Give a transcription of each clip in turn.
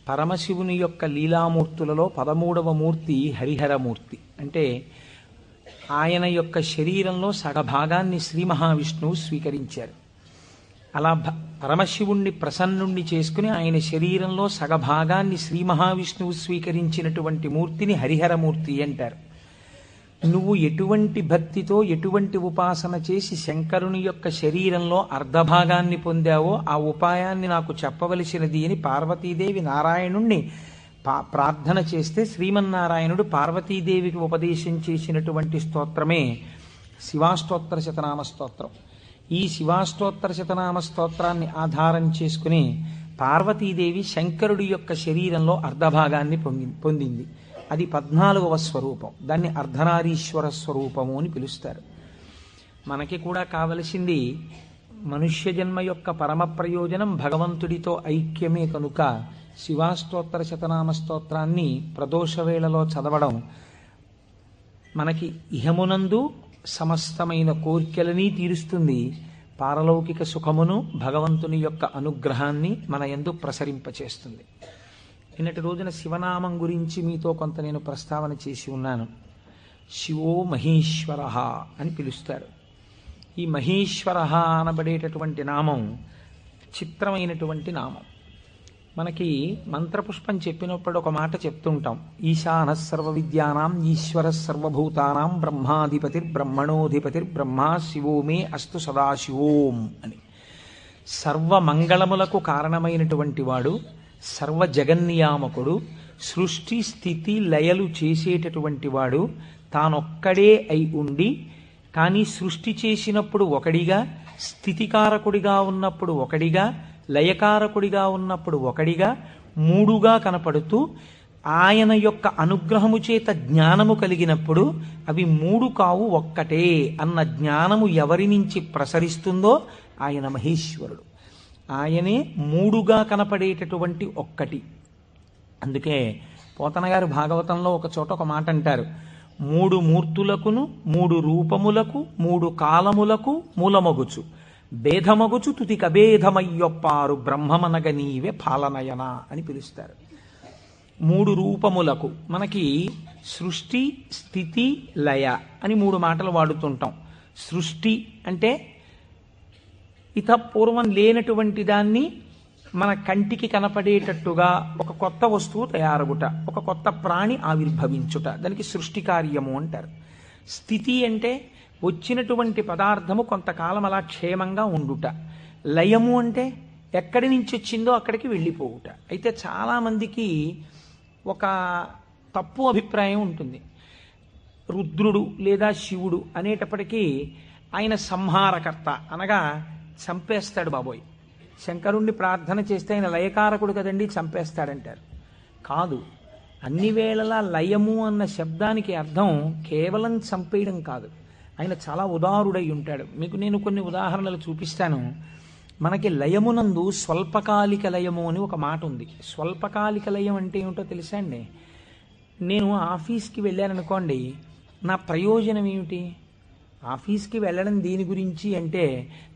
పరమశివుని యొక్క లీలామూర్తులలో 13వ మూర్తి హరిహరమూర్తి. అంటే ఆయన యొక్క శరీరంలో సగభాగాన్ని శ్రీ మహావిష్ణువు స్వీకరించారు. అలా పరమశివుణ్ణి ప్రసన్నుణ్ణి చేసుకుని ఆయన శరీరంలో సగభాగాన్ని శ్రీ మహావిష్ణువు స్వీకరించినటువంటి మూర్తిని హరిహరమూర్తి అంటారు. నువ్వు ఎటువంటి భక్తితో ఎటువంటి ఉపాసన చేసి శంకరుని యొక్క శరీరంలో అర్ధభాగాన్ని పొందావో ఆ ఉపాయాన్ని నాకు చెప్పవలసినది అని పార్వతీదేవి నారాయణుణ్ణి ప్రార్థన చేస్తే శ్రీమన్నారాయణుడు పార్వతీదేవికి ఉపదేశం చేసినటువంటి స్తోత్రమే శివాష్టోత్తర శతనామ స్తోత్రం. ఈ శివాష్టోత్తర శతనామ స్తోత్రాన్ని ఆధారం చేసుకుని పార్వతీదేవి శంకరుడి యొక్క శరీరంలో అర్ధభాగాన్ని పొందింది. అది 14వ స్వరూపం. దాన్ని అర్ధనారీశ్వర స్వరూపము అని పిలుస్తారు. మనకి కూడా కావలసింది మనుష్య జన్మ యొక్క పరమ ప్రయోజనం భగవంతుడితో ఐక్యమే కనుక శివాష్టోత్తర శతనామ స్తోత్రాన్ని ప్రదోషవేళలో చదవడం మనకి ఇహమునందు సమస్తమైన కోర్కెలని తీరుస్తుంది, పారలౌకిక సుఖమును భగవంతుని యొక్క అనుగ్రహాన్ని మన యందు ప్రసరింపచేస్తుంది. నిన్నటి రోజున శివనామం గురించి మీతో కొంత నేను ప్రస్తావన చేసి ఉన్నాను. శివో మహేశ్వర అని పిలుస్తారు. ఈ మహేశ్వర అనబడేటటువంటి నామం చిత్రమైనటువంటి నామం. మనకి మంత్రపుష్పం చెప్పినప్పుడు ఒక మాట చెప్తుంటాం, ఈశాన సర్వ విద్యానాం ఈశ్వర సర్వభూతానాం బ్రహ్మాధిపతిర్బ్రహ్మణోధిపతిర్బ్రహ్మ శివో మే అస్తు సదాశివోం అని. సర్వమంగళములకు కారణమైనటువంటి వాడు, సర్వ జగన్నియామకుడు, సృష్టి స్థితి లయలు చేసేటటువంటి వాడు, తానొక్కడే అయి ఉండి కానీ సృష్టి చేసినప్పుడు ఒకడిగా, స్థితికారకుడిగా ఉన్నప్పుడు ఒకడిగా, లయకారకుడిగా ఉన్నప్పుడు ఒకడిగా, మూడుగా కనపడుతూ ఆయన యొక్క అనుగ్రహము చేత జ్ఞానము కలిగినప్పుడు అవి మూడు కావు ఒక్కటే అన్న జ్ఞానము ఎవరి నుంచి ప్రసరిస్తుందో ఆయన మహేశ్వరుడు. ఆయనే మూడుగా కనపడేటటువంటి ఒక్కటి. అందుకే పోతన గారు భాగవతంలో ఒక చోట ఒక మాట అంటారు, 3 మూర్తులకును 3 రూపములకు 3 కాలములకు మూలమగుచు భేదమగుచు తుది కభేదమయ్యొప్పారు బ్రహ్మమనగ నీవే పాలనయన అని పిలుస్తారు. 3 రూపములకు మనకి సృష్టి స్థితి లయ అని 3 మాటలు వాడుతుంటాం. సృష్టి అంటే పూర్వం లేనటువంటి దాన్ని మన కంటికి కనపడేటట్టుగా ఒక కొత్త వస్తువు తయారగుట, ఒక కొత్త ప్రాణి ఆవిర్భవించుట, దానికి సృష్టి కార్యము అంటారు. స్థితి అంటే వచ్చినటువంటి పదార్థము కొంతకాలం అలా క్షేమంగా ఉండుట. లయము అంటే ఎక్కడి నుంచి వచ్చిందో అక్కడికి వెళ్ళిపోవుట. అయితే చాలామందికి ఒక తప్పు అభిప్రాయం ఉంటుంది. రుద్రుడు లేదా శివుడు అనేటప్పటికీ ఆయన సంహారకర్త, అనగా చంపేస్తాడు బాబోయ్. శంకరుణ్ణి ప్రార్థన చేస్తే ఆయన లయకారకుడు కదండి, చంపేస్తాడంటారు. కాదు, అన్ని వేళలా లయము అన్న శబ్దానికి అర్థం కేవలం చంపేయడం కాదు. ఆయన చాలా ఉదారుడై ఉంటాడు. మీకు నేను కొన్ని ఉదాహరణలు చూపిస్తాను. మనకి లయమునందు స్వల్పకాలిక లయము అని ఒక మాట ఉంది. స్వల్పకాలిక లయం అంటే ఏమిటో తెలుసా అండి? నేను ఆఫీస్కి వెళ్ళాననుకోండి, నా ప్రయోజనం ఏమిటి? ఆఫీస్కి వెళ్ళడం దేని గురించి అంటే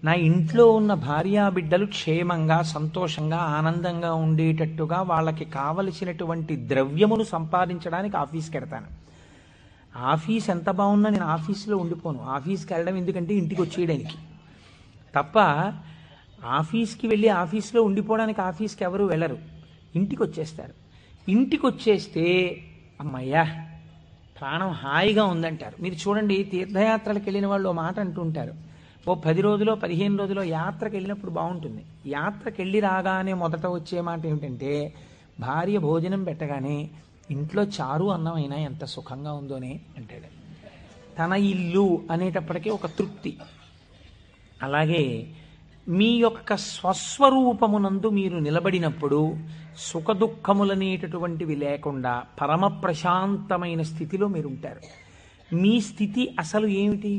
నా ఇంట్లో ఉన్న భార్యాబిడ్డలు క్షేమంగా సంతోషంగా ఆనందంగా ఉండేటట్టుగా వాళ్ళకి కావలసినటువంటి ద్రవ్యమును సంపాదించడానికి ఆఫీస్కి వెడతాను. ఆఫీస్ ఎంత బాగున్నా నేను ఆఫీస్లో ఉండిపోను. ఆఫీస్కి వెళ్ళడం ఎందుకంటే ఇంటికి వచ్చేయడానికి తప్ప. ఆఫీస్కి వెళ్ళి ఆఫీస్లో ఉండిపోవడానికి ఆఫీస్కి ఎవరు వెళ్ళరు, ఇంటికి వచ్చేస్తారు. ఇంటికి వచ్చేస్తే అమ్మయ్యా ప్రాణం హాయిగా ఉందంటారు. మీరు చూడండి, తీర్థయాత్రలకు వెళ్ళిన వాళ్ళు ఓ మాట అంటుంటారు, ఓ 10 రోజులో 15 రోజులో యాత్రకు వెళ్ళినప్పుడు బాగుంటుంది. యాత్రకు వెళ్ళి రాగానే మొదట వచ్చే మాట ఏమిటంటే భార్య భోజనం పెట్టగానే ఇంట్లో చారు అన్నం అయినా ఎంత సుఖంగా ఉందోనే అంటాడు. తన ఇల్లు అనేటప్పటికీ ఒక తృప్తి. అలాగే మీ యొక్క స్వస్వరూపమునందు మీరు నిలబడినప్పుడు సుఖదుఖములనేటటువంటివి లేకుండా పరమ ప్రశాంతమైన స్థితిలో మీరు ఉంటారు. మీ స్థితి అసలు ఏమిటి?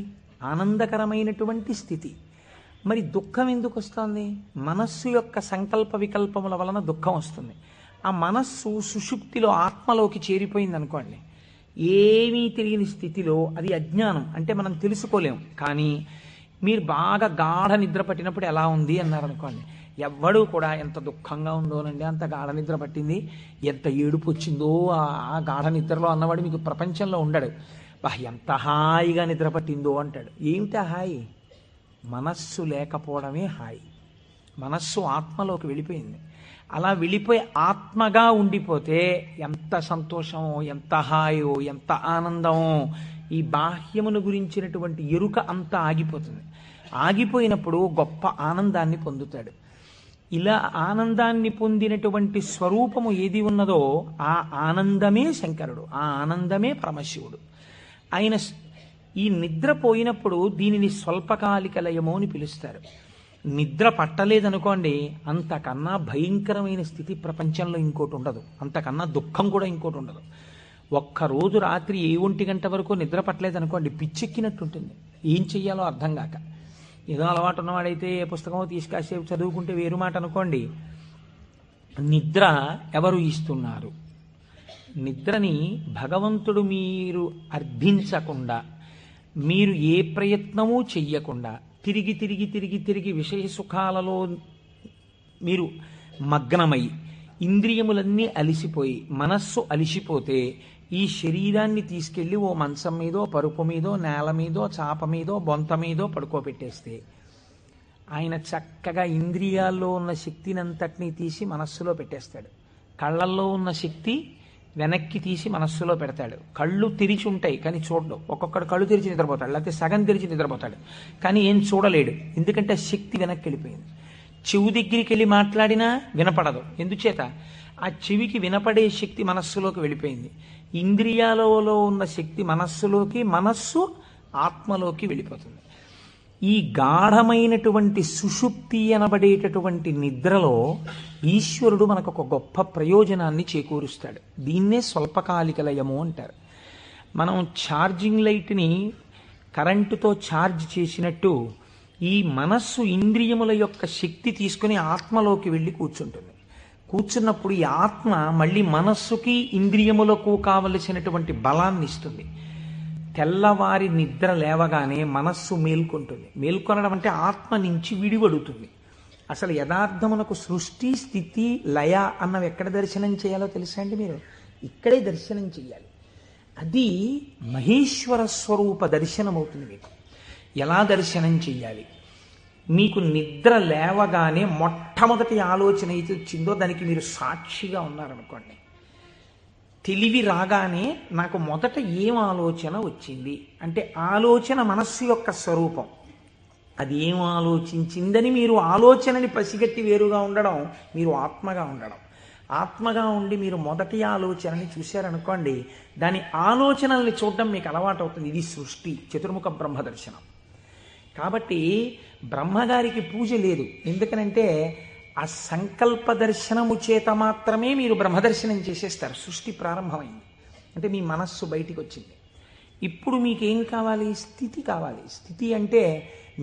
ఆనందకరమైనటువంటి స్థితి. మరి దుఃఖం ఎందుకు వస్తుంది? మనస్సు యొక్క సంకల్ప వికల్పముల వలన దుఃఖం వస్తుంది. ఆ మనస్సు సుషుప్తిలో ఆత్మలోకి చేరిపోయింది అనుకోండి, ఏమీ తెలియని స్థితిలో, అది అజ్ఞానం అంటే మనం తెలుసుకోలేం. కానీ మీరు బాగా గాఢ నిద్ర పట్టినప్పుడు ఎలా ఉంది అన్నారనుకోండి, ఎవ్వడూ కూడా ఎంత దుఃఖంగా ఉందోనండి, అంత గాఢ నిద్ర పట్టింది, ఎంత ఏడుపు వచ్చిందో ఆ గాఢ నిద్రలో అన్నవాడు మీకు ప్రపంచంలో ఉండడు. ఎంత హాయిగా నిద్ర పట్టిందో అంటాడు. ఏమిటా హాయి? మనస్సు లేకపోవడమే హాయి. మనస్సు ఆత్మలోకి వెళ్ళిపోయింది. అలా వెళ్ళిపోయి ఆత్మగా ఉండిపోతే ఎంత సంతోషమో, ఎంత హాయో, ఎంత ఆనందమో. ఈ బాహ్యమును గురించినటువంటి ఎరుక అంతా ఆగిపోతుంది. ఆగిపోయినప్పుడు గొప్ప ఆనందాన్ని పొందుతాడు. ఇలా ఆనందాన్ని పొందినటువంటి స్వరూపము ఏది ఉన్నదో ఆ ఆనందమే శంకరుడు, ఆ ఆనందమే పరమశివుడు. ఆయన ఈ నిద్ర పోయినప్పుడు దీనిని స్వల్పకాలిక లయము అని పిలుస్తారు. నిద్ర పట్టలేదనుకోండి, అంతకన్నా భయంకరమైన స్థితి ప్రపంచంలో ఇంకోటి ఉండదు, అంతకన్నా దుఃఖం కూడా ఇంకోటి ఉండదు. ఒక్కరోజు రాత్రి 1 గంట వరకు నిద్ర పట్టలేదనుకోండి, పిచ్చెక్కినట్టుంటుంది, ఏం చెయ్యాలో అర్థం కాక. ఏదో అలవాటు ఉన్నవాడైతే పుస్తకం తీసుకాసేపు చదువుకుంటే వేరు మాట అనుకోండి. నిద్ర ఎవరు ఇస్తున్నారు? నిద్రని భగవంతుడు మీరు అర్థించకుండా, మీరు ఏ ప్రయత్నమూ చెయ్యకుండా తిరిగి తిరిగి తిరిగి తిరిగి విషయ సుఖాలలో మీరు మగ్నమై ఇంద్రియములన్నీ అలిసిపోయి మనస్సు అలిసిపోతే ఈ శరీరాన్ని తీసుకెళ్ళి ఓ మంచం మీదో, పరుపు మీదో, నేల మీదో, చాప మీదో, బొంత మీదో పడుకోబెట్టేస్తే ఆయన చక్కగా ఇంద్రియాల్లో ఉన్న శక్తిని అంతటినీ తీసి మనస్సులో పెట్టేస్తాడు. కళ్ళల్లో ఉన్న శక్తి వెనక్కి తీసి మనస్సులో పెడతాడు. కళ్ళు తెరిచి ఉంటాయి కానీ చూడడు. ఒక్కొక్కడు కళ్ళు తెరిచి నిద్రపోతాడు, లేకపోతే సగం తెరిచి నిద్రపోతాడు, కానీ ఏం చూడలేడు, ఎందుకంటే శక్తి వెనక్కి వెళ్ళిపోయింది. చెవు దగ్గరికి వెళ్ళి మాట్లాడినా వినపడదు, ఎందుచేత ఆ చెవికి వినపడే శక్తి మనస్సులోకి వెళ్ళిపోయింది. ఇంద్రియాలలో ఉన్న శక్తి మనస్సులోకి, మనస్సు ఆత్మలోకి వెళ్ళిపోతుంది. ఈ గాఢమైనటువంటి సుషుప్తి అనబడేటటువంటి నిద్రలో ఈశ్వరుడు మనకు ఒక గొప్ప ప్రయోజనాన్ని చేకూరుస్తాడు. దీన్నే స్వల్పకాలిక లయము అంటారు. మనం ఛార్జింగ్ లైట్ని కరెంటుతో ఛార్జ్ చేసినట్టు ఈ మనస్సు ఇంద్రియముల యొక్క శక్తి తీసుకుని ఆత్మలోకి వెళ్ళి కూర్చుంటుంది. కూర్చున్నప్పుడు ఈ ఆత్మ మళ్ళీ మనస్సుకి ఇంద్రియములకు కావలసినటువంటి బలాన్ని ఇస్తుంది. తెల్లవారి నిద్ర లేవగానే మనస్సు మేల్కొంటుంది. మేల్కొనడం అంటే ఆత్మ నుంచి విడివడుతుంది. అసలు యథార్థమునకు సృష్టి, స్థితి, లయ అన్నవి ఎక్కడ దర్శనం చేయాలో తెలుసా అండి? మీరు ఇక్కడే దర్శనం చెయ్యాలి. అది మహేశ్వర స్వరూప దర్శనం అవుతుంది. మీకు ఎలా దర్శనం చెయ్యాలి? మీకు నిద్ర లేవగానే మొట్టమొదటి ఆలోచన అయితే వచ్చిందో దానికి మీరు సాక్షిగా ఉన్నారనుకోండి. తెలివి రాగానే నాకు మొదట ఏం ఆలోచన వచ్చింది అంటే ఆలోచన మనస్సు యొక్క స్వరూపం. అది ఏం ఆలోచించిందని మీరు ఆలోచనని పసిగట్టి వేరుగా ఉండడం మీరు ఆత్మగా ఉండడం. ఆత్మగా ఉండి మీరు మొదటి ఆలోచనని చూశారనుకోండి, దాని ఆలోచనల్ని చూడడం మీకు అలవాటు అవుతుంది. ఇది సృష్టి, చతుర్ముఖ బ్రహ్మ దర్శనం. కాబట్టి బ్రహ్మగారికి పూజ లేదు. ఎందుకనంటే ఆ సంకల్ప దర్శనము చేత మాత్రమే మీరు బ్రహ్మదర్శనం చేసేస్తారు. సృష్టి ప్రారంభమైంది అంటే మీ మనస్సు బయటికి వచ్చింది. ఇప్పుడు మీకేం కావాలి? స్థితి కావాలి. స్థితి అంటే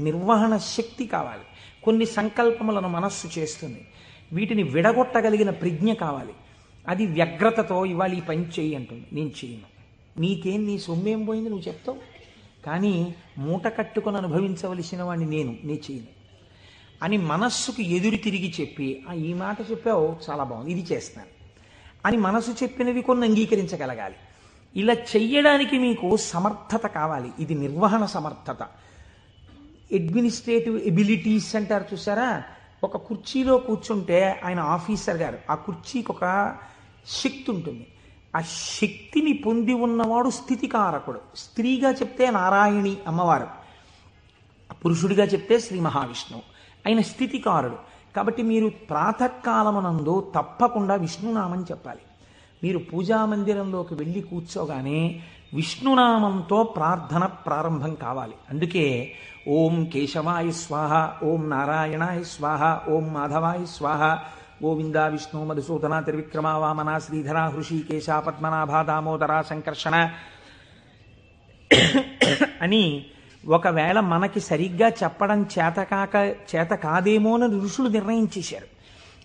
నిర్వహణ శక్తి కావాలి. కొన్ని సంకల్పములను మనస్సు చేస్తుంది, వీటిని విడగొట్టగలిగిన ప్రజ్ఞ కావాలి. అది వ్యగ్రతతో ఇవాళ ఈ పని చెయ్యి అంటుంది, నేను చేయను. నీకేం, నీ సొమ్మేం పోయింది నువ్వు చెప్తావు, కానీ మూట కట్టుకొని అనుభవించవలసిన వాడిని నేను చేయను అని మనస్సుకు ఎదురు తిరిగి చెప్పి, ఈ మాట చెప్పావు చాలా బాగుంది, ఇది చేస్తాను అని మనసు చెప్పినవి కొన్ని అంగీకరించగలగాలి. ఇలా చెయ్యడానికి మీకు సమర్థత కావాలి. ఇది నిర్వహణ సమర్థత. అడ్మినిస్ట్రేటివ్ ఎబిలిటీస్ అంటారు చూసారా? ఒక కుర్చీలో కూర్చుంటే ఆయన ఆఫీసర్ గారు, ఆ కుర్చీకి ఒక శక్తి ఉంటుంది. ఆ శక్తిని పొంది ఉన్నవాడు స్థితికారకుడు. స్త్రీగా చెప్తే నారాయణి అమ్మవారు, పురుషుడిగా చెప్తే శ్రీ మహావిష్ణువు. ఆయన స్థితికారుడు. కాబట్టి మీరు ప్రాతకాలమునందు తప్పకుండా విష్ణునామం చెప్పాలి. మీరు పూజామందిరంలోకి వెళ్ళి కూర్చోగానే విష్ణునామంతో ప్రార్థన ప్రారంభం కావాలి. అందుకే ఓం కేశవాయ స్వాహ, ఓం నారాయణాయ స్వాహ, ఓం మాధవాయ స్వాహ, గోవింద విష్ణు మధుసూదన త్రివిక్రమ వామన శ్రీధర హృషికేశ పద్మనాభ దామోదర సంకర్షణ అని ఒకవేళ మనకి సరిగ్గా చెప్పడం చేత కాదేమో అని ఋషులు నిర్ణయించేశారు.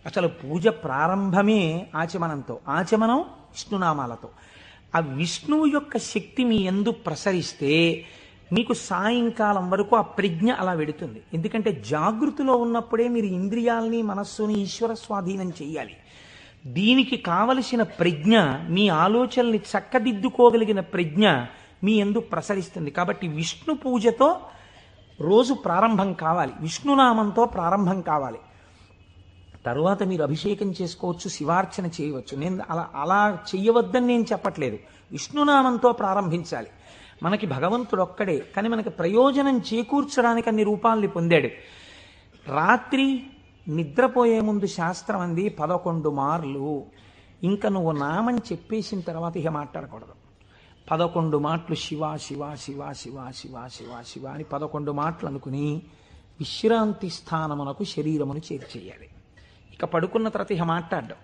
అసలు పూజ ప్రారంభమే ఆచమనంతో, ఆచమనం విష్ణునామాలతో. ఆ విష్ణువు యొక్క శక్తి మీ యందు ప్రసరిస్తే మీకు సాయంకాలం వరకు ఆ ప్రజ్ఞ అలా వెడుతుంది. ఎందుకంటే జాగృతిలో ఉన్నప్పుడే మీరు ఇంద్రియాల్ని మనస్సుని ఈశ్వర స్వాధీనం చెయ్యాలి. దీనికి కావలసిన ప్రజ్ఞ, మీ ఆలోచనల్ని చక్కదిద్దుకోగలిగిన ప్రజ్ఞ మీ యందు ప్రసరిస్తుంది. కాబట్టి విష్ణు పూజతో రోజు ప్రారంభం కావాలి, విష్ణునామంతో ప్రారంభం కావాలి. తరువాత మీరు అభిషేకం చేసుకోవచ్చు, శివార్చన చేయవచ్చు. నేను అలా చెయ్యవద్దని నేను చెప్పట్లేదు. విష్ణునామంతో ప్రారంభించాలి. మనకి భగవంతుడు ఒక్కడే, కానీ మనకి ప్రయోజనం చేకూర్చడానికి అన్ని రూపాల్ని పొందాడు. రాత్రి నిద్రపోయే ముందు శాస్త్రం అంది 11 మార్లు. ఇంకా నువ్వు నామని చెప్పేసిన తర్వాత ఇక మాట్లాడకూడదు. 11 మాటలు శివ శివ శివ శివ శివ శివ శివ అని 11 మాటలు అనుకుని విశ్రాంతి స్థానమునకు శరీరమును చేర్చేయాలి. ఇక పడుకున్న తర్వాత ఇక మాట్లాడడం.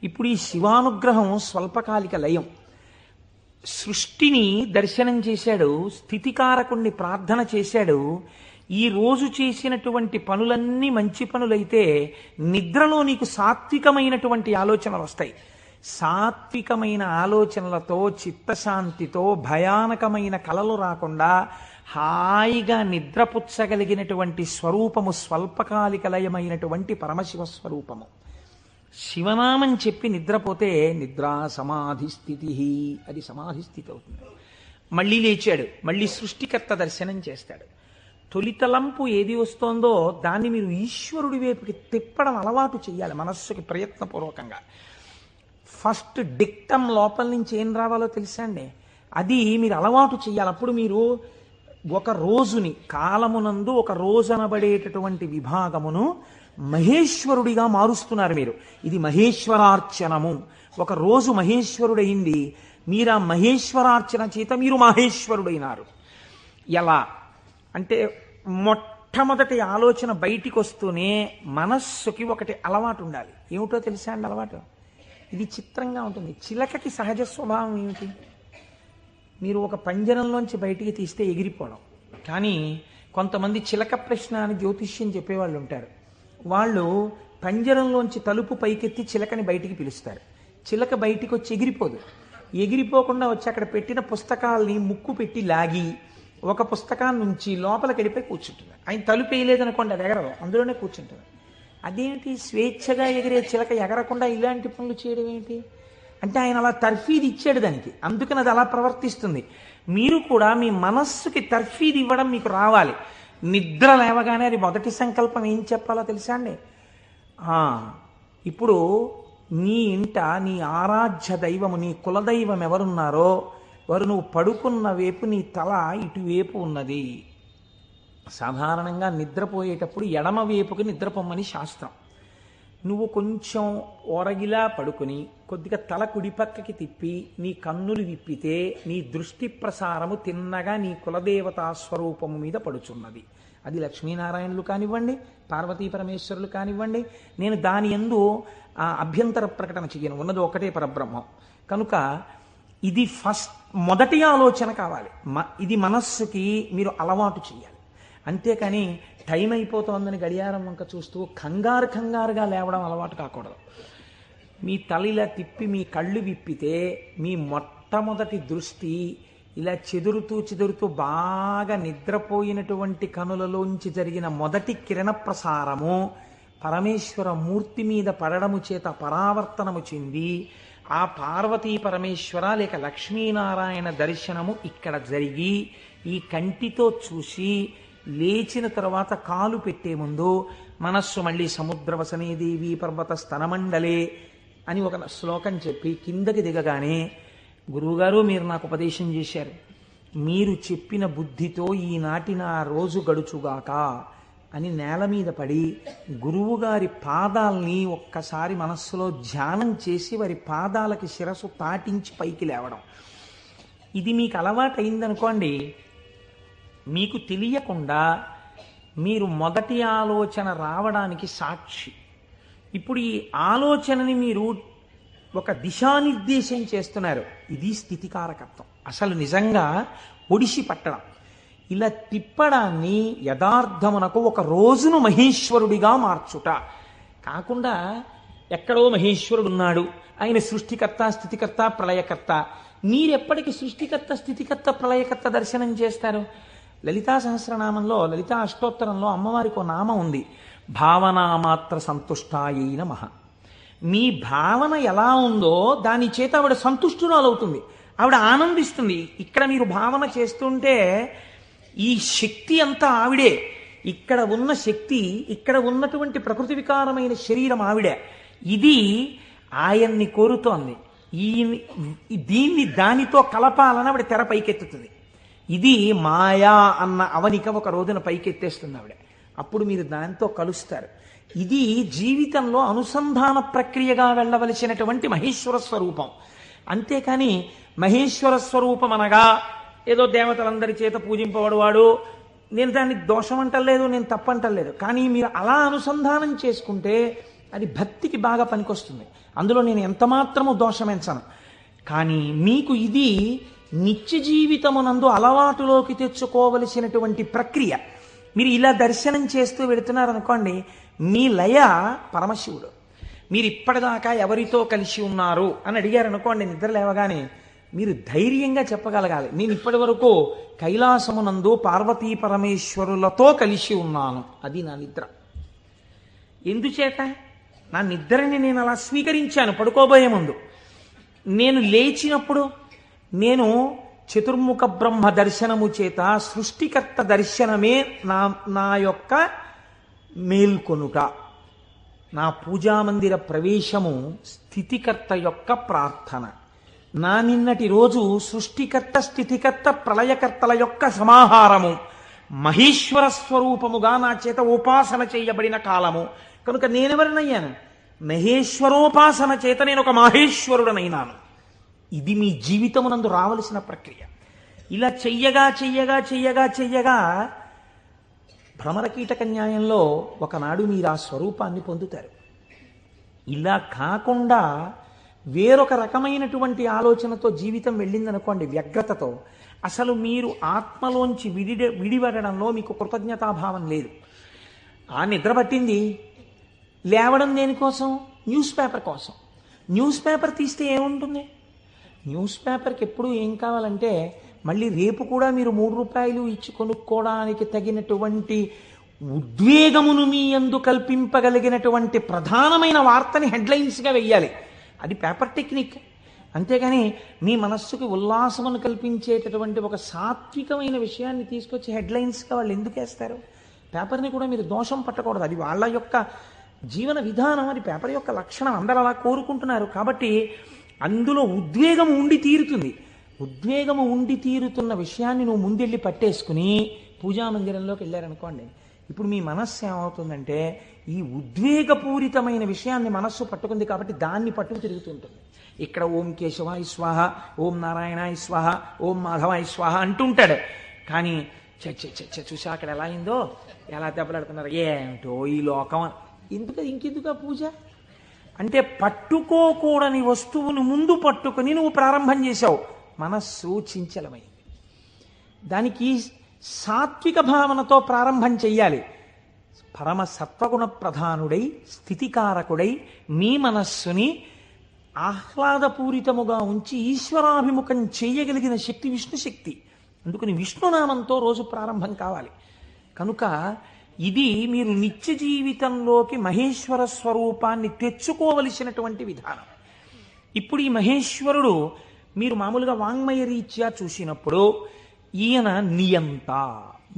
ఇప్పుడు ఈ శివానుగ్రహం స్వల్పకాలిక లయం. సృష్టిని దర్శనం చేశాడు, స్థితికారకుణ్ణి ప్రార్థన చేశాడు. ఈ రోజు చేసినటువంటి పనులన్నీ మంచి పనులైతే నిద్రలో నీకు సాత్వికమైనటువంటి ఆలోచనలు వస్తాయి. సాత్వికమైన ఆలోచనలతో, చిత్తశాంతితో, భయానకమైన కలలు రాకుండా హాయిగా నిద్రపుచ్చగలిగినటువంటి స్వరూపము స్వల్పకాలిక లయమైనటువంటి పరమశివ స్వరూపము. శివనామం చెప్పి నిద్రపోతే నిద్రా సమాధి స్థితి, అది సమాధి స్థితి అవుతుంది. మళ్ళీ లేచాడు, మళ్ళీ సృష్టికర్త దర్శనం చేస్తాడు. తొలితలంపు ఏది వస్తోందో దాన్ని మీరు ఈశ్వరుడి వైపుకి తిప్పడం అలవాటు చేయాలి మనస్సుకి ప్రయత్నపూర్వకంగా. ఫస్ట్ డిక్టమ్ లోపల నుంచి ఏం రావాలో తెలుసా అండి, అది మీరు అలవాటు చేయాలి. అప్పుడు మీరు ఒక రోజుని, కాలమునందు ఒక రోజు అనబడేటటువంటి విభాగమును మహేశ్వరుడిగా మారుస్తున్నారు మీరు. ఇది మహేశ్వరార్చనము. ఒక రోజు మహేశ్వరుడైంది, మీరు ఆ మహేశ్వరార్చన చేత మీరు మహేశ్వరుడైనారు. ఎలా అంటే మొట్టమొదటి ఆలోచన బయటికి వస్తూనే మనస్సుకి ఒకటి అలవాటు ఉండాలి. ఏమిటో తెలుసా అండి అలవాటు? ఇది చిత్రంగా ఉంటుంది. చిలకకి సహజ స్వభావం ఏమిటి? మీరు ఒక పంజరంలోంచి బయటికి తీస్తే ఎగిరిపోవడం. కానీ కొంతమంది చిలక ప్రశ్న అని జ్యోతిష్యం చెప్పేవాళ్ళు ఉంటారు. వాళ్ళు పంజరంలోంచి తలుపు పైకెత్తి చిలకని బయటికి పిలుస్తారు. చిలక బయటికి వచ్చి ఎగిరిపోదు. ఎగిరిపోకుండా వచ్చి అక్కడ పెట్టిన పుస్తకాల్ని ముక్కు పెట్టి లాగి ఒక పుస్తకాన్ని నుంచి లోపలికి వెళ్ళిపోయి కూర్చుంటుంది. ఆయన తలుపు వేయలేదనుకోండి, అది ఎగరదు, అందులోనే కూర్చుంటుంది. అదేంటి స్వేచ్ఛగా ఎగిరే చిలక ఎగరకుండా ఇలాంటి పనులు చేయడం ఏంటి అంటే ఆయన అలా తర్ఫీదు ఇచ్చాడు దానికి, అందుకని అది అలా ప్రవర్తిస్తుంది. మీరు కూడా మీ మనస్సుకి తర్ఫీదు ఇవ్వడం మీకు రావాలి. నిద్ర లేవగానే అది మొదటి సంకల్పం ఏం చెప్పాలో తెలుసా అండి? ఇప్పుడు నీ ఇంట నీ ఆరాధ్య దైవము, నీ కులదైవం ఎవరున్నారో వారు నువ్వు పడుకున్న వైపు నీ తల ఇటువైపు ఉన్నది. సాధారణంగా నిద్రపోయేటప్పుడు ఎడమ వైపుకి నిద్రపోమ్మని శాస్త్రం. నువ్వు కొంచెం ఓరగిలా పడుకుని కొద్దిగా తల కుడిపక్కకి తిప్పి నీ కన్నులు విప్పితే నీ దృష్టి ప్రసారము తిన్నగా నీ కులదేవతా స్వరూపము మీద పడుచున్నది. అది లక్ష్మీనారాయణులు కానివ్వండి, పార్వతీ పరమేశ్వరులు కానివ్వండి. నేను దాని యందు అభ్యంతర ప్రకటన చెయ్యను, ఉన్నది ఒకటే పరబ్రహ్మం. కనుక ఇది మొదటి ఆలోచన కావాలి. ఇది మనస్సుకి మీరు అలవాటు చేయాలి. అంతేకాని టైం అయిపోతోందని గడియారం వంక చూస్తూ కంగారుగా లేవడం అలవాటు కాకూడదు. మీ తల తిప్పి మీ కళ్ళు విప్పితే మీ మొట్టమొదటి దృష్టి ఇలా చెదురుతూ బాగా నిద్రపోయినటువంటి కనులలోంచి జరిగిన మొదటి కిరణ ప్రసారము పరమేశ్వర మూర్తి మీద పడడము చేత పరావర్తనము చెంది ఆ పార్వతీ పరమేశ్వర లేక లక్ష్మీనారాయణ దర్శనము ఇక్కడ జరిగి ఈ కంటితో చూసి లేచిన తర్వాత కాలు పెట్టే ముందు మనస్సు మళ్ళీ సముద్రవసనే దేవి పర్వత స్తనమండలే అని ఒక శ్లోకం చెప్పి కిందకి దిగగానే, గురువుగారు మీరు నాకు ఉపదేశం చేశారు, మీరు చెప్పిన బుద్ధితో ఈనాటి నా రోజు గడుచుగాక అని నేల మీద పడి గురువుగారి పాదాల్ని ఒక్కసారి మనస్సులో ధ్యానం చేసి వారి పాదాలకి శిరస్సు తాటించి పైకి లేవడం. ఇది మీకు అలవాటు అయిందనుకోండి, మీకు తెలియకుండా మీరు మొదటి ఆలోచన రావడానికి సాక్షి. ఇప్పుడు ఈ ఆలోచనని మీరు ఒక దిశానిర్దేశం చేస్తున్నారు. ఇది స్థితికారకత్వం. అసలు నిజంగా ఒడిసి పట్టడం. ఇలా తిప్పడాన్ని యథార్థమునకు ఒక రోజును మహేశ్వరుడిగా మార్చుట కాకుండా ఎక్కడో మహేశ్వరుడు ఉన్నాడు, ఆయన సృష్టికర్త స్థితికర్త ప్రళయకర్త. మీరెప్పటికీ సృష్టికర్త స్థితికర్త ప్రళయకర్త దర్శనం చేస్తారు? లలితా సహస్రనామంలో, లలితా అష్టోత్తరంలో అమ్మవారికి ఒక నామం ఉంది, భావనామాత్ర సంతుష్టాయై నమః. మీ భావన ఎలా ఉందో దాని చేత ఆవిడ సంతుష్టురాలవుతుంది, ఆవిడ ఆనందిస్తుంది. ఇక్కడ మీరు భావన చేస్తుంటే ఈ శక్తి అంతా ఆవిడే, ఇక్కడ ఉన్న శక్తి, ఇక్కడ ఉన్నటువంటి ప్రకృతి వికారమైన శరీరం ఆవిడే. ఇది ఆయన్ని కోరుతోంది. దీన్ని దానితో కలపాలని ఆవిడ తెర పైకెత్తుతుంది. ఇది మాయా అన్న అవనిక ఒక రోజున పైకెత్తేస్తుంది ఆవిడ. అప్పుడు మీరు దాంతో కలుస్తారు. ఇది జీవితంలో అనుసంధాన ప్రక్రియగా వెళ్ళవలసినటువంటి మహేశ్వర స్వరూపం. అంతేకాని మహేశ్వర స్వరూపం అనగా ఏదో దేవతలందరి చేత పూజింపబడవాడు, నేను దాన్ని దోషం అంటలేదు, నేను తప్పంటలేదు. కానీ మీరు అలా అనుసంధానం చేసుకుంటే అది భక్తికి బాగా పనికొస్తుంది. అందులో నేను ఎంతమాత్రము దోషమెంచను. కానీ మీకు ఇది నిత్య జీవితమునందు అలవాటులోకి తెచ్చుకోవలసినటువంటి ప్రక్రియ. మీరు ఇలా దర్శనం చేస్తూ వెళుతున్నారనుకోండి, మీ లయ పరమశివుడు. మీరు ఇప్పటిదాకా ఎవరితో కలిసి ఉన్నారు అని అడిగారనుకోండి, నిద్ర లేవగానే మీరు ధైర్యంగా చెప్పగలగాలి, నేను ఇప్పటి వరకు కైలాసమునందు పార్వతీ పరమేశ్వరులతో కలిసి ఉన్నాను. అది నా నిద్ర. ఎందుచేత? నా నిద్రని నేను అలా స్వీకరించాను పడుకోబోయే ముందు. నేను లేచినప్పుడు నేను చతుర్ముఖ బ్రహ్మ దర్శనము చేత సృష్టికర్త దర్శనమే నా యొక్క మేల్కొనుట. నా పూజామందిర ప్రవేశము స్థితికర్త యొక్క ప్రార్థన. నా నిన్నటి రోజు సృష్టికర్త, స్థితికర్త, ప్రళయకర్తల యొక్క సమాహారము, మహేశ్వర స్వరూపముగా నా చేత ఉపాసన చేయబడిన కాలము. కనుక నేనెవరినయ్యాను? మహేశ్వరోపాసన చేత నేను ఒక మహేశ్వరుడనైనాను. ఇది మీ జీవితమునందు రావలసిన ప్రక్రియ. ఇలా చెయ్యగా చెయ్యగా చెయ్యగా చెయ్యగా భ్రమరకీటక న్యాయంలో ఒకనాడు మీరు ఆ స్వరూపాన్ని పొందుతారు. ఇలా కాకుండా వేరొక రకమైనటువంటి ఆలోచనతో జీవితం వెళ్ళిందనుకోండి, వ్యగ్రతతో, అసలు మీరు ఆత్మలోంచి విడిపడడంలో మీకు కృతజ్ఞతాభావం లేదు. ఆ నిద్ర పట్టింది, లేవడం దేనికోసం? న్యూస్ పేపర్ కోసం. న్యూస్ పేపర్ తీస్తే ఏముంటుంది? న్యూస్ పేపర్కి ఎప్పుడు ఏం కావాలంటే మళ్ళీ రేపు కూడా మీరు 3 రూపాయలు ఇచ్చి కొనుక్కోవడానికి తగినటువంటి ఉద్వేగమును మీ యందు కల్పింపగలిగినటువంటి ప్రధానమైన వార్తని హెడ్లైన్స్గా వెయ్యాలి. అది పేపర్ టెక్నిక్. అంతేగాని మీ మనస్సుకి ఉల్లాసమును కల్పించేటటువంటి ఒక సాత్వికమైన విషయాన్ని తీసుకొచ్చి హెడ్లైన్స్గా వాళ్ళు ఎందుకు వేస్తారు? పేపర్ని కూడా మీరు దోషం పట్టకూడదు. అది వాళ్ళ యొక్క జీవన విధానం, అది పేపర్ యొక్క లక్షణం. అందరూ అలా కోరుకుంటున్నారు. కాబట్టి అందులో ఉద్వేగం ఉండి తీరుతుంది. ఉద్వేగము ఉండి తీరుతున్న విషయాన్ని నువ్వు ముందెళ్ళి పట్టేసుకుని పూజామందిరంలోకి వెళ్ళారనుకోండి, ఇప్పుడు మీ మనస్సు ఏమవుతుందంటే ఈ ఉద్వేగపూరితమైన విషయాన్ని మనస్సు పట్టుకుంది కాబట్టి దాన్ని పట్టుకు తిరుగుతుంటుంది. ఇక్కడ ఓం కేశవాయ స్వాహ, ఓం నారాయణాయ స్వాహ, ఓం మాధవాయ స్వాహ అంటుంటాడు. కానీ చూసా అక్కడ ఎలా అయిందో, ఎలా దెబ్బలాడుతున్నారు, ఏమిటో ఈ లోకం. ఇంకెందుకు ఆ పూజ అంటే? పట్టుకోకూడని వస్తువును ముందు పట్టుకుని నువ్వు ప్రారంభం చేశావు. మనస్సు చించలమైంది. దానికి సాత్విక భావనతో ప్రారంభం చెయ్యాలి. పరమ సత్వగుణ ప్రధానుడై, స్థితికారకుడై మీ మనస్సుని ఆహ్లాదపూరితముగా ఉంచి ఈశ్వరాభిముఖం చేయగలిగిన శక్తి విష్ణు శక్తి. అందుకని విష్ణునామంతో రోజు ప్రారంభం కావాలి. కనుక ఇది మీరు నిత్య జీవితంలోకి మహేశ్వర స్వరూపాన్ని తెచ్చుకోవలసినటువంటి విధానం. ఇప్పుడు ఈ మహేశ్వరుడు మీరు మామూలుగా వాంగ్మయ రీత్యా చూసినప్పుడు ఈయన నియంత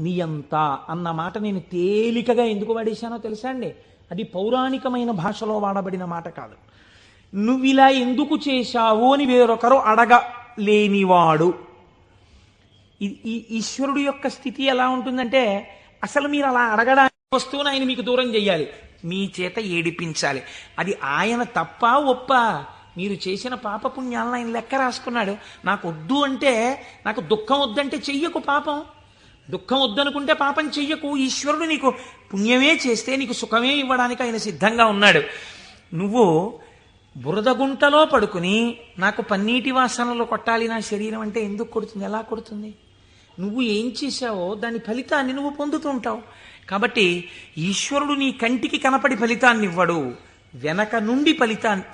నియంత అన్న మాట నేను తేలికగా ఎందుకు వాడేశానో తెలుసా అండి? అది పౌరాణికమైన భాషలో వాడబడిన మాట కాదు. నువ్విలా ఎందుకు చేశావు అని వేరొకరు అడగలేనివాడు. ఈ ఈశ్వరుడు యొక్క స్థితి ఎలా ఉంటుందంటే, అసలు మీరు అలా అడగడానికి వస్తువుని ఆయన మీకు దూరం చెయ్యాలి, మీ చేత ఏడిపించాలి. అది ఆయన తప్ప ఒప్ప? మీరు చేసిన పాపపుణ్యాలను ఆయన లెక్క రాసుకున్నాడు. నాకు వద్దు అంటే, నాకు దుఃఖం వద్దంటే చెయ్యకు పాపం. దుఃఖం వద్దనుకుంటే పాపం చెయ్యకు. ఈశ్వరుడు నీకు పుణ్యమే చేస్తే నీకు సుఖమే ఇవ్వడానికి ఆయన సిద్ధంగా ఉన్నాడు. నువ్వు బురదగుంటలో పడుకుని నాకు పన్నీటి వాసనలో కొట్టాలి నా శరీరం అంటే ఎందుకు కొడుతుంది? ఎలా కొడుతుంది? నువ్వు ఏం చేశావో దాని ఫలితాన్ని నువ్వు పొందుతూ ఉంటావు. కాబట్టి ఈశ్వరుడు నీ కంటికి కనపడి ఫలితాన్ని ఇవ్వడు. వెనక నుండి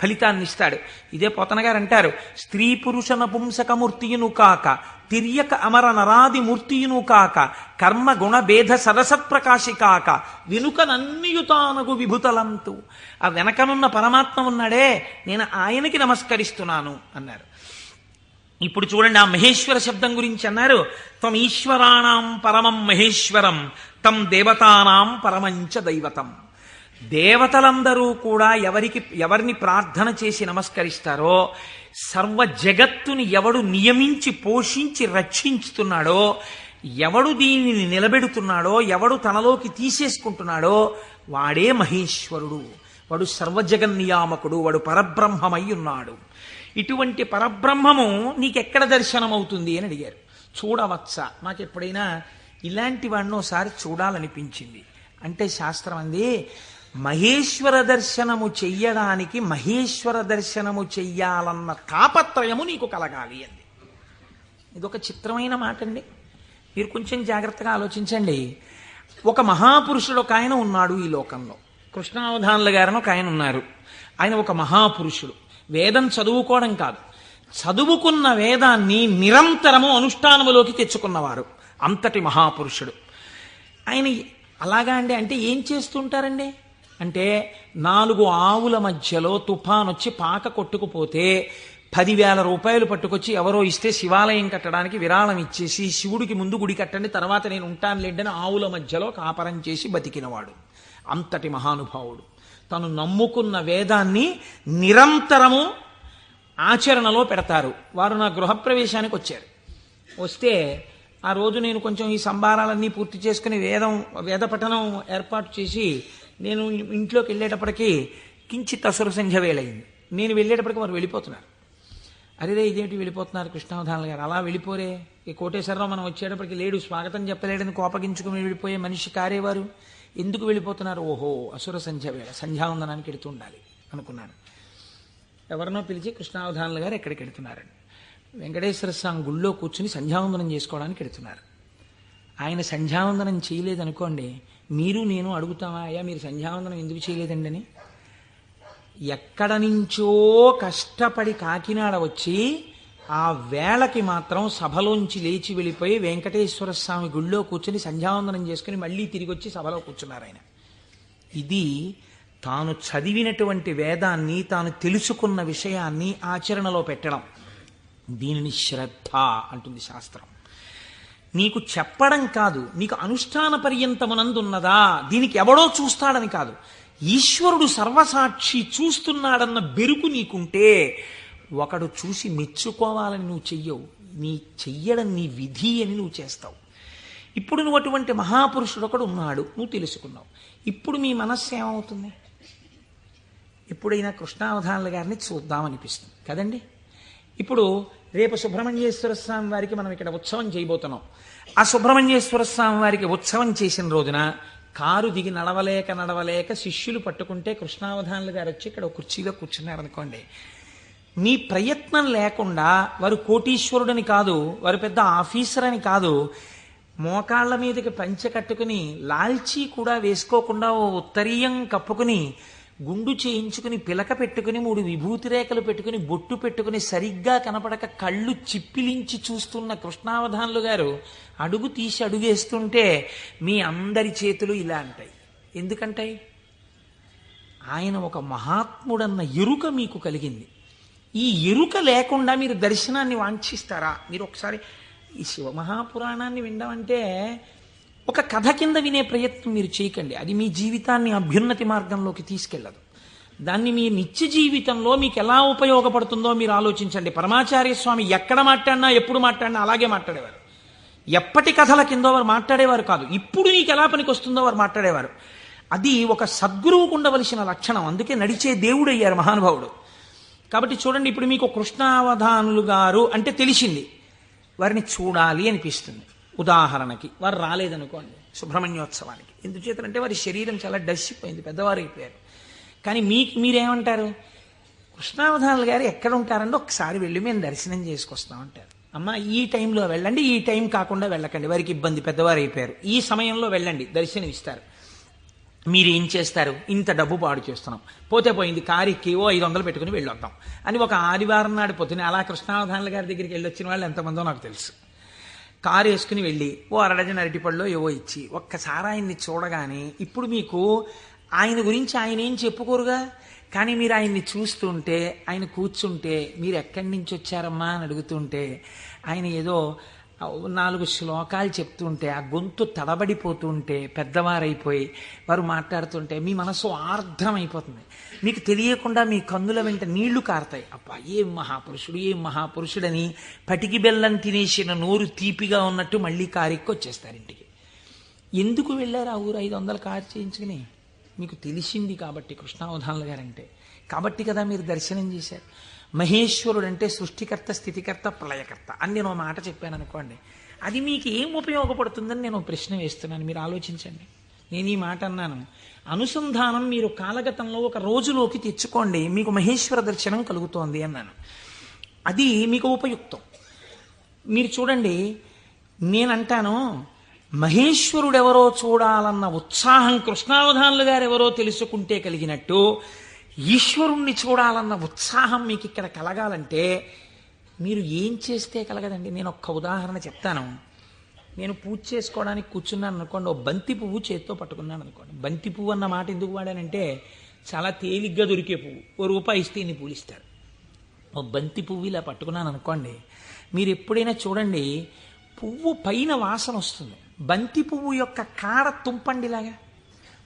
ఫలితాన్ని ఇస్తాడు. ఇదే పోతన గారు అంటారు, స్త్రీ పురుష నపుంసకమూర్తియును కాక తిర్యక అమర నరాది మూర్తియును కాక కర్మ గుణ భేద సరసత్ప్రకాశి కాక వెనుకనన్నియుతానగు విభుతలంతు. ఆ వెనకనున్న పరమాత్మ ఉన్నాడే, నేను ఆయనకి నమస్కరిస్తున్నాను అన్నారు. ఇప్పుడు చూడండి, ఆ మహేశ్వర శబ్దం గురించి అన్నారు, త్వం ఈశ్వరాణం పరమం మహేశ్వరం తం దేవతానాం పరమంచ దైవతం. దేవతలందరూ కూడా ఎవరిని ప్రార్థన చేసి నమస్కరిస్తారో, సర్వ జగత్తుని ఎవడు నియమించి పోషించి రక్షించుతున్నాడో, ఎవడు దీనిని నిలబెడుతున్నాడో, ఎవడు తనలోకి తీసేసుకుంటున్నాడో వాడే మహేశ్వరుడు. వాడు సర్వజగన్నియామకుడు, వాడు పరబ్రహ్మమై ఉన్నాడు. ఇటువంటి పరబ్రహ్మము నీకెక్కడ దర్శనమవుతుంది అని అడిగారు. చూడవచ్చా? నాకు ఎప్పుడైనా ఇలాంటి వాడిని ఒకసారి చూడాలనిపించింది అంటే శాస్త్రం అంది, మహేశ్వర దర్శనము చెయ్యడానికి మహేశ్వర దర్శనము చెయ్యాలన్న తాపత్రయము నీకు కలగాలి అంది. ఇదొక చిత్రమైన మాట అండి. మీరు కొంచెం జాగ్రత్తగా ఆలోచించండి. ఒక మహాపురుషుడు ఒక ఆయన ఉన్నాడు ఈ లోకంలో. కృష్ణావధానుల గారని ఒక ఆయన ఉన్నారు. ఆయన ఒక మహాపురుషుడు. వేదం చదువుకోవడం కాదు, చదువుకున్న వేదాన్ని నిరంతరము అనుష్ఠానములోకి తెచ్చుకున్నవారు. అంతటి మహాపురుషుడు ఆయన. అలాగా అండి, అంటే ఏం చేస్తుంటారండి అంటే, 4 ఆవుల మధ్యలో తుఫాన్ వచ్చి పాక కొట్టుకుపోతే 10,000 రూపాయలు పట్టుకొచ్చి ఎవరో ఇస్తే శివాలయం కట్టడానికి విరాళం ఇచ్చేసి, శివుడికి ముందు గుడి కట్టండి తర్వాత నేను ఉంటాను లేండని ఆవుల మధ్యలో కాపరం చేసి బతికినవాడు. అంతటి మహానుభావుడు. తను నమ్ముకున్న వేదాన్ని నిరంతరము ఆచరణలో పెడతారు. వారు నా గృహప్రవేశానికి వచ్చారు. వస్తే ఆ రోజు నేను కొంచెం ఈ సంభారాలన్నీ పూర్తి చేసుకుని వేద పఠనం ఏర్పాటు చేసి నేను ఇంట్లోకి వెళ్ళేటప్పటికీ కించిత్ అసుర సంధ్య వేళయింది. నేను వెళ్ళేటప్పటికి వారు వెళ్ళిపోతున్నారు. అరేదే ఇదేంటి వెళ్ళిపోతున్నారు కృష్ణావధానుల గారు, అలా వెళ్ళిపోరే, ఈ కోటేశ్వరరావు మనం వచ్చేటప్పటికి లేడు, స్వాగతం చెప్పలేడని కోపగించుకుని వెళ్ళిపోయే మనిషి కారేవారు, ఎందుకు వెళ్ళిపోతున్నారు? ఓహో అసుర సంధ్య వేళ, సంధ్యావందనానికి ఎడుతూ ఉండాలి అనుకున్నాను. ఎవరినో పిలిచి కృష్ణావధానుల గారు ఎక్కడికి ఎడుతున్నారండి. వెంకటేశ్వర స్వామి గుళ్ళో కూర్చుని సంధ్యావందనం చేసుకోవడానికి ఎడుతున్నారు. ఆయన సంధ్యావందనం చేయలేదనుకోండి, మీరు నేను అడుగుతామా, అయ్యా మీరు సంధ్యావందనం ఎందుకు చేయలేదండి అని? ఎక్కడ నుంచో కష్టపడి కాకినాడ వచ్చి ఆ వేళకి మాత్రం సభలోంచి లేచి వెళ్ళిపోయి వెంకటేశ్వర స్వామి గుళ్ళో కూర్చుని సంధ్యావందనం చేసుకుని మళ్ళీ తిరిగి వచ్చి సభలో కూర్చున్నారు ఆయన. ఇది తాను చదివినటువంటి వేదాన్ని, తాను తెలుసుకున్న విషయాన్ని ఆచరణలో పెట్టడం. దీనిని శ్రద్ధ అంటుంది శాస్త్రం. నీకు చెప్పడం కాదు, నీకు అనుష్ఠాన పర్యంతమునందున్నదా, దీనికి ఎవడో చూస్తాడని కాదు, ఈశ్వరుడు సర్వసాక్షి చూస్తున్నాడన్న బెరుకు నీకుంటే ఒకడు చూసి మెచ్చుకోవాలని నువ్వు చెయ్యవు. చెయ్యడం నీ విధి అని నువ్వు చేస్తావు. ఇప్పుడు నువ్వు అటువంటి మహాపురుషుడు ఒకడు ఉన్నాడు, నువ్వు తెలుసుకున్నావు. ఇప్పుడు మీ మనస్సు ఏమవుతుంది? ఎప్పుడైనా కృష్ణావధానుల గారిని చూద్దామనిపిస్తుంది కదండి. ఇప్పుడు రేపు సుబ్రహ్మణ్యేశ్వర స్వామి వారికి మనం ఇక్కడ ఉత్సవం చేయబోతున్నాం. ఆ సుబ్రహ్మణ్యేశ్వర స్వామి వారికి ఉత్సవం చేసిన రోజున కారు దిగి నడవలేక శిష్యులు పట్టుకుంటే కృష్ణావధానులు గారు వచ్చి ఇక్కడ కుర్చీలో కూర్చున్నారనుకోండి, మీ ప్రయత్నం లేకుండా వారు కోటీశ్వరుడని కాదు, వారు పెద్ద ఆఫీసర్ అని కాదు, మోకాళ్ల మీదకి పంచె కట్టుకుని లాల్చీ కూడా వేసుకోకుండా ఓ ఉత్తరీయం కప్పుకుని గుండు చేయించుకుని పిలక పెట్టుకుని 3 విభూతి రేఖలు పెట్టుకుని బొట్టు పెట్టుకుని సరిగ్గా కనపడక కళ్ళు చిప్పిలించి చూస్తున్న కృష్ణావధానులు గారు అడుగు తీసి అడుగేస్తుంటే మీ అందరి చేతులు ఇలా అంటాయి. ఎందుకంటాయి? ఆయన ఒక మహాత్ముడన్న ఎరుక మీకు కలిగింది. ఈ ఎరుక లేకుండా మీరు దర్శనాన్ని వాంఛిస్తారా? మీరు ఒకసారి ఈ శివమహాపురాణాన్ని వినడం ఒక కథ కింద వినే ప్రయత్నం మీరు చేయకండి. అది మీ జీవితాన్ని అభ్యున్నతి మార్గంలోకి తీసుకెళ్ళదు. దాన్ని మీ నిత్య జీవితంలో మీకు ఎలా ఉపయోగపడుతుందో మీరు ఆలోచించండి. పరమాచార్య స్వామి ఎక్కడ మాట్లాడినా ఎప్పుడు మాట్లాడినా అలాగే మాట్లాడేవారు. ఎప్పటి కథల కిందో వారు మాట్లాడేవారు కాదు, ఇప్పుడు నీకు ఎలా పనికి వస్తుందో వారు మాట్లాడేవారు. అది ఒక సద్గురువుకు ఉండవలసిన లక్షణం. అందుకే నడిచే దేవుడు అయ్యారు మహానుభావుడు. కాబట్టి చూడండి, ఇప్పుడు మీకు కృష్ణావధానులు గారు అంటే తెలిసింది, వారిని చూడాలి అనిపిస్తుంది. ఉదాహరణకి వారు రాలేదనుకోండి సుబ్రహ్మణ్యోత్సవానికి, ఎందుచేతంటే వారి శరీరం చాలా డస్సిపోయింది, పెద్దవారు అయిపోయారు. కానీ మీరేమంటారు? కృష్ణావధానులు గారు ఎక్కడ ఉంటారంటే ఒకసారి వెళ్ళి మేము దర్శనం చేసుకొస్తామంటారు. అమ్మ ఈ టైంలో వెళ్ళండి, ఈ టైం కాకుండా వెళ్ళకండి, వారికి ఇబ్బంది, పెద్దవారు అయిపోయారు, ఈ సమయంలో వెళ్ళండి దర్శనం ఇస్తారు. మీరేం చేస్తారు? ఇంత డబ్బు పాడు చేస్తున్నాం, పోతే పోయింది, కారు ఎక్కి ఓ 500 పెట్టుకుని వెళ్ళొద్దాం అని ఒక ఆదివారం నాడు పొద్దున అలా కృష్ణావధానుల గారి దగ్గరికి వెళ్ళొచ్చిన వాళ్ళు ఎంతమందో నాకు తెలుసు. కారు వేసుకుని వెళ్ళి ఓ అరడజన అరటిపళ్ళు ఏవో ఇచ్చి ఒక్కసారి ఆయన్ని చూడగానే, ఇప్పుడు మీకు ఆయన గురించి ఆయన ఏం చెప్పుకోరుగా, కానీ మీరు ఆయన్ని చూస్తుంటే, ఆయన కూర్చుంటే, మీరు ఎక్కడి నుంచి వచ్చారమ్మా అని అడుగుతుంటే, ఆయన ఏదో 4 శ్లోకాలు చెప్తుంటే, ఆ గొంతు తడబడిపోతుంటే, పెద్దవారైపోయి వారు మాట్లాడుతుంటే మీ మనసు ఆర్ద్రమైపోతుంది. మీకు తెలియకుండా మీ కన్నుల వెంట నీళ్లు కారుతాయి. అబ్బా ఏం మహాపురుషుడు, ఏం మహాపురుషుడని పటికి బెల్లం తినేసిన నోరు తీపిగా ఉన్నట్టు మళ్ళీ కారెక్కి వచ్చేస్తారు ఇంటికి. ఎందుకు వెళ్ళారు ఆ ఊరు 500 కారు చేయించుకుని? మీకు తెలిసింది కాబట్టి కృష్ణావధానుల గారంటే, కాబట్టి కదా మీరు దర్శనం చేశారు. మహేశ్వరుడు అంటే సృష్టికర్త, స్థితికర్త, ప్రళయకర్త అని నేను ఒక మాట చెప్పాను అనుకోండి, అది మీకు ఏం ఉపయోగపడుతుందని నేను ప్రశ్న వేస్తున్నాను. మీరు ఆలోచించండి. నేను ఈ మాట అన్నాను, అనుసంధానం మీరు కాలగతంలో ఒక రోజులోకి తెచ్చుకోండి, మీకు మహేశ్వర దర్శనం కలుగుతోంది అన్నాను. అది మీకు ఉపయుక్తం. మీరు చూడండి, నేనంటాను మహేశ్వరుడెవరో చూడాలన్న ఉత్సాహం కృష్ణావధానులు గారు ఎవరో తెలుసుకుంటే కలిగినట్టు, ఈశ్వరుణ్ణి చూడాలన్న ఉత్సాహం మీకు ఇక్కడ కలగాలంటే మీరు ఏం చేస్తే కలగదండి. నేను ఒక్క ఉదాహరణ చెప్తాను. నేను పూజ చేసుకోవడానికి కూర్చున్నాను అనుకోండి, ఓ బంతి పువ్వు చేత్తో పట్టుకున్నాను అనుకోండి. బంతి పువ్వు అన్న మాట ఎందుకు వాడానంటే చాలా తేలిగ్గా దొరికే పువ్వు, ₹1 ఇస్తే ఇన్ని పూలు ఇస్తారు. ఓ బంతి పువ్వు ఇలా పట్టుకున్నాను అనుకోండి, మీరు ఎప్పుడైనా చూడండి పువ్వు పైన వాసన వస్తుంది, బంతి పువ్వు యొక్క కాడ తుంపండిలాగా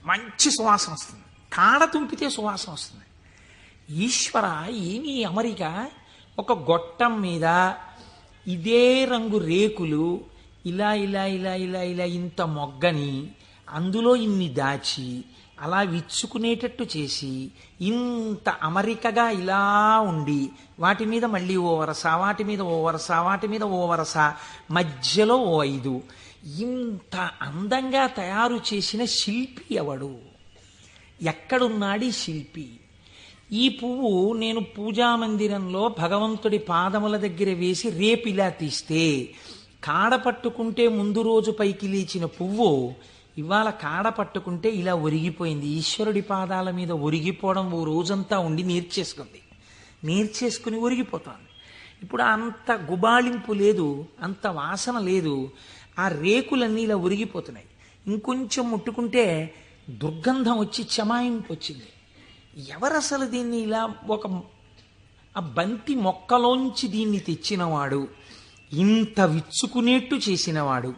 మంచి సువాసన వస్తుంది, కాడ తుంపితే సువాసన వస్తుంది. ఈశ్వర ఏమీ అమరిక, ఒక గొట్టం మీద ఇదే రంగు రేకులు ఇలా ఇలా ఇలా ఇలా ఇలా ఇంత మొగ్గని అందులో ఇన్ని దాచి అలా విచ్చుకునేటట్టు చేసి ఇంత అమరికగా ఇలా ఉండి వాటి మీద మళ్ళీ ఓ వరస, వాటి మీద ఓ వరస, వాటి మీద ఓ వరస, మధ్యలో ఓ 5, ఇంత అందంగా తయారు చేసిన శిల్పి ఎవడు? ఎక్కడున్నాడు ఈ శిల్పి? ఈ పువ్వు నేను పూజామందిరంలో భగవంతుడి పాదముల దగ్గర వేసి రేపు ఇలా తీస్తే, కాడ పట్టుకుంటే ముందు రోజు పైకి లేచిన పువ్వు ఇవాళ కాడ పట్టుకుంటే ఇలా ఒరిగిపోయింది. ఈశ్వరుడి పాదాల మీద ఒరిగిపోవడం ఓ రోజంతా ఉండి నేర్చేసుకుని ఒరిగిపోతుంది. ఇప్పుడు అంత గుబాళింపు లేదు, అంత వాసన లేదు, ఆ రేకులన్నీ ఇలా ఒరిగిపోతున్నాయి. ఇంకొంచెం ముట్టుకుంటే దుర్గంధం వచ్చి చెమాయింపు వచ్చింది. ఎవరసలు దీన్ని ఇలా ఆ బంతి మొక్కలోంచి దీన్ని తెచ్చినవాడు, ఇంత విచ్చుకునేట్టు చేసినవాడు,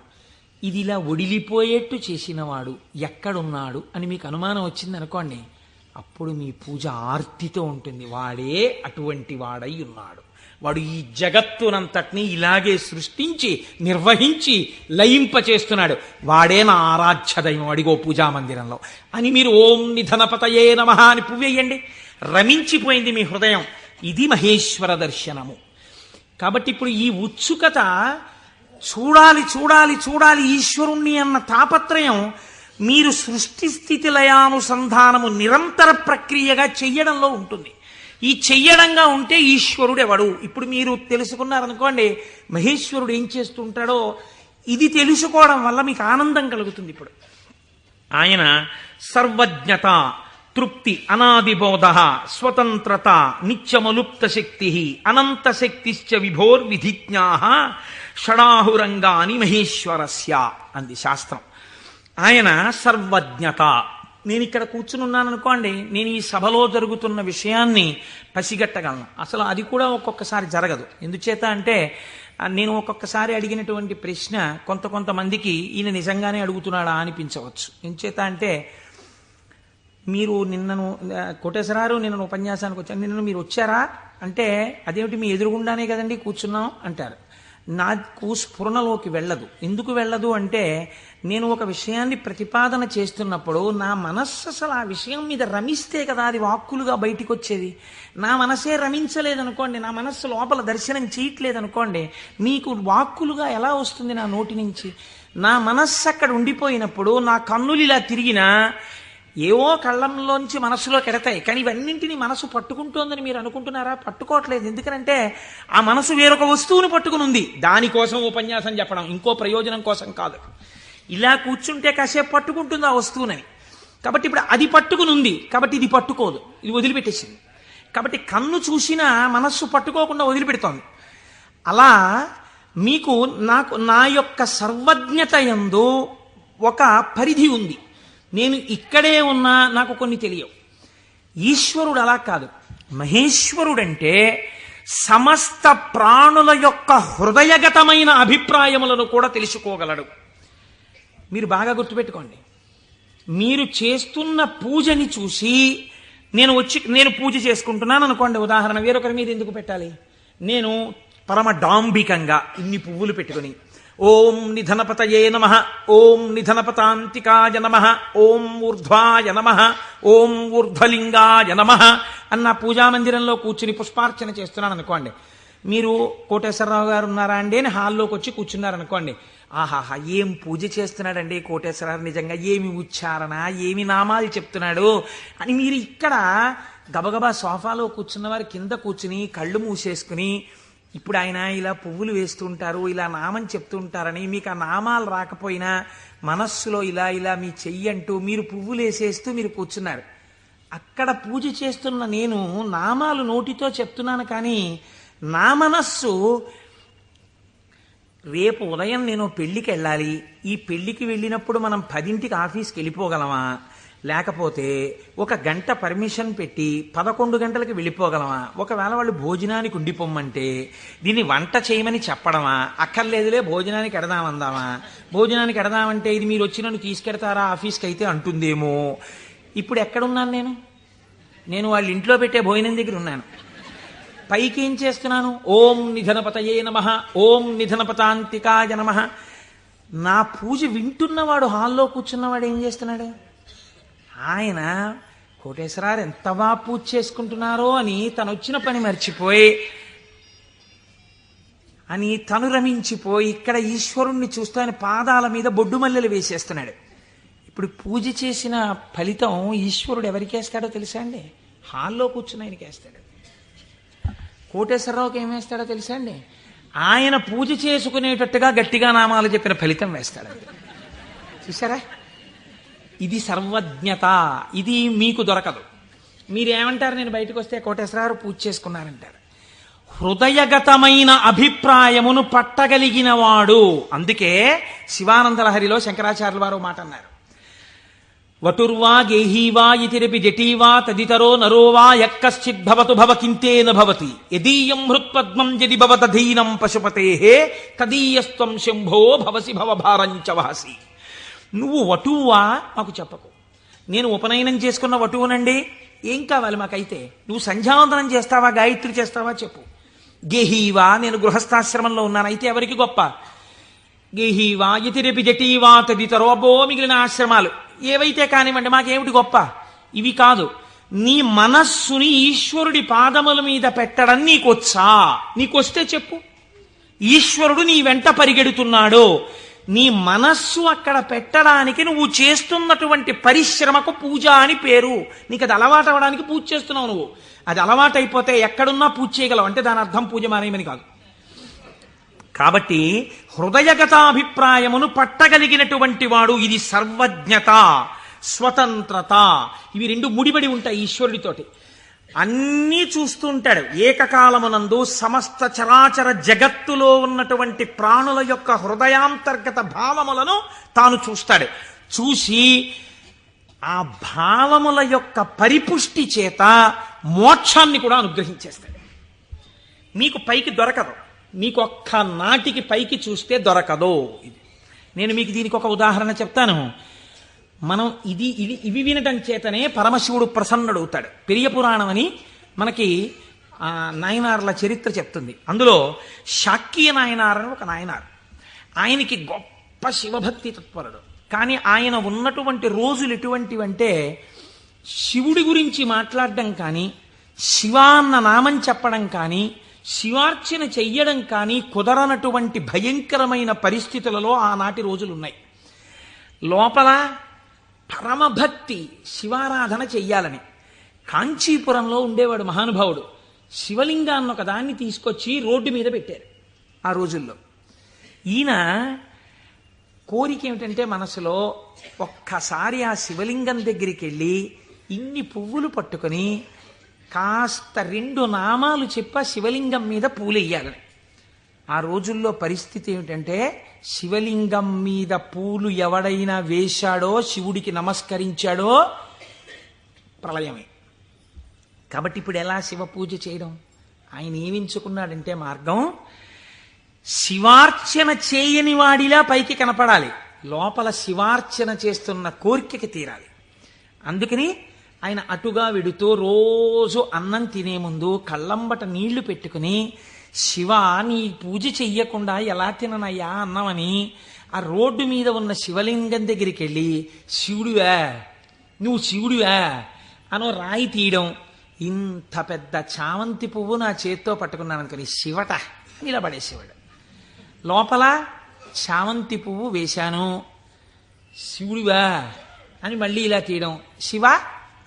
ఇది ఇలా ఒడిలిపోయేట్టు చేసినవాడు ఎక్కడున్నాడు అని మీకు అనుమానం వచ్చింది అనుకోండి, అప్పుడు మీ పూజ ఆర్తితో ఉంటుంది. వాడే అటువంటి వాడై ఉన్నాడు, వాడు ఈ జగత్తునంతటినీ ఇలాగే సృష్టించి నిర్వహించి లయింపచేస్తున్నాడు, వాడే నా ఆరాధ్య దైవం అడిగో పూజామందిరంలో అని మీరు ఓం నిధనపతయే నమః అని పువ్వేయండి, రమించిపోయింది మీ హృదయం. ఇది మహేశ్వర దర్శనము. కాబట్టి ఇప్పుడు ఈ ఉత్సుకత, చూడాలి చూడాలి చూడాలి ఈశ్వరుణ్ణి అన్న తాపత్రయం మీరు సృష్టి స్థితి లయానుసంధానము నిరంతర ప్రక్రియగా చెయ్యడంలో ఉంటుంది. ఈ చెయ్యడంగా ఉంటే ఈశ్వరుడు ఎవడు? ఇప్పుడు మీరు తెలుసుకున్నారనుకోండి మహేశ్వరుడు ఏం చేస్తుంటాడో, ఇది తెలుసుకోవడం వల్ల మీకు ఆనందం కలుగుతుంది. ఇప్పుడు ఆయన సర్వజ్ఞత, తృప్తి, అనాదిబోధ, స్వతంత్రత, నిత్యమలుప్త శక్తి, అనంత శక్తిశ్చ విభోర్విధిజ్ఞా షడాహురంగాని మహేశ్వరస్య అంది శాస్త్రం. ఆయన సర్వజ్ఞత. నేను ఇక్కడ కూర్చుని ఉన్నాను అనుకోండి, నేను ఈ సభలో జరుగుతున్న విషయాన్ని పసిగట్టగలను. అసలు అది కూడా ఒక్కొక్కసారి జరగదు. ఎందుచేత అంటే నేను ఒక్కొక్కసారి అడిగినటువంటి ప్రశ్న కొంతమందికి ఈయన నిజంగానే అడుగుతున్నాడా అనిపించవచ్చు. ఎందుచేత అంటే మీరు నిన్నను కోటేశ్వరారు నిన్న ఉపన్యాసానికి వచ్చాను, నిన్న మీరు వచ్చారా అంటే అదేమిటి మీ ఎదురుగుండానే కదండి కూర్చున్నాం అంటారు. నాకు స్ఫురణలోకి వెళ్ళదు. ఎందుకు వెళ్ళదు అంటే నేను ఒక విషయాన్ని ప్రతిపాదన చేస్తున్నప్పుడు నా మనస్సు అసలు ఆ విషయం మీద రమిస్తే కదా అది వాక్కులుగా బయటికి వచ్చేది. నా మనసే రమించలేదనుకోండి, నా మనస్సు లోపల దర్శనం చేయట్లేదనుకోండి, మీకు వాక్కులుగా ఎలా వస్తుంది నా నోటి నుంచి? నా మనస్సు అక్కడ ఉండిపోయినప్పుడు నా కన్నులు ఇలా తిరిగినా ఏవో కళ్ళంలోంచి మనస్సులోకి ఎడతాయి, కానీ ఇవన్నింటినీ మనసు పట్టుకుంటోందని మీరు అనుకుంటున్నారా? పట్టుకోవట్లేదు. ఎందుకనంటే ఆ మనసు వేరొక వస్తువును పట్టుకుని ఉంది. దానికోసం ఉపన్యాసం చెప్పడం, ఇంకో ప్రయోజనం కోసం కాదు. ఇలా కూర్చుంటే కాసేపు పట్టుకుంటుంది ఆ వస్తువునని. కాబట్టి ఇప్పుడు అది పట్టుకుని ఉంది, కాబట్టి ఇది పట్టుకోదు, ఇది వదిలిపెట్టేసింది. కాబట్టి కన్ను చూసినా మనస్సు పట్టుకోకుండా వదిలిపెడుతోంది. అలా మీకు నా యొక్క సర్వజ్ఞత యందు ఒక పరిధి ఉంది. నేను ఇక్కడే ఉన్నా నాకు కొన్ని తెలియవు. ఈశ్వరుడు అలా కాదు. మహేశ్వరుడంటే సమస్త ప్రాణుల యొక్క హృదయగతమైన అభిప్రాయములను కూడా తెలుసుకోగలడు. మీరు బాగా గుర్తుపెట్టుకోండి. మీరు చేస్తున్న పూజని చూసి నేను పూజ చేసుకుంటున్నాను అనుకోండి, ఉదాహరణ, వేరొకరి మీద ఎందుకు పెట్టాలి? నేను పరమ డాంబికంగా ఇన్ని పువ్వులు పెట్టుకుని ఓం నిధనపతయే నమః, ఓం నిధనపతాంతికాయ నమః, ఓం ఊర్ధ్వాయ నమః, ఓం ఊర్ధ్వలింగాయ నమః అన్న పూజామందిరంలో కూర్చుని పుష్పార్చన చేస్తున్నాను అనుకోండి. మీరు కోటేశ్వరరావు గారు ఉన్నారా అండి అని హాల్లోకి వచ్చి కూర్చున్నారనుకోండి. ఆహాహా, ఏం పూజ చేస్తున్నాడండి కోటేశ్వరరావు, నిజంగా ఏమి ఉచ్చారణ, ఏమి నామాలు చెప్తున్నాడు అని మీరు ఇక్కడ గబగబా సోఫాలో కూర్చున్న వారి కింద కూర్చుని కళ్ళు మూసేసుకుని, ఇప్పుడు ఆయన ఇలా పువ్వులు వేస్తుంటారు, ఇలా నామం చెప్తుంటారని మీకు ఆ నామాలు రాకపోయినా మనస్సులో ఇలా ఇలా మీ చెయ్యంటూ మీరు పువ్వులు వేసేస్తూ మీరు కూర్చున్నారు. అక్కడ పూజ చేస్తున్న నేను నామాలు నోటితో చెప్తున్నాను, కానీ నా మనస్సు రేపు ఉదయం నేను పెళ్లికి వెళ్ళాలి, ఈ పెళ్లికి వెళ్ళినప్పుడు మనం 10ంటికి ఆఫీస్కి వెళ్ళిపోగలమా, లేకపోతే ఒక గంట పర్మిషన్ పెట్టి 11 గంటలకు వెళ్ళిపోగలమా, ఒకవేళ వాళ్ళు భోజనానికి ఉండిపోమ్మంటే దీన్ని వంట చేయమని చెప్పడమా, అక్కర్లేదులే భోజనానికి ఎడదామందామా, భోజనానికి ఎడదామంటే ఇది మీరు వచ్చి నన్ను తీసుకెడతారా ఆఫీస్కి అయితే అంటుందేమో. ఇప్పుడు ఎక్కడున్నాను నేను వాళ్ళ ఇంట్లో పెట్టే భోజనం దగ్గర ఉన్నాను. పైకి ఏం చేస్తున్నాను? ఓం నిధనపతయే నమః, ఓం నిధనపతాంతికాయ నమః. నా పూజ వింటున్నవాడు, హాల్లో కూర్చున్నవాడు ఏం చేస్తున్నాడు? ఆయన కోటేశ్వరారు ఎంత బాగా పూజ చేసుకుంటున్నారో అని తను వచ్చిన పని మర్చిపోయి తను రమించిపోయి ఇక్కడ ఈశ్వరుణ్ణి చూస్తూ ఆయన పాదాల మీద బొడ్డు మల్లెలు వేసేస్తున్నాడు. ఇప్పుడు పూజ చేసిన ఫలితం ఈశ్వరుడు ఎవరికి వేస్తాడో తెలుసా అండి? హాల్లో కూర్చుని ఆయనకి వేస్తాడు. కోటేశ్వరరావుకి ఏం వేస్తాడో తెలుసా అండి? ఆయన పూజ చేసుకునేటట్టుగా గట్టిగా నామాలు చెప్పిన ఫలితం వేస్తాడు. చూసారా? ఇది సర్వజ్ఞత. ఇది మీకు దొరకదు. మీరేమంటారు? నేను బయటకు వస్తే కోటేశ్వరరావు పూజ చేసుకున్నారంటారు. హృదయగతమైన అభిప్రాయమును పట్టగలిగిన వాడు. అందుకే శివానందలహరిలో శంకరాచార్యుల వారు మాట అన్నారు, వటుర్వా గేహీవా ఇతిరపి జటీవా తదితరో నరోవా యక్కశ్చిద్భవతు భవకింతేన భవతి యదీయం హృత్పద్మం యది భవతధీనం పశుపతేః తదీయస్త్వం శంభో భవసి భవభారంచ వహసి. నువ్వు వటువా మాకు చెప్పకు. నేను ఉపనయనం చేసుకున్న వటువునండి, ఏం కావాలి మాకైతే? నువ్వు సంధ్యావందనం చేస్తావా, గాయత్రి చేస్తావా చెప్పు. గేహీవా, నేను గృహస్థాశ్రమంలో ఉన్నాను, అయితే ఎవరికి గొప్ప? గేహీవా ఇతిరపి జటీవా తదితరో, అబ్బో మిగిలిన ఆశ్రమాలు ఏవైతే కానివ్వండి, మాకేమిటి గొప్ప? ఇవి కాదు. నీ మనస్సుని ఈశ్వరుడి పాదముల మీద పెట్టడం నీకొచ్చా? నీకొస్తే చెప్పు. ఈశ్వరుడు నీ వెంట పరిగెడుతున్నాడు. నీ మనస్సు అక్కడ పెట్టడానికి నువ్వు చేస్తున్నటువంటి పరిశ్రమకు పూజ అని పేరు. నీకు అది అలవాటు అవ్వడానికి పూజ చేస్తున్నావు. నువ్వు అది అలవాటు అయిపోతే ఎక్కడున్నా పూజ చేయగలవు, అంటే దాని అర్థం పూజ మానేయమని కాదు. కాబట్టి హృదయగతాభిప్రాయమును పట్టగలిగినటువంటి వాడు. ఇది సర్వజ్ఞత, స్వతంత్రత. ఇవి రెండు ముడిపడి ఉంటాయి ఈశ్వరుడితోటి. అన్నీ చూస్తూ ఉంటాడు. ఏకకాలమునందు సమస్త చరాచర జగత్తులో ఉన్నటువంటి ప్రాణుల యొక్క హృదయాంతర్గత భావములను తాను చూస్తాడు. చూసి ఆ భావముల యొక్క పరిపుష్టి చేత మోక్షాన్ని కూడా అనుగ్రహించేస్తాడు. మీకు పైకి దొరకదు. మీకు ఒక్క నాటికి పైకి చూస్తే దొరకదు. నేను మీకు దీనికి ఒక ఉదాహరణ చెప్తాను. మనం ఇవి వినటం చేతనే పరమశివుడు ప్రసన్నుడవుతాడు. పెరియ పురాణం అని మనకి నాయనార్ల చరిత్ర చెప్తుంది. అందులో శాక్య నాయనార్ అని ఒక నాయనార్. ఆయనకి గొప్ప శివభక్తి తత్పరుడు. కానీ ఆయన ఉన్నటువంటి రోజులు ఎటువంటివంటే, శివుడి గురించి మాట్లాడడం కానీ, శివ అన్న నామం చెప్పడం కానీ, శివార్చన చెయ్యడం కానీ కుదరనటువంటి భయంకరమైన పరిస్థితులలో ఆనాటి రోజులున్నాయి. లోపల పరమభక్తి, శివారాధన చెయ్యాలని. కాంచీపురంలో ఉండేవాడు మహానుభావుడు. శివలింగాన్ని ఒక దాన్ని తీసుకొచ్చి రోడ్డు మీద పెట్టారు ఆ రోజుల్లో. ఈయన కోరిక ఏమిటంటే మనసులో ఒక్కసారి ఆ శివలింగం దగ్గరికి వెళ్ళి ఇన్ని పువ్వులు పట్టుకొని కాస్త 2 నామాలు చెప్ప శివలింగం మీద పూలెయ్యాలని. ఆ రోజుల్లో పరిస్థితి ఏమిటంటే శివలింగం మీద పూలు ఎవడైనా వేశాడో, శివుడికి నమస్కరించాడో ప్రళయమే. కాబట్టి ఇప్పుడు ఎలా శివ పూజ చేయడం? ఆయన ఏమించుకున్నాడంటే మార్గం, శివార్చన చేయని వాడిలా పైకి కనపడాలి, లోపల శివార్చన చేస్తున్న కోరికకి తీరాలి. అందుకని ఆయన అటుగా వెడుతూ రోజు అన్నం తినే ముందు కళ్ళంబట నీళ్లు పెట్టుకుని, శివ నీ పూజ చెయ్యకుండా ఎలా తిననయ్యా అన్నమని ఆ రోడ్డు మీద ఉన్న శివలింగం దగ్గరికి వెళ్ళి, శివుడివా నువ్వు శివుడివా అనో రాయి తీయడం. ఇంత పెద్ద చామంతి పువ్వు నా చేత్తో పట్టుకున్నాను అనుకుని శివట నిలబడేసేవాడు. లోపల చామంతి పువ్వు వేశాను, శివుడివా అని మళ్ళీ ఇలా తీయడం, శివ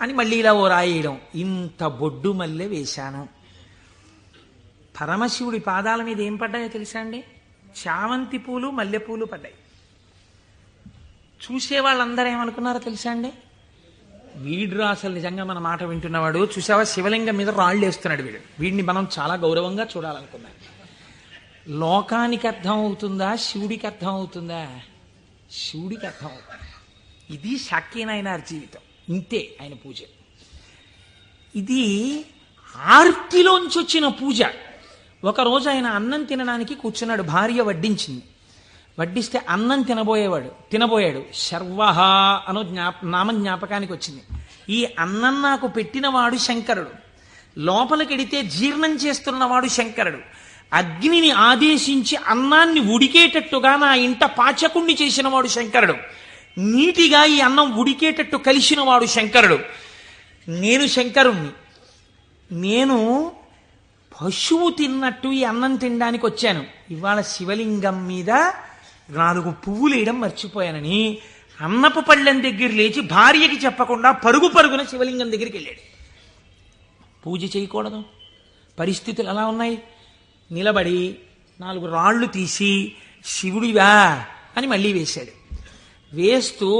అని మళ్ళీ ఇలా ఓ రాయేయడం. ఇంత బొడ్డు మల్లె వేశాను. పరమశివుడి పాదాల మీద ఏం పడ్డాయో తెలుసా అండి? చామంతి పూలు, మల్లెపూలు పడ్డాయి. చూసే వాళ్ళందరూ ఏమనుకున్నారో తెలుసా అండి? వీడు అసలు నిజంగా మన మాట వింటున్నవాడు, చూసావా శివలింగం మీద రాళ్ళు వేస్తున్నాడు వీడు, వీడిని మనం చాలా గౌరవంగా చూడాలనుకున్నాం. లోకానికి అర్థం అవుతుందా, శివుడికి అర్థం అవుతుందా? శివుడికి అర్థం అవుతుంది. ఇది శాక్యనాయనార్ జీవితం, ఇంతే ఆయన పూజ. ఇది ఆర్తిలోంచి వచ్చిన పూజ. ఒకరోజు ఆయన అన్నం తినడానికి కూర్చున్నాడు, భార్య వడ్డించింది. వడ్డిస్తే అన్నం తినబోయాడు. శర్వహ అనో నామం జ్ఞాపకానికి వచ్చింది. ఈ అన్నం నాకు పెట్టినవాడు శంకరుడు, లోపలికెడితే జీర్ణం చేస్తున్నవాడు శంకరుడు, అగ్నిని ఆదేశించి అన్నాన్ని ఉడికేటట్టుగా నా ఇంట పాచకుణ్ణి చేసినవాడు శంకరుడు, నీటిగా ఈ అన్నం ఉడికేటట్టు కలిసినవాడు శంకరుడు. నేను శంకరుణ్ణి, నేను పశువు తిన్నట్టు ఈ అన్నం తినడానికి వచ్చాను. ఇవాళ శివలింగం మీద 4 పువ్వులు వేయడం మర్చిపోయానని అన్నపు పళ్ళెం దగ్గర లేచి భార్యకి చెప్పకుండా పరుగున శివలింగం దగ్గరికి వెళ్ళాడు. పూజ చేయకూడదు, పరిస్థితులు ఎలా ఉన్నాయి? నిలబడి 4 రాళ్ళు తీసి శివుడివా అని మళ్ళీ వేశాడు. వేస్తూ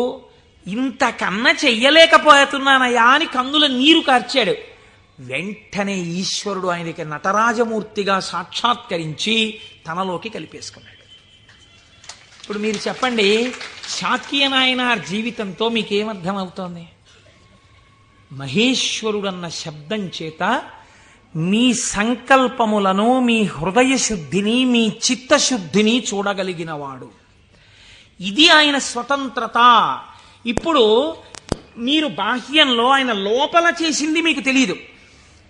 ఇంతకన్నా చెయ్యలేకపోతున్నానయా అని కన్నుల నీరు కార్చాడు. వెంటనే ఈశ్వరుడు ఆయనకి నటరాజమూర్తిగా సాక్షాత్కరించి తనలోకి కలిపేసుకున్నాడు. ఇప్పుడు మీరు చెప్పండి, శాక్యనాయనార్ జీవితంతో మీకేమర్థమవుతోంది? మహేశ్వరుడన్న శబ్దం చేత మీ సంకల్పములను, మీ హృదయ శుద్ధిని, మీ చిత్తశుద్ధిని చూడగలిగినవాడు. ఇది ఆయన స్వతంత్రత. ఇప్పుడు మీరు బాహ్యంలో ఆయన లోపల చేసింది మీకు తెలియదు.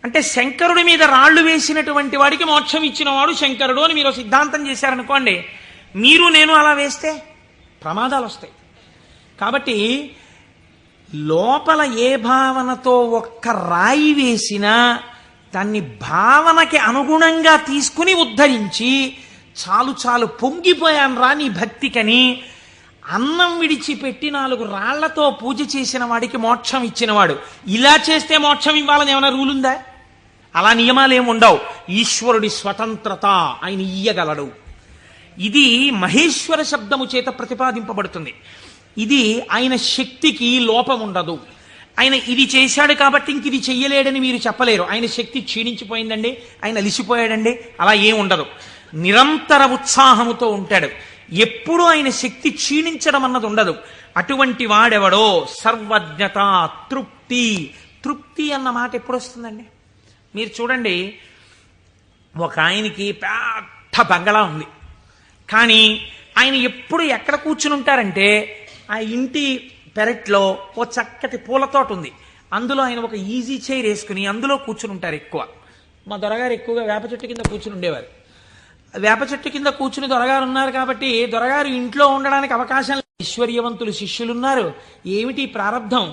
అంటే శంకరుడి మీద రాళ్లు వేసినటువంటి వాడికి మోక్షం ఇచ్చినవాడు శంకరుడు అని మీరు సిద్ధాంతం చేశారనుకోండి, మీరు నేను అలా వేస్తే ప్రమాదాలు వస్తాయి. కాబట్టి లోపల ఏ భావనతో ఒక్క రాయి వేసినా దాన్ని భావనకి అనుగుణంగా తీసుకుని ఉద్ధరించి, చాలు పొంగిపోయాను రా నీ భక్తికని అన్నం విడిచిపెట్టి 4 రాళ్లతో పూజ చేసిన వాడికి మోక్షం ఇచ్చినవాడు. ఇలా చేస్తే మోక్షం ఇవ్వాలని ఏమైనా రూల్ ఉందా? అలా నియమాలు ఏమి ఉండవు. ఈశ్వరుడి స్వతంత్రత, ఆయన ఇయ్యగలడు. ఇది మహేశ్వర శబ్దము చేత ప్రతిపాదింపబడుతుంది. ఇది ఆయన శక్తికి లోపం ఉండదు. ఆయన ఇది చేశాడు కాబట్టి ఇంక ఇది చెయ్యలేడని మీరు చెప్పలేరు. ఆయన శక్తి క్షీణించిపోయిందండి, ఆయన అలిసిపోయాడండి, అలా ఏం ఉండదు. నిరంతర ఉత్సాహముతో ఉంటాడు. ఎప్పుడూ ఆయన శక్తి క్షీణించడం అన్నది ఉండదు. అటువంటి వాడెవడో సర్వజ్ఞత, తృప్తి అన్న మాట ఎప్పుడు వస్తుందండి? మీరు చూడండి, ఒక ఆయనకి పెద్ద బంగళా ఉంది, కానీ ఆయన ఎప్పుడు ఎక్కడ కూర్చుని ఉంటారంటే ఆ ఇంటి పెరట్లో ఓ చక్కటి పూలతోట ఉంది, అందులో ఆయన ఒక ఈజీ చైర్ వేసుకుని అందులో కూర్చుని ఉంటారు. ఎక్కువ మా దొరగారు ఎక్కువగా వేప చెట్టు కింద కూర్చుని ఉండేవారు. వేప చెట్టు కింద కూర్చుని దొరగారు ఉన్నారు కాబట్టి దొరగారు ఇంట్లో ఉండడానికి అవకాశం లేదు. ఐశ్వర్యవంతులు శిష్యులున్నారు. ఏమిటి ప్రారంధం?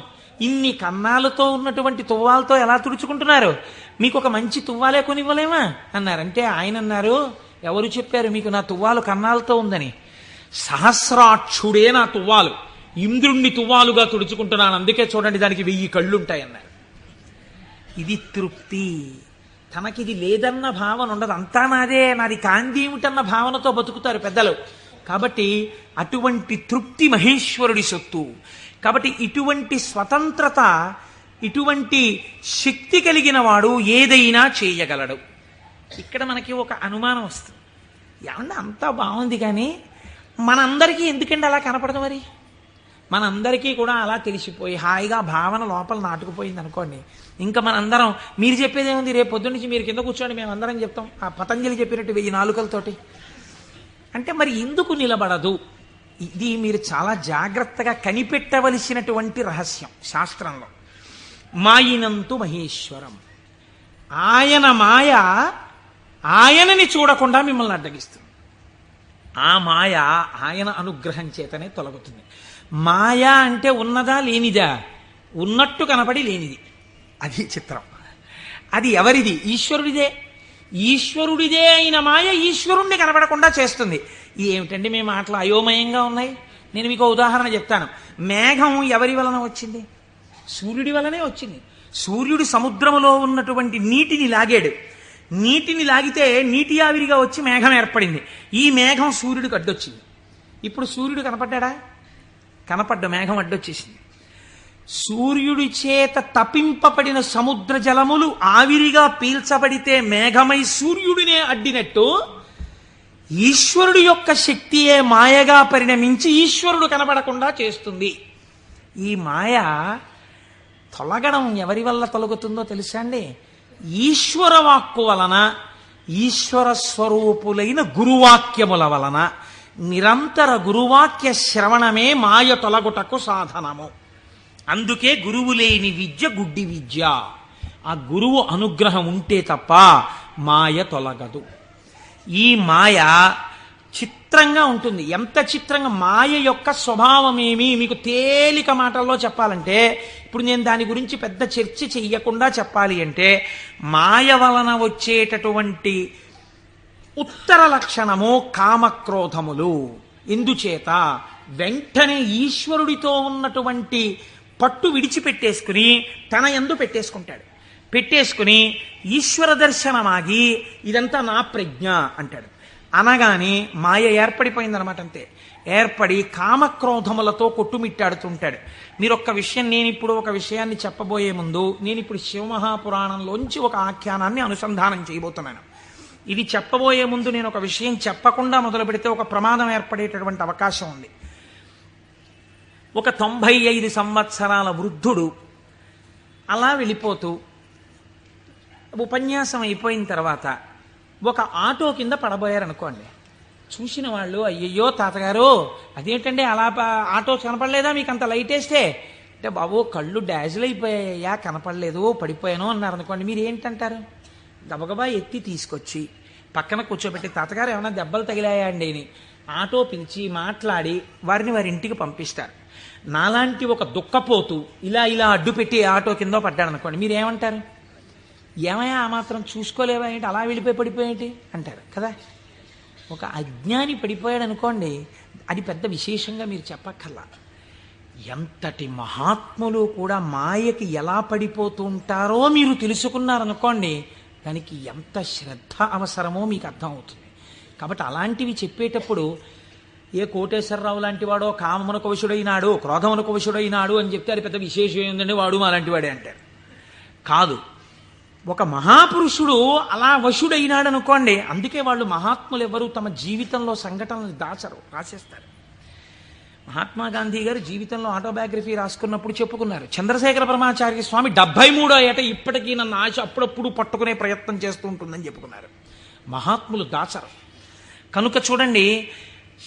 ఇన్ని కన్నాలతో ఉన్నటువంటి తువ్వాలతో ఎలా తుడుచుకుంటున్నారు? మీకు ఒక మంచి తువ్వాలే కొనివ్వలేమా అన్నారంటే ఆయన అన్నారు, ఎవరు చెప్పారు మీకు నా తువ్వాలు కన్నాలతో ఉందని? సహస్రాక్షుడే నా తువ్వాలు, ఇంద్రుణ్ణి తువ్వాలుగా తుడుచుకుంటున్నాను, అందుకే చూడండి దానికి 1000 కళ్ళుంటాయన్నారు. ఇది తృప్తి. తనకిది లేదన్న భావన ఉండదు. అంతా నాదే, నాది కాంతి ఏమిటన్న భావనతో బతుకుతారు పెద్దలు. కాబట్టి అటువంటి తృప్తి మహేశ్వరుడి సొత్తు. కాబట్టి ఇటువంటి స్వతంత్రత, ఇటువంటి శక్తి కలిగిన వాడు ఏదైనా చేయగలడు. ఇక్కడ మనకి ఒక అనుమానం వస్తుంది, ఏమన్నా అంతా బాగుంది కానీ మనందరికీ ఎందుకండి అలా కనపడదు? మరి మనందరికీ కూడా అలా తెలిసిపోయి హాయిగా భావన లోపల నాటుకుపోయింది అనుకోండి, ఇంకా మనందరం మీరు చెప్పేది ఏముంది, రేపు పొద్దున్న నుంచి మీరు కింద కూర్చోండి మేము అందరం చెప్తాం ఆ పతంజలి చెప్పినట్టు 1000 నాలుకలతోటి అంటే మరి ఎందుకు నిలబడదు? ఇది మీరు చాలా జాగ్రత్తగా కనిపెట్టవలసినటువంటి రహస్యం శాస్త్రంలో. మాయినంతు మహేశ్వరం, ఆయన మాయ ఆయనని చూడకుండా మిమ్మల్ని అడ్డగిస్తుంది. ఆ మాయ ఆయన అనుగ్రహం చేతనే తొలగుతుంది. మాయ అంటే ఉన్నదా లేనిదా? ఉన్నట్టు కనపడి లేనిది. అది చిత్రం. అది ఎవరిది? ఈశ్వరుడిదే. ఈశ్వరుడిదే అయిన మాయ ఈశ్వరుణ్ణి కనపడకుండా చేస్తుంది. ఏమిటండి మీ మాటలు అయోమయంగా ఉన్నాయి? నేను మీకు ఉదాహరణ చెప్తాను. మేఘం ఎవరి వలన వచ్చింది? సూర్యుడి వలనే వచ్చింది. సూర్యుడు సముద్రములో ఉన్నటువంటి నీటిని లాగాడు. నీటిని లాగితే నీటి ఆవిరిగా వచ్చి మేఘం ఏర్పడింది. ఈ మేఘం సూర్యుడికి అడ్డొచ్చింది. ఇప్పుడు సూర్యుడు కనపడ్డా? కనపడ్డ మేఘం అడ్డొచ్చేసింది. సూర్యుడి చేత తపింపబడిన సముద్ర జలములు ఆవిరిగా పీల్చబడితే మేఘమై సూర్యుడినే అడ్డినట్టు ఈశ్వరుడు యొక్క శక్తియే మాయగా పరిణమించి ఈశ్వరుడు కనబడకుండా చేస్తుంది. ఈ మాయ తొలగడం ఎవరి వల్ల తొలగుతుందో తెలుసా అండి? ఈశ్వర వాక్కు వలన, ఈశ్వర స్వరూపులైన గురువాక్యముల వలన. నిరంతర గురువాక్య శ్రవణమే మాయ తొలగుటకు సాధనము. అందుకే గురువు లేని విద్య గుడ్డి విద్య. ఆ గురువు అనుగ్రహం ఉంటే తప్ప మాయ తొలగదు. ఈ మాయ చిత్రంగా ఉంటుంది. ఎంత చిత్రంగా! మాయ యొక్క స్వభావమేమి మీకు తేలిక మాటల్లో చెప్పాలంటే, ఇప్పుడు నేను దాని గురించి పెద్ద చర్చ చెయ్యకుండా చెప్పాలి అంటే, మాయ వలన వచ్చేటటువంటి ఉత్తర లక్షణము కామక్రోధములు. ఎందుచేత? వెంటనే ఈశ్వరుడితో ఉన్నటువంటి పట్టు విడిచిపెట్టేసుకుని తన యందు పెట్టేసుకుంటాడు. పెట్టేసుకుని ఈశ్వర దర్శనమాగి ఇదంతా నా ప్రజ్ఞ అంటాడు. అనగానే మాయ ఏర్పడిపోయిందనమాట. అంతే. ఏర్పడి కామక్రోధములతో కొట్టుమిట్టాడుతుంటాడు. మీరు ఒక్క విషయం, నేనిప్పుడు ఒక విషయాన్ని చెప్పబోయే ముందు నేను ఇప్పుడు శివమహాపురాణంలోంచి ఒక ఆఖ్యానాన్ని అనుసంధానం చేయబోతున్నాను. ఇది చెప్పబోయే ముందు నేను ఒక విషయం చెప్పకుండా మొదలు పెడితే ఒక ప్రమాదం ఏర్పడేటటువంటి అవకాశం ఉంది. ఒక 95 సంవత్సరాల వృద్ధుడు అలా వెళ్ళిపోతూ ఉపన్యాసం అయిపోయిన తర్వాత ఒక ఆటో కింద పడబోయారనుకోండి. చూసిన వాళ్ళు, అయ్యయ్యో తాతగారు అదేంటండి అలా ఆటో కనపడలేదా మీకు అంత లైట్ వేస్తే? అంటే బాబు కళ్ళు డాజిల్ అయిపోయాయా, కనపడలేదు, పడిపోయాను అన్నారు అనుకోండి. మీరు ఏంటంటారు? గబగబా ఎత్తి తీసుకొచ్చి పక్కన కూర్చోబెట్టి, తాతగారు ఏమైనా దెబ్బలు తగిలాయా అండి అని ఆటో పిలిచి మాట్లాడి వారిని వారి ఇంటికి పంపిస్తారు. నాలాంటి ఒక దుఃఖపోతూ ఇలా ఇలా అడ్డు పెట్టి ఆటో కింద పడ్డాడు అనుకోండి, మీరు ఏమంటారు? ఏమయ్యా ఆ మాత్రం చూసుకోలేవా ఏంటి, అలా వెళ్ళిపోయి పడిపోయేంటి అంటారు కదా. ఒక అజ్ఞాని పడిపోయాడు అనుకోండి, అది పెద్ద విశేషంగా మీరు చెప్పక్కర్లా. ఎంతటి మహాత్ములు కూడా మాయకి ఎలా పడిపోతూ ఉంటారో మీరు తెలుసుకున్నారనుకోండి, దానికి ఎంత శ్రద్ధ అవసరమో మీకు అర్థమవుతుంది. కాబట్టి అలాంటివి చెప్పేటప్పుడు ఏ కోటేశ్వరరావు లాంటి వాడో కామమునకు వశుడైనాడు, క్రోధమునకు వశుడైనాడు అని చెప్తే అది పెద్ద విశేషం ఏంటంటే వాడు అలాంటి వాడే అంటారు. కాదు, ఒక మహాపురుషుడు అలా వశుడైనాడు అనుకోండి. అందుకే వాళ్ళు మహాత్ములు ఎవరు తమ జీవితంలో సంఘటనలు దాచరు, రాసేస్తారు. మహాత్మా గాంధీ గారు జీవితంలో ఆటోబయోగ్రఫీ రాసుకున్నప్పుడు చెప్పుకున్నారు, చంద్రశేఖర పరమాచార్య స్వామి 73వ ఏట ఇప్పటికీ నన్ను ఆశ అప్పుడప్పుడు పట్టుకునే ప్రయత్నం చేస్తూ ఉంటుందని చెప్పుకున్నారు. మహాత్ములు దాచరు. కనుక చూడండి,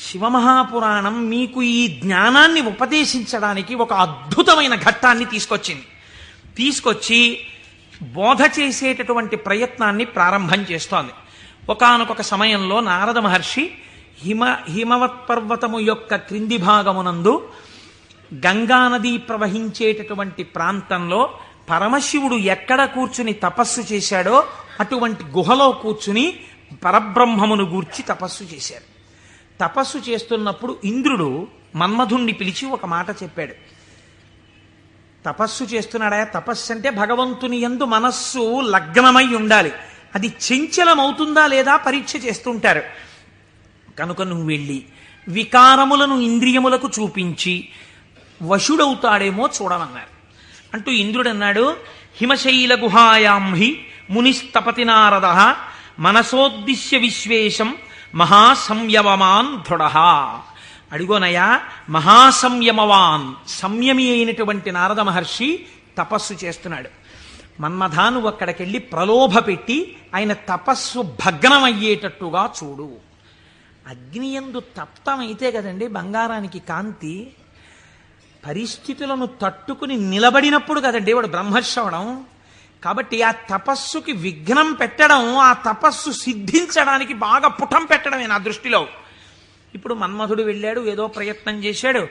శివమహాపురాణం మీకు ఈ జ్ఞానాన్ని ఉపదేశించడానికి ఒక అద్భుతమైన ఘట్టాన్ని తీసుకొచ్చి బోధ చేసేటటువంటి ప్రయత్నాన్ని ప్రారంభం చేస్తోంది. ఒకానొక సమయంలో నారద మహర్షి హిమవత్ పర్వతము యొక్క క్రింది భాగమునందు గంగానది ప్రవహించేటటువంటి ప్రాంతంలో పరమశివుడు ఎక్కడ కూర్చుని తపస్సు చేశాడో అటువంటి గుహలో కూర్చుని పరబ్రహ్మమును గూర్చి తపస్సు చేశారు. తపస్సు చేస్తున్నప్పుడు ఇంద్రుడు మన్మధుణ్ణి పిలిచి ఒక మాట చెప్పాడు. తపస్సు చేస్తున్నాడా? తపస్సు అంటే భగవంతుని యందు మనస్సు లగ్నమై ఉండాలి. అది చంచలమవుతుందా లేదా పరీక్ష చేస్తుంటారు. కనుక నువ్వు వెళ్ళి వికారములను ఇంద్రియములకు చూపించి వశుడవుతాడేమో చూడమన్నారు. అంటూ ఇంద్రుడు అన్నాడు, హిమశైల గుహాయాం హి మునిస్తపతి నారద మనసోద్దిశ్య విశ్వేశం మహాసంయమమాన్ దృఢ. అడిగోనయా, మహాసంయమవాన్, సంయమి అయినటువంటి నారద మహర్షి తపస్సు చేస్తున్నాడు. మన్మథా, నువ్వు అక్కడికెళ్ళి ప్రలోభ పెట్టి ఆయన తపస్సు భగ్నమయ్యేటట్టుగా చూడు. అగ్నియందు తప్తమైతే కదండి బంగారానికి కాంతి. పరిస్థితులను తట్టుకుని నిలబడినప్పుడు కదండి వాడు బ్రహ్మర్షి అవడం. కాబట్టి ఆ తపస్సుకి విఘ్నం పెట్టడం, ఆ తపస్సు సిద్ధించడానికి బాగా పుటం పెట్టడమే నా దృష్టిలో. ఇప్పుడు మన్మథుడు వెళ్ళాడు, ఏదో ప్రయత్నం చేశాడు,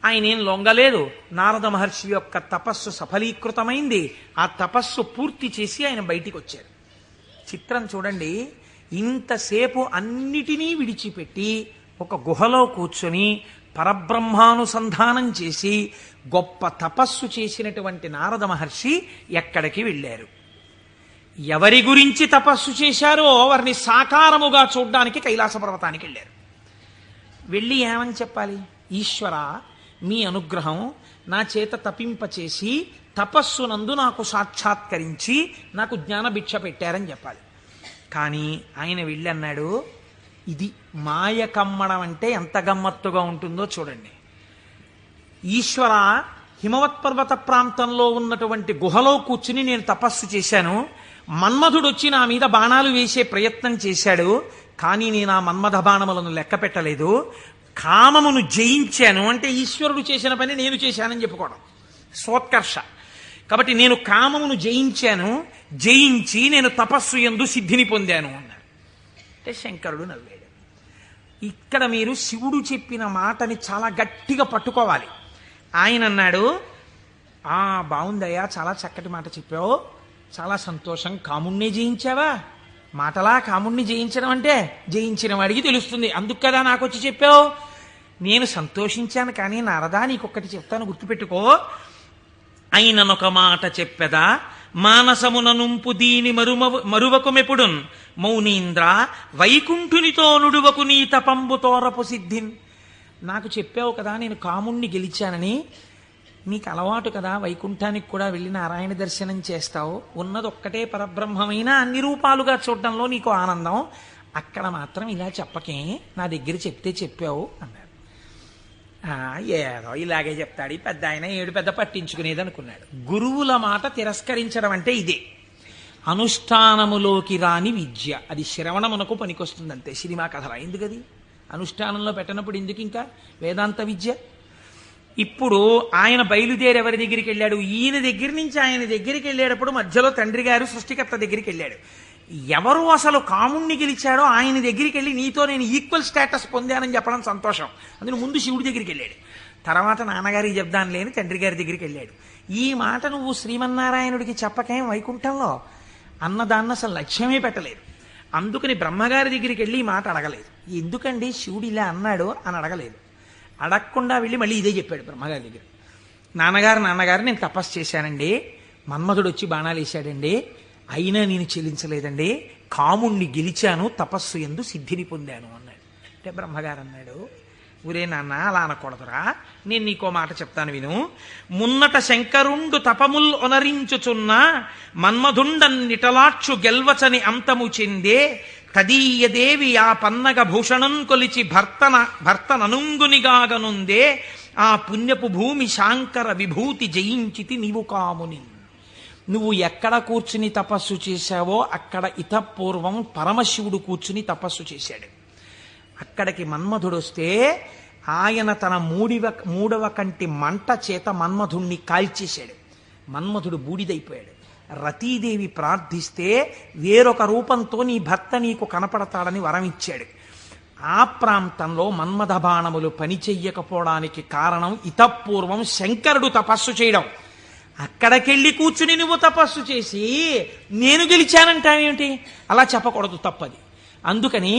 ఆయన ఏం లొంగలేదు. నారద మహర్షి యొక్క తపస్సు సఫలీకృతమైంది. ఆ తపస్సు పూర్తి చేసి ఆయన బయటికి వచ్చారు. చిత్రం చూడండి, ఇంతసేపు అన్నిటినీ విడిచిపెట్టి ఒక గుహలో కూర్చొని పరబ్రహ్మానుసంధానం చేసి గొప్ప తపస్సు చేసినటువంటి నారద మహర్షి ఎక్కడికి వెళ్ళారు? ఎవరి గురించి తపస్సు చేశారో వారిని సాకారముగా చూడ్డానికి కైలాస పర్వతానికి వెళ్ళారు. వెళ్ళి ఏమని చెప్పాలి? ఈశ్వర, మీ అనుగ్రహం నా చేత తపింపచేసి తపస్సునందు నాకు సాక్షాత్కరించి నాకు జ్ఞానభిక్ష పెట్టారని చెప్పాలి. కానీ ఆయన వెళ్ళి అన్నాడు, ఇది మాయ కమ్మడం అంటే ఎంత గమ్మత్తుగా ఉంటుందో చూడండి. ఈశ్వర, హిమవత్పర్వత ప్రాంతంలో ఉన్నటువంటి గుహలో కూర్చుని నేను తపస్సు చేశాను. మన్మధుడు వచ్చి నా మీద బాణాలు వేసే ప్రయత్నం చేశాడు. కానీ నేను ఆ మన్మథ బాణములను లెక్క పెట్టలేదు. కామమును జయించాను అంటే ఈశ్వరుడు చేసిన పని నేను చేశానని చెప్పుకోవడం సోత్కర్ష. కాబట్టి నేను కామమును జయించాను, జయించి నేను తపస్సు యందు సిద్ధిని పొందాను అన్నాడు. అంటే శంకరుడు నవ్వాడు. ఇక్కడ మీరు శివుడు చెప్పిన మాటని చాలా గట్టిగా పట్టుకోవాలి. ఆయన అన్నాడు, బాగుందయ్యా, చాలా చక్కటి మాట చెప్పావు, చాలా సంతోషం. కాముణ్ణి జయించావా? మాటలా కాముణ్ణి జయించడం అంటే జయించిన వాడికి తెలుస్తుంది, అందుకు కదా నాకు వచ్చి చెప్పావు. నేను సంతోషించాను. కానీ నారదా, నీకొక్కటి చెప్తాను, గుర్తుపెట్టుకో. అయిననొక మాట చెప్పెదా, మానసమున నుంపు దీని మరువకుమెపుడున్ మౌనీంద్ర వైకుంఠునితో నుడువకు నీ తపంబు తోరపు సిద్ధిన్. నాకు చెప్పావు కదా నేను కాముణ్ణి గెలిచానని. నీకు అలవాటు కదా వైకుంఠానికి కూడా వెళ్ళి నారాయణ దర్శనం చేస్తావు. ఉన్నది ఒక్కటే పరబ్రహ్మమైన అన్ని రూపాలుగా చూడడంలో నీకు ఆనందం. అక్కడ మాత్రం ఇలా చెప్పకే, నా దగ్గర చెప్తే చెప్పావు అన్నాడు. ఏదో ఇలాగే చెప్తాడు పెద్ద ఆయన, ఏడు పెద్ద పట్టించుకునేది అనుకున్నాడు. గురువుల మాట తిరస్కరించడం అంటే ఇదే. అనుష్ఠానములోకి రాని విద్య, అది శ్రవణమునకు పనికొస్తుంది అంతే. సినిమా కథల ఎందుకది? అనుష్ఠానంలో పెట్టినప్పుడు ఎందుకు ఇంకా వేదాంత విద్య? ఇప్పుడు ఆయన బయలుదేరి ఎవరి దగ్గరికి వెళ్ళాడు? ఈయన దగ్గర నుంచి ఆయన దగ్గరికి వెళ్ళేటప్పుడు మధ్యలో తండ్రి గారు సృష్టికర్త దగ్గరికి వెళ్ళాడు. ఎవరు అసలు కాముణ్ణి గెలిచాడో ఆయన దగ్గరికి వెళ్ళి నీతో నేను ఈక్వల్ స్టేటస్ పొందానని చెప్పడం సంతోషం. అందులో ముందు శివుడి దగ్గరికి వెళ్ళాడు, తర్వాత నాన్నగారికి చెప్దాను లేని తండ్రి గారి దగ్గరికి వెళ్ళాడు. ఈ మాట నువ్వు శ్రీమన్నారాయణుడికి చెప్పకేం వైకుంఠంలో అన్నదాన్ని అసలు లక్ష్యమే పెట్టలేదు. అందుకని బ్రహ్మగారి దగ్గరికి వెళ్ళి ఈ మాట అడగలేదు. ఎందుకండి శివుడు ఇలా అన్నాడు అని అడగలేదు. అడగకుండా వెళ్ళి మళ్ళీ ఇదే చెప్పాడు బ్రహ్మగారి దగ్గర. నాన్నగారు నేను తపస్సు చేశానండి, మన్మధుడు వచ్చి బాణాలు వేశాడండి, అయినా నేను చెల్లించలేదండి, కాముణ్ణి గెలిచాను, తపస్సు యందు సిద్ధిని పొందాను అన్నాడు. అంటే బ్రహ్మగారు అన్నాడు, ఊరే నాన్న అలా అనకూడదురా, నేను నీకో మాట చెప్తాను విను. మున్నట శంకరుండు తపముల్ ఒనరించుచున్న మన్మధుండన్నిటలాక్షు గెల్వచని అంతము చెందే తదీయదేవి ఆ పన్నగ భూషణం కొలిచి భర్తననుంగునిగాగనుందే ఆ పుణ్యపు భూమి శాంకర విభూతి జయించితి నీవు కాముని. నువ్వు ఎక్కడ కూర్చుని తపస్సు చేశావో అక్కడ ఇతపూర్వం పరమశివుడు కూర్చుని తపస్సు చేశాడు. అక్కడికి మన్మధుడు వస్తే ఆయన తన మూడవ కంటి మంట చేత మన్మధుణ్ణి కాల్చేశాడు. మన్మధుడు బూడిదైపోయాడు. రతీదేవి ప్రార్థిస్తే వేరొక రూపంతో నీ భర్త నీకు కనపడతాడని వరం ఇచ్చాడు. ఆ ప్రాంతంలో మన్మథ బాణములు పనిచెయ్యకపోవడానికి కారణం ఇతపూర్వం శంకరుడు తపస్సు చేయడం. అక్కడికెళ్ళి కూర్చుని నువ్వు తపస్సు చేసి నేను గెలిచానంటావేమిటి? అలా చెప్పకూడదు, తప్పది. అందుకని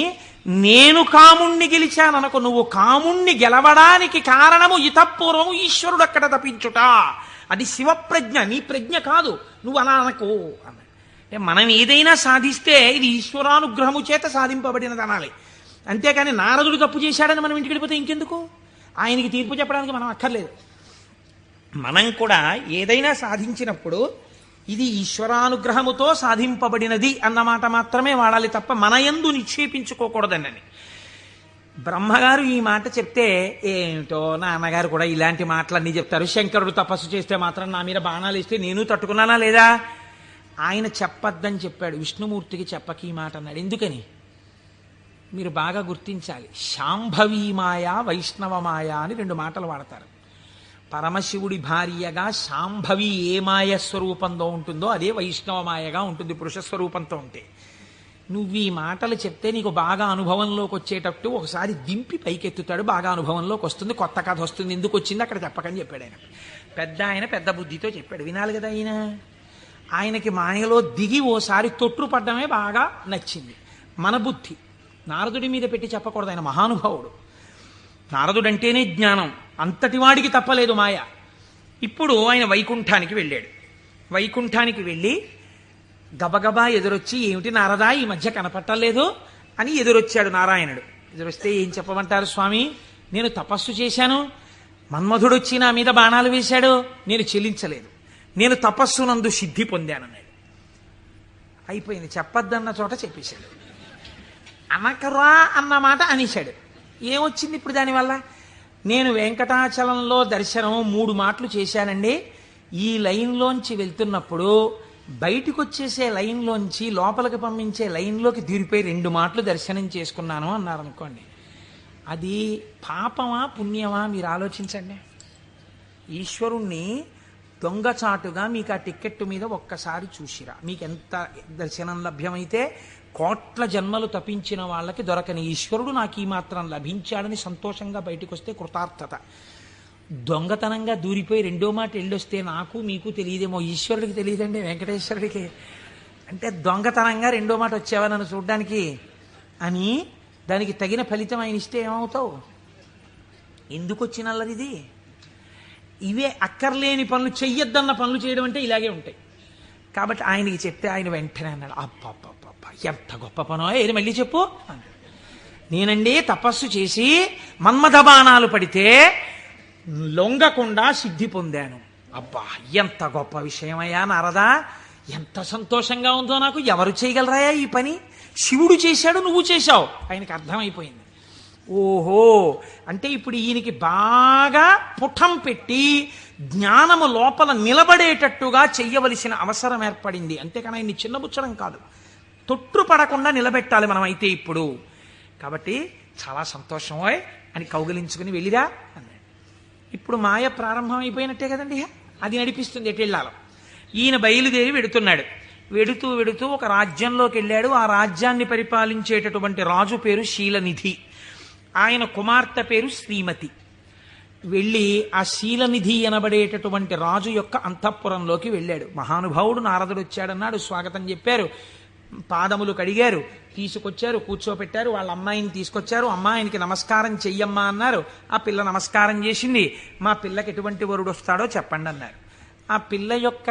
నేను కాముణ్ణి గెలిచాననుకో, నువ్వు కాముణ్ణి గెలవడానికి కారణము ఇతపూర్వము ఈశ్వరుడు అక్కడ తపించుట. అది శివప్రజ్ఞ, నీ ప్రజ్ఞ కాదు, నువ్వు అలా అనకు అన్నాడు. అంటే మనం ఏదైనా సాధిస్తే ఇది ఈశ్వరానుగ్రహము చేత సాధింపబడినది అనాలి. అంతేకాని నారదుడు తప్పు చేశాడని మనం ఇంటికి వెళ్ళిపోతే ఇంకెందుకు? ఆయనకి తీర్పు చెప్పడానికి మనం అక్కర్లేదు. మనం కూడా ఏదైనా సాధించినప్పుడు ఇది ఈశ్వరానుగ్రహముతో సాధింపబడినది అన్నమాట మాత్రమే వాడాలి తప్ప మన యందు నిక్షేపించుకోకూడదనని. బ్రహ్మగారు ఈ మాట చెప్తే ఏమిటో నాన్నగారు కూడా ఇలాంటి మాటలన్నీ చెప్తారు. శంకరుడు తపస్సు చేస్తే మాత్రం నా మీద బాణాలు ఇస్తే నేను తట్టుకున్నానా లేదా? ఆయన చెప్పద్దని చెప్పాడు, విష్ణుమూర్తికి చెప్పకి ఈ మాట అన్నాడు. ఎందుకని మీరు బాగా గుర్తించాలి. శాంభవీ మాయ, వైష్ణవ మాయ అని 2 మాటలు వాడతారు. పరమశివుడి భార్యగా శాంభవి ఏ మాయ స్వరూపంలో ఉంటుందో అదే వైష్ణవ మాయగా ఉంటుంది పురుష స్వరూపంతో ఉంటే. నువ్వు ఈ మాటలు చెప్తే నీకు బాగా అనుభవంలోకి వచ్చేటట్టు ఒకసారి దింపి పైకెత్తుతాడు, బాగా అనుభవంలోకి వస్తుంది, కొత్త కథ వస్తుంది. ఎందుకు వచ్చింది అక్కడ చెప్పకని చెప్పాడు ఆయన. ఆయన పెద్ద బుద్ధితో చెప్పాడు, వినాలి కదా ఆయన. ఆయనకి మాయలో దిగి ఓసారి తొట్టుపడ్డమే బాగా నచ్చింది. మన బుద్ధి నారదుడి మీద పెట్టి చెప్పకూడదు. ఆయన మహానుభావుడు, నారదుడంటేనే జ్ఞానం, అంతటి వాడికి తప్పలేదు మాయ. ఇప్పుడు ఆయన వైకుంఠానికి వెళ్ళాడు. వైకుంఠానికి వెళ్ళి గబగబా ఎదురొచ్చి, ఏమిటి నారదా ఈ మధ్య కనపట్టలేదు అని ఎదురొచ్చాడు నారాయణుడు. ఎదురొస్తే ఏం చెప్పమంటారు స్వామి, నేను తపస్సు చేశాను, మన్మధుడు వచ్చి నా మీద బాణాలు వేశాడు, నేను చెల్లించలేదు, నేను తపస్సునందు సిద్ధి పొందానన్నాడు. అయిపోయింది, చెప్పద్దన్న చోట చెప్పేశాడు. అనకరా అన్నమాట అనేశాడు. ఏమొచ్చింది ఇప్పుడు దానివల్ల? నేను వెంకటాచలంలో దర్శనం 3 మాటలు చేశానండి. ఈ లైన్లోంచి వెళ్తున్నప్పుడు బయటికి వచ్చేసే లైన్లోంచి లోపలికి పంపించే లైన్లోకి దూరిపోయి 2 మాటలు దర్శనం చేసుకున్నాను అన్నారనుకోండి. అది పాపమా పుణ్యమా మీరు ఆలోచించండి. ఈశ్వరుణ్ణి దొంగచాటుగా మీకు ఆ టిక్కెట్ మీద ఒక్కసారి చూసిరా, మీకు ఎంత దర్శనం లభ్యమైతే కోట్ల జన్మలు తపించిన వాళ్ళకి దొరకని ఈశ్వరుడు నాకు ఈ మాత్రం లభించాడని సంతోషంగా బయటకు వస్తే కృతార్థత. దొంగతనంగా దూరిపోయి 2వ మాట వెళ్ళొస్తే నాకు మీకు తెలియదేమో, ఈశ్వరుడికి తెలియదండి, వెంకటేశ్వరుడికి. అంటే దొంగతనంగా 2వ మాట వచ్చావా నన్ను చూడ్డానికి అని దానికి తగిన ఫలితం ఆయన ఇస్తే ఏమవుతావు? ఎందుకు వచ్చినల్లది? ఇవే అక్కర్లేని పనులు, చెయ్యొద్దన్న పనులు చేయడం అంటే ఇలాగే ఉంటాయి. కాబట్టి ఆయనకి చెప్తే ఆయన వెంటనే అన్నాడు, అబ్బా ఎంత గొప్ప పనో, ఏది మళ్ళీ చెప్పు. నేనండి తపస్సు చేసి మన్మథ బాణాలు పడితే లొంగకుండా సిద్ధి పొందాను. అబ్బా ఎంత గొప్ప విషయమయ్యా నారదా, ఎంత సంతోషంగా ఉందో నాకు. ఎవరు చేయగలరాయా ఈ పని? శివుడు చేశాడు, నువ్వు చేశావు. ఆయనకి అర్థమైపోయింది. ఓహో, అంటే ఇప్పుడు ఈయనకి బాగా పుటం పెట్టి జ్ఞానము లోపల నిలబడేటట్టుగా చెయ్యవలసిన అవసరం ఏర్పడింది. అంతేకాని ఆయన్ని చిన్నబుచ్చడం కాదు, తొట్టుపడకుండా నిలబెట్టాలి మనం అయితే ఇప్పుడు. కాబట్టి చాలా సంతోషమోయ్ అని కౌగిలించుకుని వెళ్ళిరా అన్నాడు. ఇప్పుడు మాయ ప్రారంభం అయిపోయినట్టే కదండి, అది నడిపిస్తుంది ఎటు వెళ్ళాలో. ఈయన బయలుదేరి వెడుతున్నాడు. వెడుతూ వెడుతూ ఒక రాజ్యంలోకి వెళ్ళాడు. ఆ రాజ్యాన్ని పరిపాలించేటటువంటి రాజు పేరు శీలనిధి, ఆయన కుమార్తె పేరు శ్రీమతి. వెళ్ళి ఆ శీలనిధి అనబడేటటువంటి రాజు యొక్క అంతఃపురంలోకి వెళ్ళాడు. మహానుభావుడు నారదుడు వచ్చాడన్నాడు, స్వాగతం చెప్పారు, పాదములు కడిగారు, తీసుకొచ్చారు, కూర్చోపెట్టారు. వాళ్ళ అమ్మాయిని తీసుకొచ్చారు. అమ్మాయినికి నమస్కారం చెయ్యమ్మా అన్నారు. ఆ పిల్ల నమస్కారం చేసింది. మా పిల్లకి ఎటువంటి వరుడు వస్తాడో చెప్పండి అన్నారు. ఆ పిల్ల యొక్క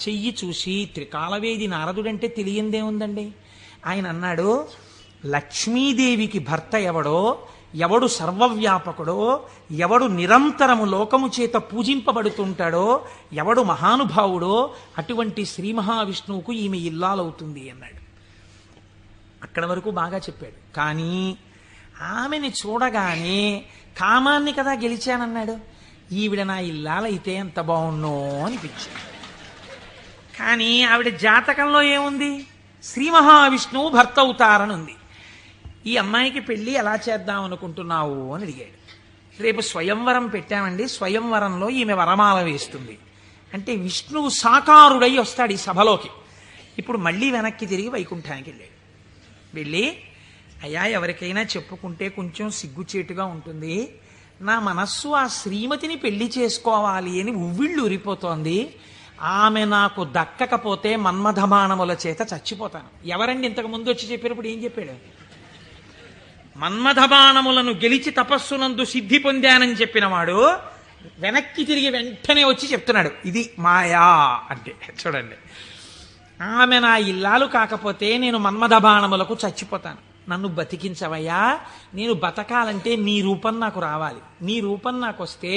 చెయ్యి చూసి త్రికాలవేది నారదుడంటే తెలియందేముందండి. ఆయన అన్నాడు, లక్ష్మీదేవికి భర్త ఎవడో, ఎవడు సర్వవ్యాపకుడో, ఎవడు నిరంతరము లోకము చేత పూజింపబడుతుంటాడో, ఎవడు మహానుభావుడో అటువంటి శ్రీ మహావిష్ణువుకు ఈమె ఇల్లాలవుతుంది అన్నాడు. అక్కడ వరకు బాగా చెప్పాడు. కానీ ఆమెని చూడగానే కామాన్ని కదా గెలిచానన్నాడు. ఈవిడ నా ఇల్లాలైతే ఎంత బాగున్నో అనిపించింది. కానీ ఆవిడ జాతకంలో ఏముంది? శ్రీ మహావిష్ణువు భర్త అవుతారని ఉంది. ఈ అమ్మాయికి పెళ్లి ఎలా చేద్దాం అనుకుంటున్నావు అని అడిగాడు. రేపు స్వయంవరం పెట్టామండి, స్వయంవరంలో ఈమె వరమాల వేస్తుంది అంటే విష్ణువు సాకారుడై వస్తాడు ఈ సభలోకి. ఇప్పుడు మళ్ళీ వెనక్కి తిరిగి వైకుంఠానికి వెళ్ళాడు. వెళ్ళి, అయ్యా ఎవరికైనా చెప్పుకుంటే కొంచెం సిగ్గుచేటుగా ఉంటుంది, నా మనస్సు ఆ శ్రీమతిని పెళ్లి చేసుకోవాలి అని ఉవ్విళ్ళు ఉరిపోతోంది, ఆమె నాకు దక్కకపోతే మన్మథబాణముల చేత చచ్చిపోతాను. ఎవరండి ఇంతకు ముందు వచ్చి చెప్పినప్పుడు ఏం చెప్పాడు? మన్మథబాణములను గెలిచి తపస్సునందు సిద్ధి పొందానని చెప్పినవాడు వెనక్కి తిరిగి వెంటనే వచ్చి చెప్తున్నాడు ఇది మాయా అంటే. చూడండి, ఆమె నా ఇల్లాలు కాకపోతే నేను మన్మథబాణములకు చచ్చిపోతాను. నన్ను బతికించవయ్యా, నేను బతకాలంటే నీ రూపం నాకు రావాలి, నీ రూపం నాకు వస్తే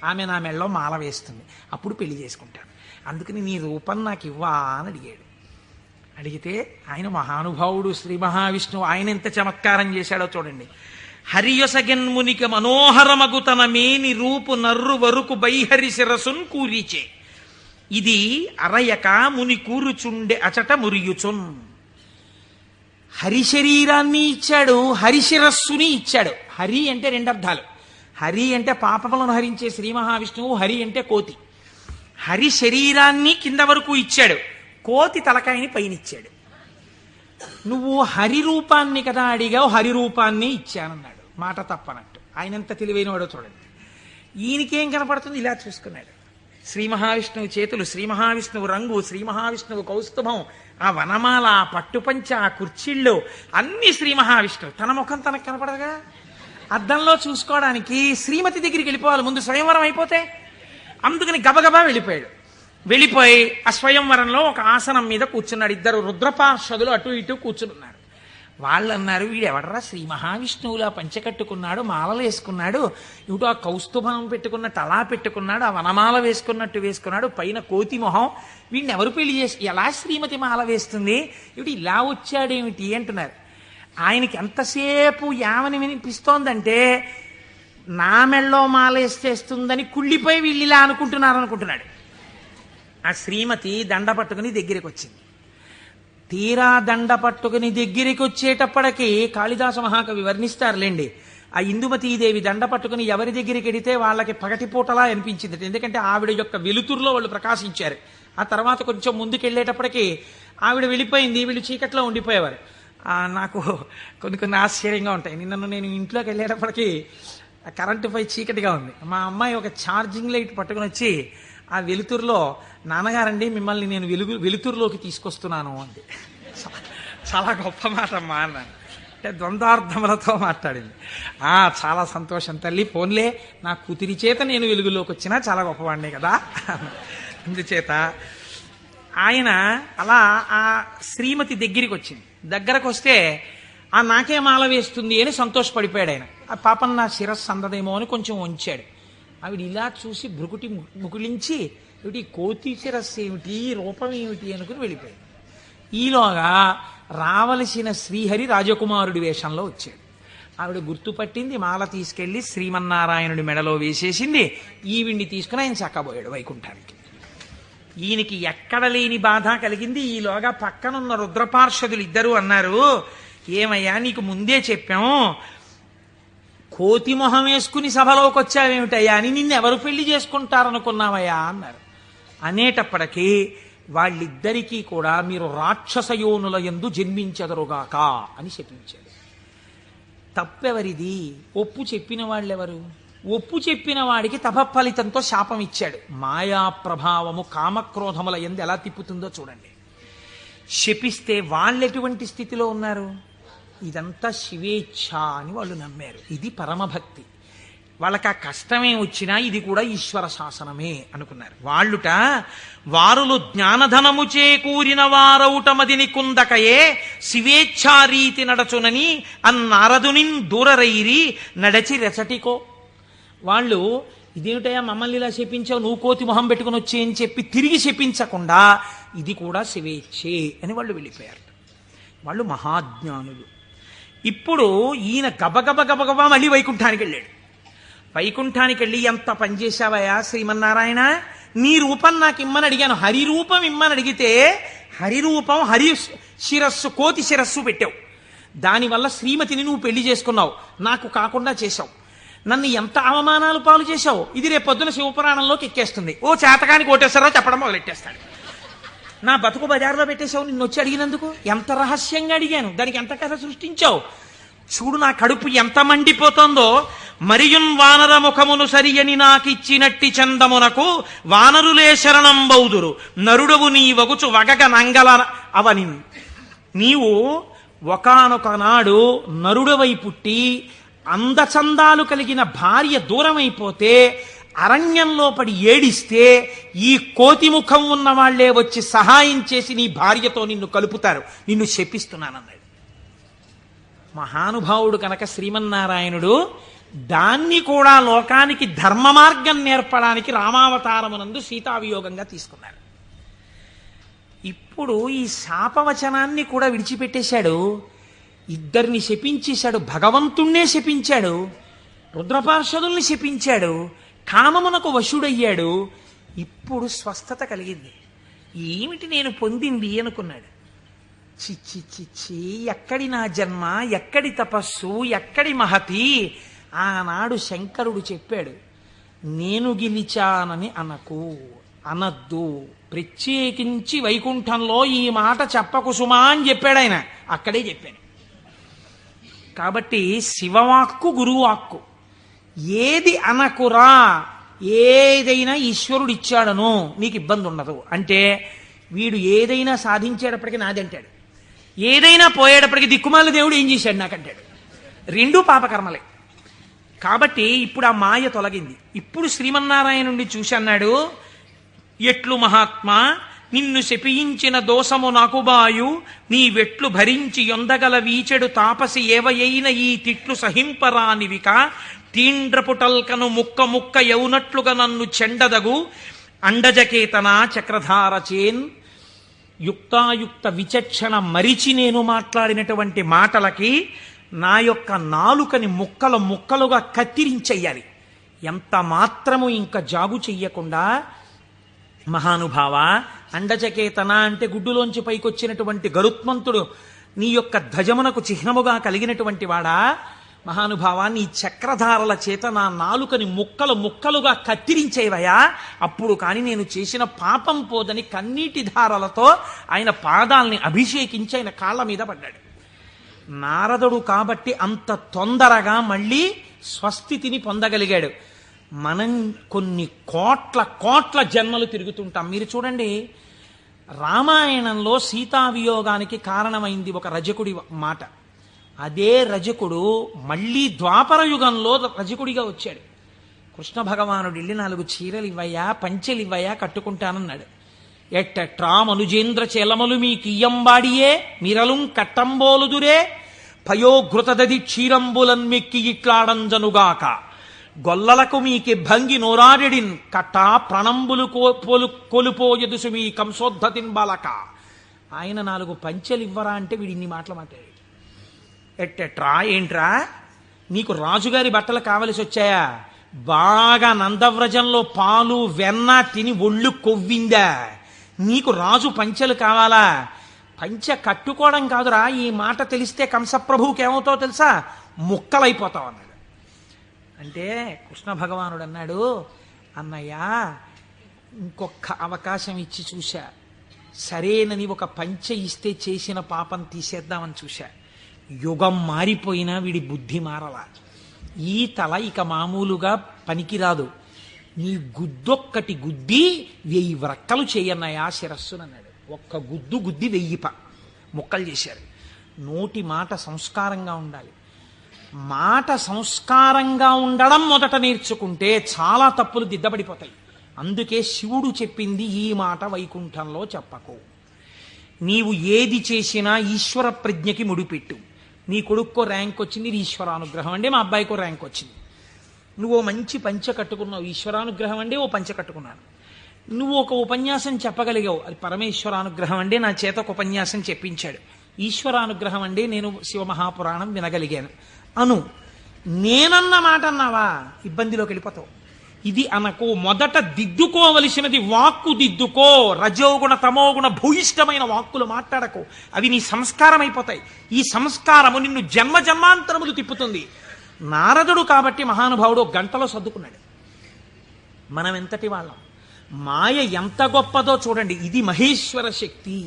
ఆమె నా మెళ్ళలో మాల వేస్తుంది, అప్పుడు పెళ్లి చేసుకుంటాను, అందుకని నీ రూపం నాకు ఇవ్వా అని అడిగాడు. అడిగితే ఆయన మహానుభావుడు శ్రీ మహావిష్ణువు, ఆయన ఎంత చమత్కారం చేశాడో చూడండి. హరియొసగెన్మునిక మనోహరమగు తన మేని రూపు నర్రు వరుకు బైహరి శిరసున్ కూరిచే, ఇది అరయక ముని కూరుచుండె అచట మురియుచున్. హరి శరీరాన్ని ఇచ్చాడు, హరిశిరస్సుని ఇచ్చాడు. హరి అంటే రెండు అర్థాలు. హరి అంటే పాపములను హరించే శ్రీ మహావిష్ణువు, హరి అంటే కోతి. హరి శరీరాన్ని కింద వరకు ఇచ్చాడు, కోతి తలకాయని పైనిచ్చాడు. నువ్వు హరి రూపాన్ని కదా అడిగావు, హరి రూపాన్ని ఇచ్చానన్నాడు. మాట తప్పనట్టు. ఆయన ఎంత తెలివైనవాడో చూడండి. ఈయనకేం కనపడుతుంది, ఇలా చూసుకున్నాడు. శ్రీ మహావిష్ణువు చేతులు, శ్రీ మహావిష్ణువు రంగు, శ్రీ మహావిష్ణువు కౌస్తుభం, ఆ వనమాల, ఆ పట్టుపంచ, ఆ కుర్చీళ్ళు అన్ని శ్రీ మహావిష్ణువు. తన ముఖం తనకు కనపడదుగా. అద్దంలో చూసుకోవడానికి శ్రీమతి దగ్గరికి వెళ్ళిపోవాలి ముందు, స్వయంవరం అయిపోతే. అందుకని గబగబా వెళ్ళిపోయాడు. వెళ్ళిపోయి ఆ స్వయంవరంలో ఒక ఆసనం మీద కూర్చున్నాడు. ఇద్దరు రుద్రపార్షదులు అటు ఇటు కూర్చున్నారు. వాళ్ళు అన్నారు, వీడెవడరా శ్రీ మహావిష్ణువులా పంచకట్టుకున్నాడు, మాలలు వేసుకున్నాడు, ఇటు ఆ కౌస్తుభం పెట్టుకున్నట్టు అలా పెట్టుకున్నాడు, ఆ వనమాల వేసుకున్నట్టు వేసుకున్నాడు, పైన కోతి మొహం, వీడిని ఎవరు పెళ్లి చేసి ఎలా శ్రీమతి మాల వేస్తుంది, ఇటు ఇలా వచ్చాడేమిటి అంటున్నారు. ఆయనకి ఎంతసేపు యావని వినిపిస్తోందంటే నా మెళ్ళో మాల వేసేస్తుందని కుళ్ళిపోయి వీళ్ళు ఇలా అనుకుంటున్నాడు. ఆ శ్రీమతి దండ పట్టుకుని దగ్గరికి వచ్చింది. తీరా దండ పట్టుకుని దగ్గరికి వచ్చేటప్పటికి కాళిదాస మహాకవి వర్ణిస్తారులేండి. ఆ ఇందుమతీదేవి దండ పట్టుకుని ఎవరి దగ్గరికి వెడితే వాళ్ళకి పగటిపూటలా అనిపించింది. ఎందుకంటే ఆవిడ యొక్క వెలుతురులో వాళ్ళు ప్రకాశించారు. ఆ తర్వాత కొంచెం ముందుకెళ్ళేటప్పటికి ఆవిడ వెళ్ళిపోయింది, వీళ్ళు చీకట్లో ఉండిపోయేవారు. నాకు కొన్ని ఆశ్చర్యంగా ఉంటాయి. నేను ఇంట్లోకి వెళ్ళేటప్పటికి కరెంటు పై చీకటిగా ఉంది. మా అమ్మాయి ఒక ఛార్జింగ్ లైట్ పట్టుకుని వచ్చి ఆ వెలుతురులో, నాన్నగారండి మిమ్మల్ని నేను వెలుతురులోకి తీసుకొస్తున్నాను అంది. చాలా గొప్ప మాట అమ్మా అన్నాను. అంటే ద్వంద్వార్థములతో మాట్లాడింది. చాలా సంతోషం తల్లి, ఫోన్లే నా కూతురి చేత నేను వెలుగులోకి వచ్చినా చాలా గొప్పవాడినే కదా. అందుచేత ఆయన అలా ఆ శ్రీమతి దగ్గరికి వచ్చింది. దగ్గరకు వస్తే నాకే మాల వేస్తుంది అని సంతోషపడిపోయాడు ఆయన. ఆ పాపం నా శిరస్సు అందదేమో అని కొంచెం వంచాడు. ఆవిడ ఇలా చూసి భృకుటి ముకులించి, ఏమిటి కోతి శిరస్సు ఏమిటి, రూపం ఏమిటి అనుకుని వెళ్ళిపోయింది. ఈలోగా రావలసిన శ్రీహరి రాజకుమారుడి వేషంలో వచ్చాడు. ఆవిడ గుర్తుపట్టింది, మాల తీసుకెళ్లి శ్రీమన్నారాయణుడి మెడలో వేసేసింది. ఈవిడ్ని తీసుకుని ఆయన చక్కబోయాడు వైకుంఠానికి. ఈయనకి ఎక్కడ లేని బాధ కలిగింది. ఈలోగా పక్కనున్న రుద్రపార్షదులు ఇద్దరు అన్నారు, ఏమయ్యా నీకు ముందే చెప్పాం, కోతి మొహం వేసుకుని సభలోకి వచ్చావేమిటయ్యా అని నిన్నెవరు పెళ్లి చేసుకుంటారనుకున్నావయ్యా అన్నారు. అనేటప్పటికీ వాళ్ళిద్దరికీ కూడా మీరు రాక్షసయోనుల యందు జన్మించెదరుగాక అని చెప్పించాడు. తప్పెవరిది? ఒప్పు చెప్పిన వాళ్ళెవరు? ఒప్పు చెప్పిన వాడికి తపఫలితంతో శాపం ఇచ్చాడు. మాయా ప్రభావము కామక్రోధముల యందు ఎలా తిప్పుతుందో చూడండి. శపిస్తే వాళ్ళెటువంటి స్థితిలో ఉన్నారు? ఇదంతా శివేచ్ఛ అని వాళ్ళు నమ్మారు. ఇది పరమభక్తి. వాళ్ళకి ఆ కష్టమే వచ్చినా ఇది కూడా ఈశ్వర శాసనమే అనుకున్నారు. వారులు జ్ఞానధనము చేకూరిన వారౌటమదిని కుందకయే శివేచ్ఛారీతి నడచునని అన్నారదునిన్ దూరరైరి నడచి రెచటికో. వాళ్ళు ఇదేమిటయా మమ్మల్ని ఇలా శపించావు, నువ్వు కోతి మొహం పెట్టుకుని వచ్చి అని చెప్పి తిరిగి శపించకుండా ఇది కూడా శివేచ్ఛే అని వాళ్ళు వెళ్ళిపోయారు. వాళ్ళు మహాజ్ఞానులు. ఇప్పుడు ఈయన గబగబా మళ్ళీ వైకుంఠానికి వెళ్ళాడు. వైకుంఠానికి వెళ్ళి ఎంత పనిచేశావయా శ్రీమన్నారాయణ, నీ రూపం నాకు ఇమ్మని అడిగాను, హరి రూపం ఇమ్మని అడిగితే హరి రూపం హరి శిరస్సు కోతి శిరస్సు పెట్టావు. దానివల్ల శ్రీమతిని నువ్వు పెళ్లి చేసుకున్నావు, నాకు కాకుండా చేశావు. నన్ను ఎంత అవమానాలు పాలు చేశావు. ఇది రేపొద్దున శివపురాణంలోకి ఎక్కేస్తుంది. ఓ చేతకాని కోటేశ్వరరావు చెప్పడం మొదలెట్టేస్తాడు. నా బతుకు బజార్లో పెట్టేశావు నిన్ను వచ్చి అడిగినందుకు. ఎంత రహస్యంగా అడిగాను, దానికి ఎంత కథ సృష్టించావు. చూడు నా కడుపు ఎంత మండిపోతుందో. మరియున్ వానర ముఖమును సరియని నాకిచ్చినట్టి చందమునకు వానరులే శరణం బౌదురు నరుడవు నీ వగుచు వగగ నంగల అవని. నీవు ఒకానొక నాడు నరుడవై పుట్టి అందచందాలు కలిగిన భార్య దూరమైపోతే అరణ్యంలో పడి ఏడిస్తే ఈ కోతి ముఖం ఉన్న వాళ్లే వచ్చి సహాయం చేసి నీ భార్యతో నిన్ను కలుపుతారు, నిన్ను శపిస్తున్నానన్నాడు. మహానుభావుడు కనుక శ్రీమన్నారాయణుడు దాన్ని కూడా లోకానికి ధర్మ మార్గం నేర్పడానికి రామావతారమునందు సీతావియోగంగా తీసుకున్నాడు. ఇప్పుడు ఈ శాపవచనాన్ని కూడా విడిచిపెట్టేశాడు. ఇద్దరిని శపించేశాడు, భగవంతుణ్ణే శపించాడు, రుద్రపార్షదుల్ని శపించాడు, కామమునకు వశుడయ్యాడు. ఇప్పుడు స్వస్థత కలిగింది. ఏమిటి నేను పొందింది అనుకున్నాడు. చిచ్చి చిచ్చి, ఎక్కడి నా జన్మ, ఎక్కడి తపస్సు, ఎక్కడి మహతి. ఆనాడు శంకరుడు చెప్పాడు, నేను గెలిచానని అనద్దు, ప్రత్యేకించి వైకుంఠంలో ఈ మాట చెప్పకు సుమా అని చెప్పాడు ఆయన. అక్కడే చెప్పాడు. కాబట్టి శివవాక్కు గురువాక్కు, ఏది అనకురా, ఏదైనా ఈశ్వరుడు ఇచ్చాడను నీకు ఇబ్బంది ఉండదు. అంటే వీడు ఏదైనా సాధించేటప్పటికీ నాది అంటాడు, ఏదైనా పోయేటప్పటికీ దిక్కుమాల దేవుడు ఏం చేశాడు నాకంటాడు. రెండూ పాపకర్మలే. కాబట్టి ఇప్పుడు ఆ మాయ తొలగింది. ఇప్పుడు శ్రీమన్నారాయణుడిని చూసి అన్నాడు, ఎట్లు మహాత్మా, నిన్ను శపించిన దోషము నాకు బాయు, నీ వెట్లు భరించి యొందగల వీచెడు తాపసి ఏవయైన ఈ తిట్లు సహింపరానివిక, తీండ్రపుటల్కను ముక్క ముక్క యౌనట్లుగా నన్ను చెండదగు, అండజకేతన చక్రధారచేన్. యుక్తాయుక్త విచక్షణ మరిచి నేను మాట్లాడినటువంటి మాటలకి నా యొక్క నాలుకని ముక్కలు ముక్కలుగా కత్తిరించెయ్యాలి. ఎంత మాత్రము ఇంకా జాగు చెయ్యకుండా, మహానుభావ, అండచకేతన అంటే గుడ్డులోంచి పైకొచ్చినటువంటి గరుత్మంతుడు నీ యొక్క ధ్వజమునకు చిహ్నముగా కలిగినటువంటి వాడా, మహానుభావా, నీ చక్రధారల చేత నా నాలుకని ముక్కలు ముక్కలుగా కత్తిరించేవయా, అప్పుడు కాని నేను చేసిన పాపం పోదని కన్నీటి ధారలతో ఆయన పాదాల్ని అభిషేకించి ఆయన కాళ్ళ మీద పడ్డాడు. నారదుడు కాబట్టి అంత తొందరగా మళ్ళీ స్వస్థితిని పొందగలిగాడు. మనం కొన్ని కోట్ల కోట్ల జన్మలు తిరుగుతుంటాం. మీరు చూడండి, రామాయణంలో సీతావియోగానికి కారణమైంది ఒక రజకుడి మాట. అదే రజకుడు మళ్ళీ ద్వాపర యుగంలో రజకుడిగా వచ్చాడు. కృష్ణ భగవానుడు వెళ్ళి 4 చీరలు ఇవ్వయా, పంచెలు ఇవ్వయా, కట్టుకుంటానన్నాడు. ఎట్టట్రా మనుజేంద్ర చెలమలు మీ కియ్యంబాడియే మిరలుం కట్టంబోలుదురే, పయోఘృతదది క్షీరంబులన్ మెక్కి ఇట్లాడంజనుగాక, గొల్లలకు మీకి భంగి నోరారెడిన్ కట్టా ప్రణంబులు కొలుపోయదుసు మీ కంసోద్ధతిన్ బాలక. ఆయన 4 పంచెలు ఇవ్వరా అంటే వీడు ఇన్ని మాటలు మాట్లాడాడు. ఎట్టెట్రా, ఏంట్రా, నీకు రాజుగారి బట్టలు కావలసి వచ్చాయా? బాగా నందవ్రజంలో పాలు వెన్న తిని ఒళ్ళు కొవ్విందా? నీకు రాజు పంచెలు కావాలా? పంచె కట్టుకోవడం కాదురా, ఈ మాట తెలిస్తే కంసప్రభువుకి ఏమవుతావో తెలుసా, ముక్కలైపోతావు అన్నాడు. అంటే కృష్ణ భగవానుడు అన్నాడు, అన్నయ్య, ఇంకొక అవకాశం ఇచ్చి చూశా, సరేనని ఒక పంచె ఇస్తే చేసిన పాపం తీసేద్దామని చూశా. యుగం మారిపోయినా వీడి బుద్ధి మారలా. ఈ తల ఇక మామూలుగా పనికిరాదు, నీ గుద్దొక్కటి గుద్ది 1000 వ్రక్కలు చేయన్నయా శిరస్సునన్నాడు. ఒక్క గుద్దు గుద్ది 1000 ముక్కలు చేశారు. నోటి మాట సంస్కారంగా ఉండాలి. మాట సంస్కారంగా ఉండడం మొదట నేర్చుకుంటే చాలా తప్పులు దిద్దబడిపోతాయి. అందుకే శివుడు చెప్పింది ఈ మాట వైకుంఠంలో చెప్పకు. నీవు ఏది చేసినా ఈశ్వర ప్రజ్ఞకి ముడిపెట్టు. నీ కొడుక్కో ర్యాంక్ వచ్చింది, ఇది ఈశ్వరానుగ్రహం అండి. మా అబ్బాయికో ర్యాంక్ వచ్చింది. నువ్వు మంచి పంచె కట్టుకున్నావు, ఈశ్వరానుగ్రహం అండి. ఓ పంచె కట్టుకున్నాను. నువ్వు ఒక ఉపన్యాసం చెప్పగలిగావు, అది పరమేశ్వరానుగ్రహం అండి. నా చేత ఒక ఉపన్యాసం చెప్పించాడు, ఈశ్వరానుగ్రహం అండి. నేను శివమహాపురాణం వినగలిగాను అను. నేనన్న మాట అన్నావా, ఇబ్బందిలోకి వెళ్ళిపోతావు. ఇది అనకు. మొదట దిద్దుకోవలసినది వాక్కు దిద్దుకో. రజోగుణ తమోగుణ భూయిష్టమైన వాక్కులు మాట్లాడకు, అవి నీ సంస్కారం అయిపోతాయి. ఈ సంస్కారము నిన్ను జన్మ జన్మాంతరములు తిప్పుతుంది. నారదుడు కాబట్టి మహానుభావుడు 1 గంటలో సర్దుకున్నాడు. మనం ఎంతటి వాళ్ళం, మాయ ఎంత గొప్పదో చూడండి. ఇది మహేశ్వర శక్తి.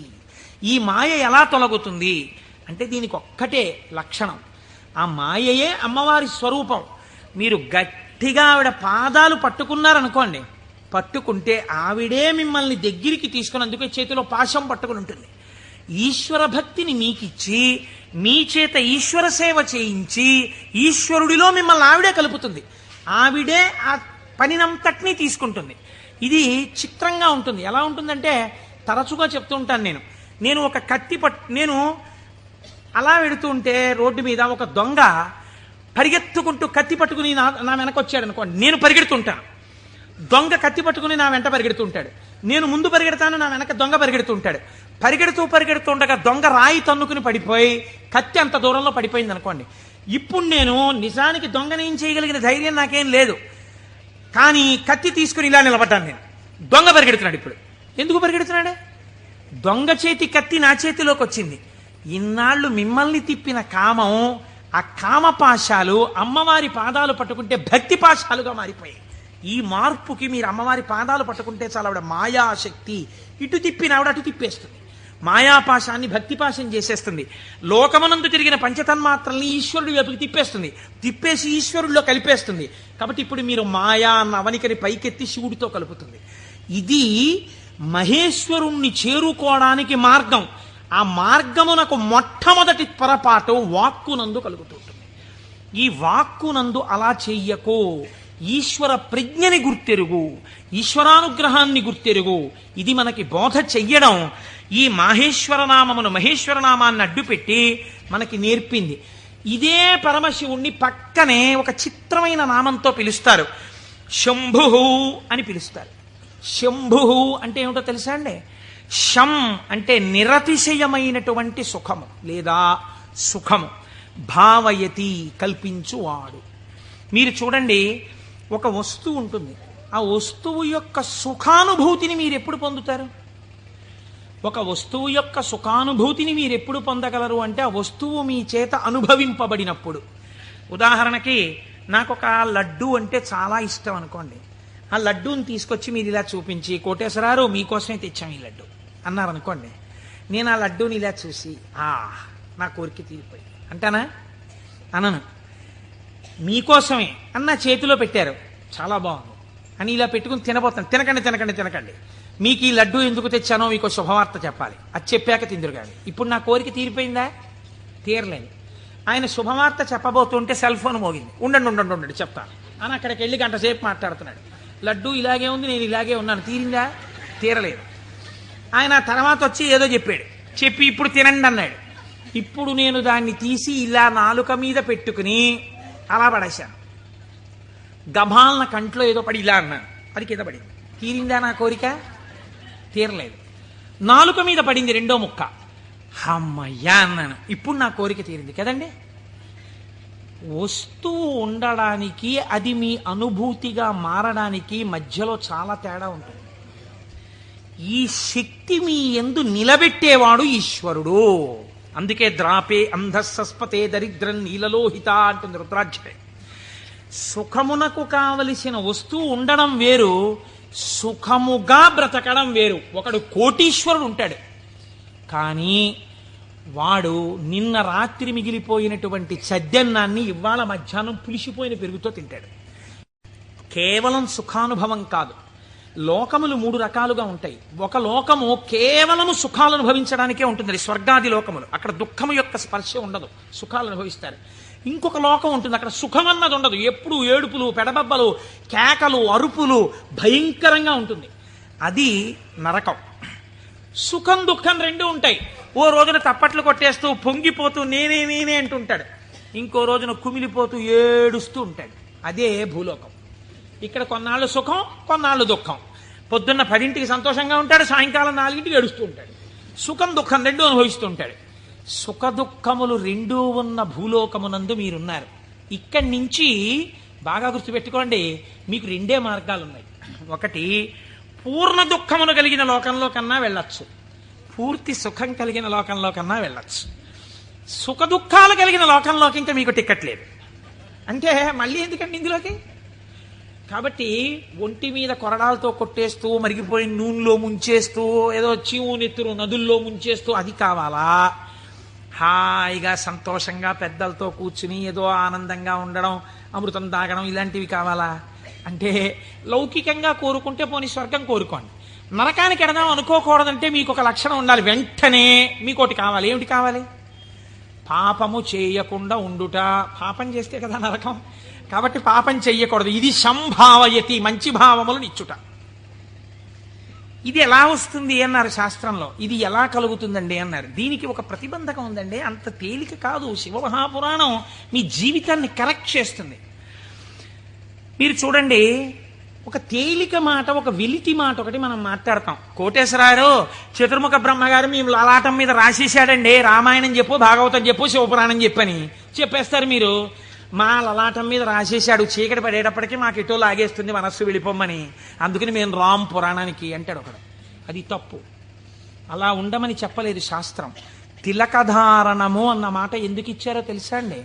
ఈ మాయ ఎలా తొలగుతుంది అంటే దీనికి ఒక్కటే లక్షణం, ఆ మాయయే అమ్మవారి స్వరూపం. మీరు గట్టిగా ఆవిడ పాదాలు పట్టుకున్నారనుకోండి, పట్టుకుంటే ఆవిడే మిమ్మల్ని దగ్గరికి తీసుకుని, అందుకే చేతిలో పాశం పట్టుకుని ఉంటుంది. ఈశ్వర భక్తిని మీకిచ్చి మీ చేత ఈశ్వర సేవ చేయించి ఈశ్వరుడిలో మిమ్మల్ని ఆవిడే కలుపుతుంది. ఆవిడే ఆ పనినంతటినీ తీసుకుంటుంది. ఇది చిత్రంగా ఉంటుంది. ఎలా ఉంటుందంటే, తరచుగా చెప్తూ ఉంటాను నేను ఒక కత్తి నేను అలా వెడుతూ ఉంటే రోడ్డు మీద ఒక దొంగ పరిగెత్తుకుంటూ కత్తి పట్టుకుని నా వెనక వచ్చాడు అనుకోండి, నేను పరిగెడుతుంటాను. దొంగ కత్తి పట్టుకుని నా వెంట పరిగెడుతుంటాడు. నేను ముందు పరిగెడతాను, నా వెనక దొంగ పరిగెడుతుంటాడు. పరిగెడుతుండగా దొంగ రాయి తన్నుకుని పడిపోయి కత్తి అంత దూరంలో పడిపోయింది అనుకోండి. ఇప్పుడు నేను నిజానికి దొంగని ఏం చేయగలిగిన ధైర్యం నాకేం లేదు, కానీ కత్తి తీసుకుని ఇలా నిలబడ్డాను నేను. దొంగ పరిగెడుతున్నాడు. ఇప్పుడు ఎందుకు పరిగెడుతున్నాడు? దొంగ చేతి కత్తి నా చేతిలోకి వచ్చింది. ఇన్నాళ్ళు మిమ్మల్ని తిప్పిన కామం, ఆ కామపాశాలు అమ్మవారి పాదాలు పట్టుకుంటే భక్తి పాశాలుగా మారిపోయాయి. ఈ మార్పుకి మీరు అమ్మవారి పాదాలు పట్టుకుంటే చాలా ఆవిడ మాయాశక్తి, ఇటు తిప్పిన ఆవిడ అటు తిప్పేస్తుంది. మాయాపాశాన్ని భక్తిపాశం చేసేస్తుంది. లోకమనందు తిరిగిన పంచతన్మాత్రల్ని ఈశ్వరుడి వైపుకి తిప్పేస్తుంది, తిప్పేసి ఈశ్వరుడిలో కలిపేస్తుంది. కాబట్టి ఇప్పుడు మీరు మాయా అన్న అవనికని పైకెత్తి శివుడితో కలుపుతుంది. ఇది మహేశ్వరుణ్ణి చేరుకోవడానికి మార్గం. ఆ మార్గమునకు మొట్టమొదటి పొరపాటు వాక్కునందు కలుగుతుంటుంది. ఈ వాక్కునందు అలా చెయ్యకో, ఈశ్వర ప్రజ్ఞని గుర్తెరుగు, ఈశ్వరానుగ్రహాన్ని గుర్తెరుగు. ఇది మనకి బోధ చెయ్యడం ఈ మాహేశ్వరనామమును, మహేశ్వరనామాన్ని అడ్డుపెట్టి మనకి నేర్పింది. ఇదే పరమశివుణ్ణి పక్కనే ఒక చిత్రమైన నామంతో పిలుస్తారు, శంభు అని పిలుస్తారు. శంభు అంటే ఏమిటో తెలుసా అండి? శం అంటే నిరతిశయమైనటువంటి సుఖము లేదా సుఖము, భావయతి కల్పించువాడు. మీరు చూడండి, ఒక వస్తువు ఉంటుంది, ఆ వస్తువు యొక్క సుఖానుభూతిని మీరు ఎప్పుడు పొందుతారు? ఒక వస్తువు యొక్క సుఖానుభూతిని మీరు ఎప్పుడు పొందగలరు అంటే ఆ వస్తువు మీ చేత అనుభవింపబడినప్పుడు. ఉదాహరణకి నాకు ఒక లడ్డు అంటే చాలా ఇష్టం అనుకోండి. ఆ లడ్డూని తీసుకొచ్చి మీరు ఇలా చూపించి, కోటేశ్వరారు మీకోసమే తెచ్చాం ఈ లడ్డు అన్నారనుకోండి. నేను ఆ లడ్డూని ఇలా చూసి నా కోరిక తీరిపోయి అంటానా? అనను. మీకోసమే అన్న చేతిలో పెట్టారు, చాలా బాగుంది అని ఇలా పెట్టుకుని తినబోతాను. తినకండి, మీకు ఈ లడ్డు ఎందుకు తెచ్చానో మీకు శుభవార్త చెప్పాలి, అది చెప్పాక తిందురు కానీ. ఇప్పుడు నా కోరిక తీరిపోయిందా? తీరలేదు. ఆయన శుభవార్త చెప్పబోతుంటే సెల్ ఫోన్ మోగింది. ఉండండి చెప్తాను అని అక్కడికి వెళ్ళి గంట సేపు మాట్లాడుతున్నాడు. లడ్డు ఇలాగే ఉంది, నేను ఇలాగే ఉన్నాను, తీరిందా? తీరలేదు. ఆయన తర్వాత వచ్చి ఏదో చెప్పి ఇప్పుడు తినండి అన్నాడు. ఇప్పుడు నేను దాన్ని తీసి ఇలా నాలుక మీద పెట్టుకుని అలా పడేశాను. గభాలన కంట్లో ఏదో పడి ఇలా అన్నాను, అది కింద పడింది. తీరిందా నా కోరిక? తీరలేదు. నాలుక మీద పడింది రెండో ముక్క, అమ్మయ్యా అన్నాను, ఇప్పుడు నా కోరిక తీరింది కదండి. వస్తువు ఉండడానికి, అది మీ అనుభూతిగా మారడానికి మధ్యలో చాలా తేడా ఉంటుంది. ఈ శక్తి మీ యందు నిలబెట్టేవాడు ఈశ్వరుడు. అందుకే ద్రాపే అంధస్సస్పతే దరిద్రం నీలలోహిత అంటుంది రుద్రాధ్యాయం. సుఖమునకు కావలసిన వస్తువు ఉండడం వేరు, సుఖముగా బ్రతకడం వేరు. ఒకడు కోటీశ్వరుడు ఉంటాడు, కానీ వాడు నిన్న రాత్రి మిగిలిపోయినటువంటి చద్దన్నాన్ని ఇవాళ మధ్యాహ్నం పులిసిపోయిన పెరుగుతో తింటాడు. కేవలం సుఖానుభవం కాదు. లోకములు మూడు రకాలుగా ఉంటాయి. ఒక లోకము కేవలము సుఖాలు అనుభవించడానికే ఉంటుంది, స్వర్గాది లోకములు. అక్కడ దుఃఖము యొక్క స్పర్శ ఉండదు, సుఖాలు అనుభవిస్తారు. ఇంకొక లోకం ఉంటుంది, అక్కడ సుఖం అన్నది ఉండదు, ఎప్పుడు ఏడుపులు, పెడబబ్బలు, కేకలు, అరుపులు, భయంకరంగా ఉంటుంది. అది నరకం. సుఖం దుఃఖం రెండు ఉంటాయి. ఓ రోజున తప్పట్లు కొట్టేస్తూ పొంగిపోతూ నేనే అంటుంటాడు, ఇంకో రోజున కుమిలిపోతూ ఏడుస్తూ ఉంటాడు. అదే భూలోకం. ఇక్కడ కొన్నాళ్ళు సుఖం, కొన్నాళ్ళు దుఃఖం. పొద్దున్న 10ంటికి సంతోషంగా ఉంటాడు, సాయంకాలం 4ంటికి ఏడుస్తూ ఉంటాడు. సుఖం దుఃఖం రెండు అనుభవిస్తూ ఉంటాడు. సుఖ దుఃఖములు రెండూ ఉన్న భూలోకమునందు మీరున్నారు. ఇక్కడి నుంచి బాగా గుర్తుపెట్టుకోండి, మీకు రెండే మార్గాలు ఉన్నాయి. ఒకటి, పూర్ణ దుఃఖమును కలిగిన లోకంలో కన్నా వెళ్ళొచ్చు, పూర్తి సుఖం కలిగిన లోకంలో కన్నా వెళ్ళొచ్చు. సుఖ దుఃఖాలు కలిగిన లోకంలోకి ఇంకా మీకు టికెట్ లేదు. అంటే మళ్ళీ ఎందుకండి ఇందులోకి? కాబట్టి ఒంటి మీద కొరడాలతో కొట్టేస్తూ, మరిగిపోయిన నూనెలో ముంచేస్తూ, ఏదో చీవు నెత్తురు నదుల్లో ముంచేస్తూ అది కావాలా? హాయిగా సంతోషంగా పెద్దలతో కూర్చుని ఏదో ఆనందంగా ఉండడం, అమృతం తాగడం, ఇలాంటివి కావాలా? అంటే లౌకికంగా కోరుకుంటే పోనీ స్వర్గం కోరుకోండి. నరకానికి ఎడదాం అనుకోకూడదంటే మీకు ఒక లక్షణం ఉండాలి. వెంటనే మీకోటి కావాలి. ఏమిటి కావాలి? పాపము చేయకుండా ఉండుట. పాపం చేస్తే కదా నరకం. కాబట్టి పాపం చెయ్యకూడదు. ఇది సంభావయతి, మంచి భావములను ఇచ్చుట. ఇది ఎలా వస్తుంది అన్నారు శాస్త్రంలో. ఇది ఎలా కలుగుతుందండి అన్నారు. దీనికి ఒక ప్రతిబంధకం ఉందండి. అంత తేలిక కాదు. శివమహాపురాణం మీ జీవితాన్ని కరెక్ట్ చేస్తుంది. మీరు చూడండి, ఒక తేలిక మాట, ఒక వెలితి మాట ఒకటి మనం మాట్లాడతాం. కోటేశ్వరారు చతుర్ముఖ బ్రహ్మగారు మేము లలాటం మీద రాసేశాడండి, రామాయణం చెప్పు, భాగవతం చెప్పు, శివపురాణం చెప్పని చెప్పేస్తారు మీరు. మా లలాటం మీద రాసేశాడు, చీకటి పడేటప్పటికీ మాకు ఎటో లాగేస్తుంది మనస్సు వెళ్ళిపోమ్మని, అందుకని మేము రామ్ పురాణానికి అంటాడు ఒకడు. అది తప్పు. అలా ఉండమని చెప్పలేదు శాస్త్రం. తిలకధారణము అన్న మాట ఎందుకు ఇచ్చారో తెలుసా అండి?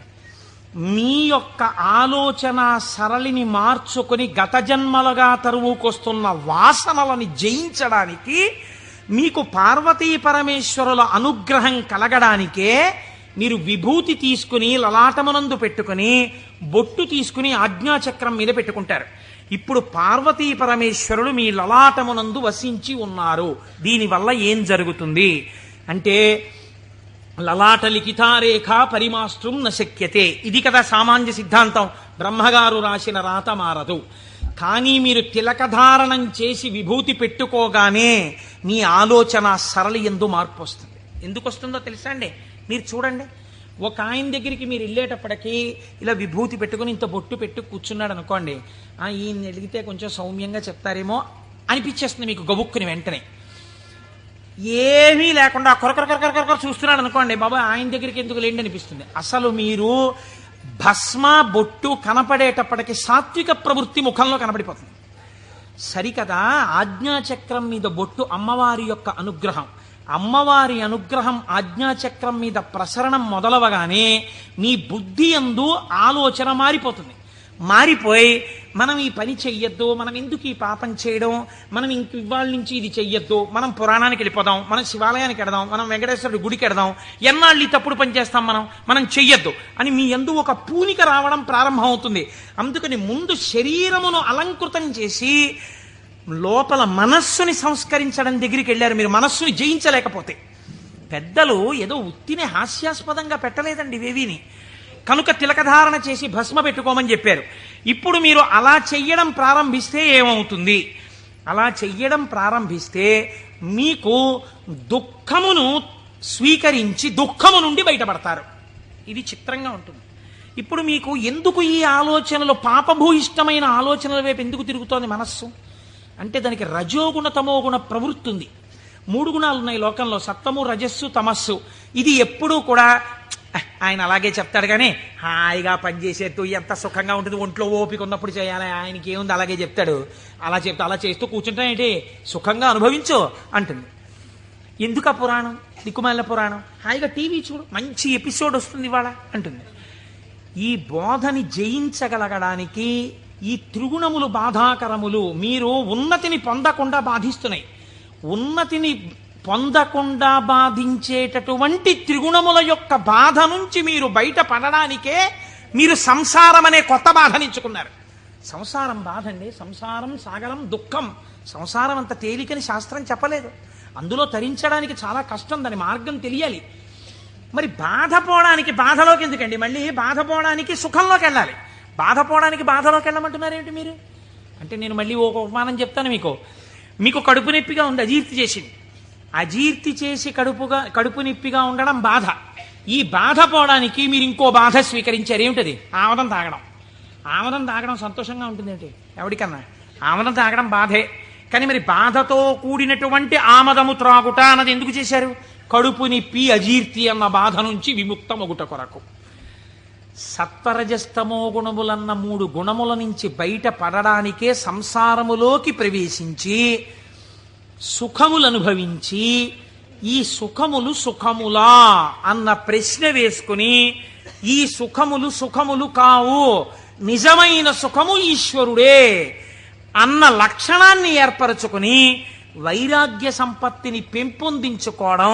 మీ యొక్క ఆలోచన సరళిని మార్చుకొని గత జన్మలుగా తరువుకొస్తున్న వాసనలని జయించడానికి, మీకు పార్వతీ పరమేశ్వరుల అనుగ్రహం కలగడానికే మీరు విభూతి తీసుకుని లలాటమునందు పెట్టుకుని బొట్టు తీసుకుని ఆజ్ఞాచక్రం మీద పెట్టుకుంటారు. ఇప్పుడు పార్వతీ పరమేశ్వరులు మీ లలాటమునందు వసించి ఉన్నారు. దీనివల్ల ఏం జరుగుతుంది అంటే, లలాట లిఖితారేఖ పరిమాస్త్రం నశక్యతే, ఇది కదా సామాన్య సిద్ధాంతం. బ్రహ్మగారు రాసిన రాత మారదు. కానీ మీరు తిలకధారణం చేసి విభూతి పెట్టుకోగానే మీ ఆలోచన సరళి యందు మార్పు వస్తుంది. ఎందుకు వస్తుందో తెలుసా అండి? మీరు చూడండి, ఒక ఆయన దగ్గరికి మీరు వెళ్ళేటప్పటికీ ఇలా విభూతి పెట్టుకుని ఇంత బొట్టు పెట్టి కూర్చున్నాడు అనుకోండి, ఈయన అడిగితే కొంచెం సౌమ్యంగా చెప్తారేమో అనిపించేస్తుంది మీకు గబుక్కుని వెంటనే. ఏమీ లేకుండా కొరకొర చూస్తున్నాడు అనుకోండి, బాబా ఆయన దగ్గరికి ఎందుకు లేండి అనిపిస్తుంది. అసలు మీరు భస్మ బొట్టు కనపడేటప్పటికి సాత్విక ప్రవృత్తి ముఖంలో కనపడిపోతుంది. సరికదా, ఆజ్ఞాచక్రం మీద బొట్టు అమ్మవారి యొక్క అనుగ్రహం. అమ్మవారి అనుగ్రహం ఆజ్ఞాచక్రం మీద ప్రసరణం మొదలవగానే మీ బుద్ధి యందు ఆలోచన మారిపోతుంది. మారిపోయి మనం ఈ పని చెయ్యొద్దు, మనం ఎందుకు ఈ పాపం చేయడం, మనం ఇంక ఇవాళ నుంచి ఇది చెయ్యొద్దు, మనం పురాణానికి వెళ్ళిపోదాం, మనం శివాలయానికి వెడదాం, మనం వెంకటేశ్వరుడి గుడికి వెడదాం, ఎన్నాళ్ళు ఈ తప్పుడు పని చేస్తాం, మనం చెయ్యొద్దు అని మీ యందు ఒక పూనిక రావడం ప్రారంభం అవుతుంది. అందుకని ముందు శరీరమును అలంకృతం చేసి లోపల మనస్సుని సంస్కరించడం దగ్గరికి వెళ్ళారు. మీరు మనస్సుని జయించలేకపోతే. పెద్దలు ఏదో ఉత్తినే హాస్యాస్పదంగా పెట్టలేదండి ఇవేవిని. కనుక తిలకధారణ చేసి భస్మ పెట్టుకోమని చెప్పారు. ఇప్పుడు మీరు అలా చెయ్యడం ప్రారంభిస్తే ఏమవుతుంది? అలా చెయ్యడం ప్రారంభిస్తే మీకు దుఃఖమును స్వీకరించి దుఃఖము నుండి బయటపడతారు. ఇది చిత్రంగా ఉంటుంది. ఇప్పుడు మీకు ఎందుకు ఈ ఆలోచనలు, పాపభూయిష్టమైన ఆలోచనల వైపు ఎందుకు తిరుగుతోంది మనస్సు అంటే, దానికి రజోగుణ తమోగుణ ప్రవృత్తి ఉంది. 3 గుణాలు ఉన్నాయి లోకంలో, సత్వము రజస్సు తమస్సు. ఇది ఎప్పుడూ కూడా ఆయన అలాగే చెప్తాడు కానీ హాయిగా పనిచేసేట్టు ఎంత సుఖంగా ఉంటుంది, ఒంట్లో ఓపిక ఉన్నప్పుడు చేయాలి, ఆయనకి ఏముంది అలాగే చెప్తాడు. అలా చేస్తూ కూర్చుంటానేంటి, సుఖంగా అనుభవించు అంటుంది. ఎందుకు ఆ పురాణం, దిక్కుమాల పురాణం, హాయిగా టీవీ చూడు, మంచి ఎపిసోడ్ వస్తుంది ఇవాళ అంటుంది. ఈ బోధని జయించగలగడానికి ఈ త్రిగుణములు బాధాకరములు. మీరు ఉన్నతిని పొందకుండా బాధిస్తున్నాయి. ఉన్నతిని పొందకుండా బాధించేటటువంటి త్రిగుణముల యొక్క బాధ నుంచి మీరు బయటపడడానికే మీరు సంసారం అనే కొత్త బాధనించుకున్నారు. సంసారం బాధ అండి. సంసారం సాగరం దుఃఖం. సంసారం అంత తేలికని శాస్త్రం చెప్పలేదు. అందులో తరించడానికి చాలా కష్టం, దాని మార్గం తెలియాలి. మరి బాధపోవడానికి బాధలోకి ఎందుకండి, మళ్ళీ బాధపోవడానికి సుఖంలోకి వెళ్ళాలి. బాధపోవడానికి బాధలోకి వెళ్ళమంటున్నారేమిటి మీరు అంటే, నేను మళ్ళీ ఒక ఉపమానం చెప్తాను మీకు కడుపు నొప్పిగా ఉంది, అజీర్తి చేసింది. అజీర్తి చేసి కడుపు నొప్పిగా ఉండడం బాధ. ఈ బాధ పోవడానికి మీరు ఇంకో బాధ స్వీకరించారు. ఏమిటది? ఆమదం తాగడం. ఆమదం తాగడం సంతోషంగా ఉంటుంది ఏంటి ఎవరికన్నా? ఆమదం తాగడం బాధే. కానీ మరి బాధతో కూడినటువంటి ఆమదము త్రాగుట అన్నది ఎందుకు చేశారు? కడుపు నొప్పి అజీర్తి అన్న బాధ నుంచి విముక్తమొగుట కొరకు. సత్వరజస్తమో గుణములన్న 3 గుణముల నుంచి బయట పడడానికే సంసారములోకి ప్రవేశించి సుఖములు అనుభవించి, ఈ సుఖములు సుఖములా అన్న ప్రశ్న వేసుకుని, ఈ సుఖములు కావు, నిజమైన సుఖము ఈశ్వరుడే అన్న లక్షణాన్ని ఏర్పరచుకుని వైరాగ్య సంపత్తిని పెంపొందించుకోవడం,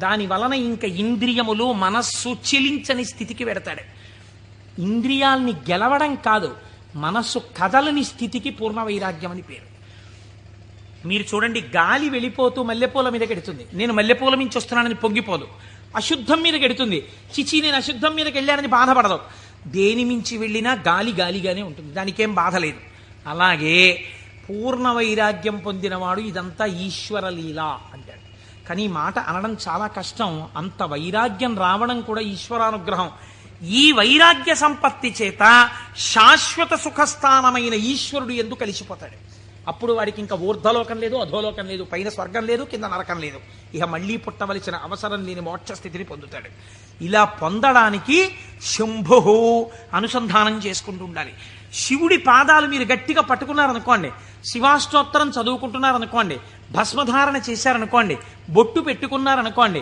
దాని వలన ఇంకా ఇంద్రియములు మనస్సు చెలించని స్థితికి వెడతాడు. ఇంద్రియాల్ని గెలవడం కాదు, మనస్సు కదలని స్థితికి పూర్ణ వైరాగ్యం అని పేరు. మీరు చూడండి, గాలి వెళ్ళిపోతూ మల్లెపూల మీద గెడుతుంది, నేను మల్లెపూల మించి వస్తున్నానని పొంగిపోదు. అశుద్ధం మీద గెడుతుంది, చిచి నేను అశుద్ధం మీదకి వెళ్ళానని బాధపడదు. దేని మించి వెళ్ళినా గాలి గాలిగానే ఉంటుంది, దానికేం బాధ లేదు. అలాగే పూర్ణ వైరాగ్యం పొందినవాడు ఇదంతా ఈశ్వర లీల అంటాడు. కానీ ఈ మాట అనడం చాలా కష్టం. అంత వైరాగ్యం రావడం కూడా ఈశ్వరానుగ్రహం. ఈ వైరాగ్య సంపత్తి చేత శాశ్వత సుఖస్థానమైన ఈశ్వరుడు ఎందుకు కలిసిపోతాడు. అప్పుడు వాడికి ఇంకా ఊర్ధ్వలోకం లేదు, అధోలోకం లేదు, పైన స్వర్గం లేదు, కింద నరకం లేదు. ఇక మళ్ళీ పుట్టవలసిన అవసరం లేని మోక్ష స్థితిని పొందుతాడు. ఇలా పొందడానికి శంభు అనుసంధానం చేసుకుంటూ ఉండాలి. శివుడి పాదాలు మీరు గట్టిగా పట్టుకున్నారనుకోండి, శివాష్టోత్తరం చదువుకుంటున్నారనుకోండి, భస్మధారణ చేశారనుకోండి, బొట్టు పెట్టుకున్నారనుకోండి,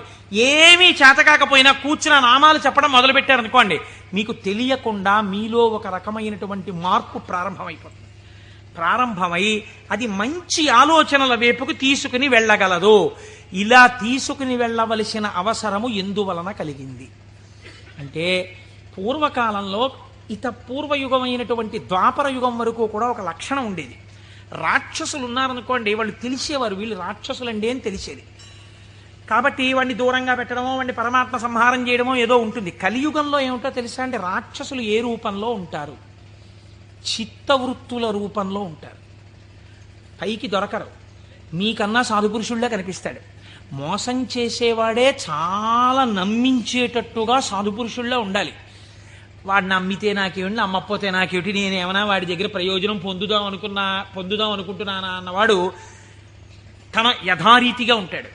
ఏమీ చేతకాకపోయినా కూర్చున్న నామాలు చెప్పడం మొదలుపెట్టారనుకోండి, మీకు తెలియకుండా మీలో ఒక రకమైనటువంటి మార్పు ప్రారంభమైపోతుంది. ప్రారంభమై అది మంచి ఆలోచనల వైపుకు తీసుకుని వెళ్ళగలదు. ఇలా తీసుకుని వెళ్ళవలసిన అవసరము ఎందువలన కలిగింది అంటే, పూర్వకాలంలో పూర్వయుగమైనటువంటి ద్వాపర యుగం వరకు కూడా ఒక లక్షణం ఉండేది. రాక్షసులు ఉన్నారనుకోండి, వాళ్ళు తెలిసేవారు వీళ్ళు రాక్షసులండి అని తెలిసేది. కాబట్టి వాడిని దూరంగా పెట్టడమో, వాడిని పరమాత్మ సంహారం చేయడమో ఏదో ఉంటుంది. కలియుగంలో ఏమిటో తెలుసా అంటే, రాక్షసులు ఏ రూపంలో ఉంటారు? చిత్తవృత్తుల రూపంలో ఉంటారు. పైకి దొరకరు. మీకన్నా సాధుపురుషుళ్లే కనిపిస్తాడు. మోసం చేసేవాడే చాలా నమ్మించేటట్టుగా సాధుపురుషుల్లో ఉండాలి. వాడు నమ్మితే నాకేమిటి, నమ్మకపోతే నాకేమిటి, నేనేమన్నా వాడి దగ్గర ప్రయోజనం పొందుదాం అనుకుంటున్నానా అన్నవాడు తన యథారీతిగా ఉంటాడు.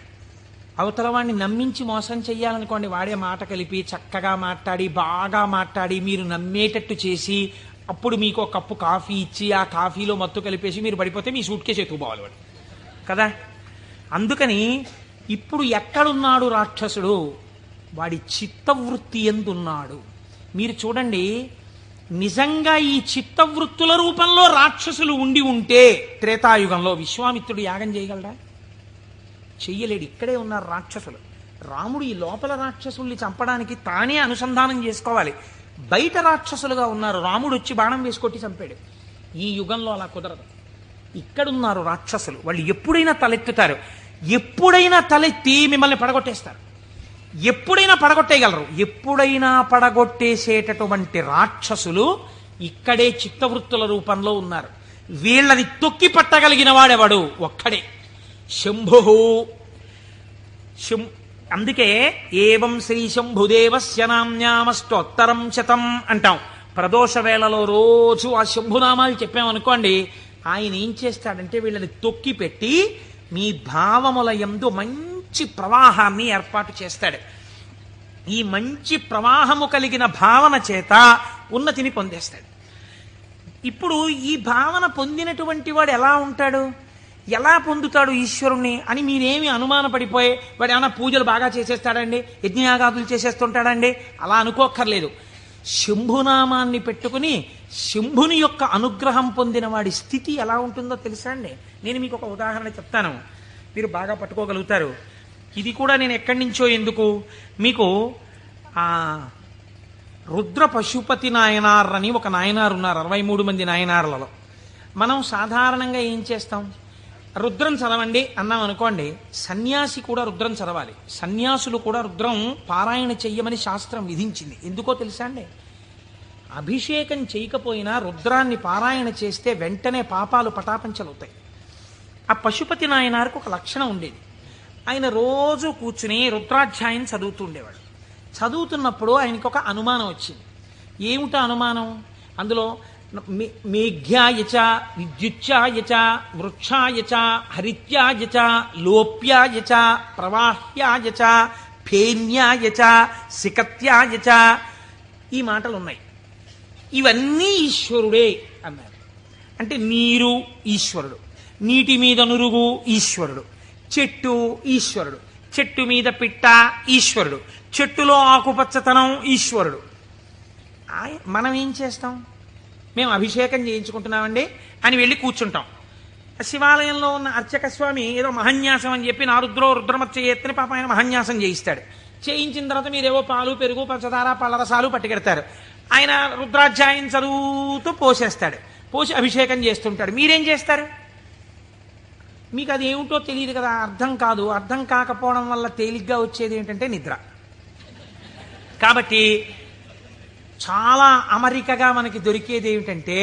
అవతల వాడిని నమ్మించి మోసం చెయ్యాలనుకోండి, వాడే మాట కలిపి చక్కగా మాట్లాడి బాగా మాట్లాడి మీరు నమ్మేటట్టు చేసి అప్పుడు మీకు ఒక కప్పు కాఫీ ఇచ్చి ఆ కాఫీలో మత్తు కలిపేసి మీరు పడిపోతే మీ సూట్ కేసు ఎత్తుకుపోవాలి వాడు కదా. అందుకని ఇప్పుడు ఎక్కడున్నాడు రాక్షసుడు? వాడి చిత్తవృత్తి ఎందున్నాడు. మీరు చూడండి, నిజంగా ఈ చిత్తవృత్తుల రూపంలో రాక్షసులు ఉండి ఉంటే త్రేతాయుగంలో విశ్వామిత్రుడు యాగం చేయగలడా? చెయ్యలేడు. ఇక్కడే ఉన్నారు రాక్షసులు. రాముడు ఈ లోపల రాక్షసుల్ని చంపడానికి తానే అనుసంధానం చేసుకోవాలి. బయట రాక్షసులుగా ఉన్నారు. రాముడు వచ్చి బాణం వేసుకొట్టి చంపాడు. ఈ యుగంలో అలా కుదరదు. ఇక్కడున్నారు రాక్షసులు. వాళ్ళు ఎప్పుడైనా తలెత్తుతారు. ఎప్పుడైనా తలెత్తి మిమ్మల్ని పడగొట్టేస్తారు. ఎప్పుడైనా పడగొట్టేయగలరు. ఎప్పుడైనా పడగొట్టేసేటటువంటి రాక్షసులు ఇక్కడే చిత్తవృత్తుల రూపంలో ఉన్నారు. వీళ్ళని తొక్కి పట్టగలిగిన వాడెవడు? ఒక్కడే, శంభు. అందుకే ఏవం శ్రీ శంభుదేవస్య నామ్యామష్టోత్తరం శతం అంటాం. ప్రదోష వేళలో రోజు ఆ శంభునామాలు చెప్పామనుకోండి, ఆయన ఏం చేస్తాడంటే వీళ్ళని తొక్కి పెట్టి మీ భావముల యందు మంచి ప్రవాహాన్ని ఏర్పాటు చేస్తాడు. ఈ మంచి ప్రవాహము కలిగిన భావన చేత ఉన్నతిని పొందేస్తాడు. ఇప్పుడు ఈ భావన పొందినటువంటి వాడు ఎలా ఉంటాడు, ఎలా పొందుతాడు ఈశ్వరుణ్ణి అని మీరేమి అనుమానపడిపోయి వాడు ఏమైనా పూజలు బాగా చేసేస్తాడండి, యజ్ఞయాగాదులు చేసేస్తుంటాడండి అలా అనుకోక్కర్లేదు. శంభునామాన్ని పెట్టుకుని శంభుని యొక్క అనుగ్రహం పొందిన వాడి స్థితి ఎలా ఉంటుందో తెలుసా అండి. నేను మీకు ఒక ఉదాహరణ చెప్తాను, మీరు బాగా పట్టుకోగలుగుతారు. ఇది కూడా నేను ఎక్కడి నుంచో ఎందుకు మీకు రుద్ర పశుపతి నాయనార్ అని ఒక నాయనారు ఉన్నారు. 63 మంది నాయనార్లలో మనం సాధారణంగా ఏం చేస్తాం, రుద్రం చదవండి అన్నాం అనుకోండి, సన్యాసి కూడా రుద్రం చదవాలి. సన్యాసులు కూడా రుద్రం పారాయణ చెయ్యమని శాస్త్రం విధించింది. ఎందుకో తెలుసా అండి, అభిషేకం చేయకపోయినా రుద్రాన్ని పారాయణ చేస్తే వెంటనే పాపాలు పటాపంచలవుతాయి. ఆ పశుపతి నాయనారికి ఒక లక్షణం ఉండేది. ఆయన రోజు కూర్చుని రుద్రాధ్యాయం చదువుతూ ఉండేవాడు. చదువుతున్నప్పుడు ఆయనకి ఒక అనుమానం వచ్చింది. ఏమిటా అనుమానం? అందులో మేఘ్యాయచ విద్యుచ్ఛాయచ వృక్షాయచ హరిత్యాయచ లోప్యాయచ ప్రవాహ్యాయచ ఫేన్యాయచ సికత్యాయచ ఈ మాటలు ఉన్నాయి. ఇవన్నీ ఈశ్వరుడే అన్నారు. అంటే నీరు ఈశ్వరుడు, నీటి మీద నురుగు ఈశ్వరుడు, చెట్టు ఈశ్వరుడు, చెట్టు మీద పిట్ట ఈశ్వరుడు, చెట్టులో ఆకుపచ్చతనం ఈశ్వరుడు. మనం ఏం చేస్తాం, మేము అభిషేకం చేయించుకుంటున్నామండి అని వెళ్ళి కూర్చుంటాం. శివాలయంలో ఉన్న అర్చక స్వామి ఏదో మహన్యాసం అని చెప్పి నారుద్రో రుద్రమచ్చయ్యని పాప ఆయన మహన్యాసం చేయిస్తాడు. చేయించిన తర్వాత మీరేవో పాలు పెరుగు పంచదార పళ్ళరసాలు పట్టుకెడతారు. ఆయన రుద్రాధ్యాయం చదువుతూ పోసేస్తాడు. పోసి అభిషేకం చేస్తుంటాడు. మీరేం చేస్తారు? మీకు అది ఏమిటో తెలియదు కదా, అర్థం కాదు. అర్థం కాకపోవడం వల్ల తేలిగ్గా వచ్చేది ఏంటంటే నిద్ర. కాబట్టి చాలా అమరికగా మనకి దొరికేది ఏమిటంటే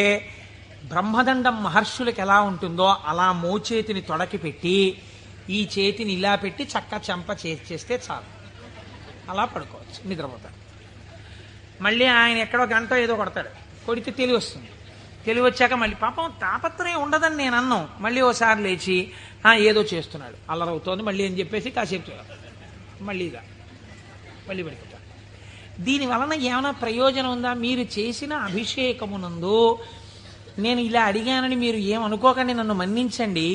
బ్రహ్మదండం మహర్షులకు ఎలా ఉంటుందో అలా మోచేతిని తొడకి పెట్టి ఈ చేతిని ఇలా పెట్టి చక్క చెంప చేస్తే చాలు, అలా పడుకోవచ్చు, నిద్రపోతాడు. మళ్ళీ ఆయన ఎక్కడో గంట ఏదో కొడతాడు, కొడితే తెలివి వస్తుంది. తెలివి వచ్చాక మళ్ళీ పాపం తాపత్రయం ఉండదని నేను అన్నాం. మళ్ళీ ఓసారి లేచి ఏదో చేస్తున్నాడు, అల్లరవుతోంది, మళ్ళీ అని చెప్పేసి కాసేపు మళ్ళీ పడిపోతాడు. దీని వలన ఏమైనా ప్రయోజనం ఉందా? మీరు చేసిన అభిషేకమునందు నేను ఇలా అడిగానని మీరు ఏమనుకోకండి, నన్ను మన్నించండి.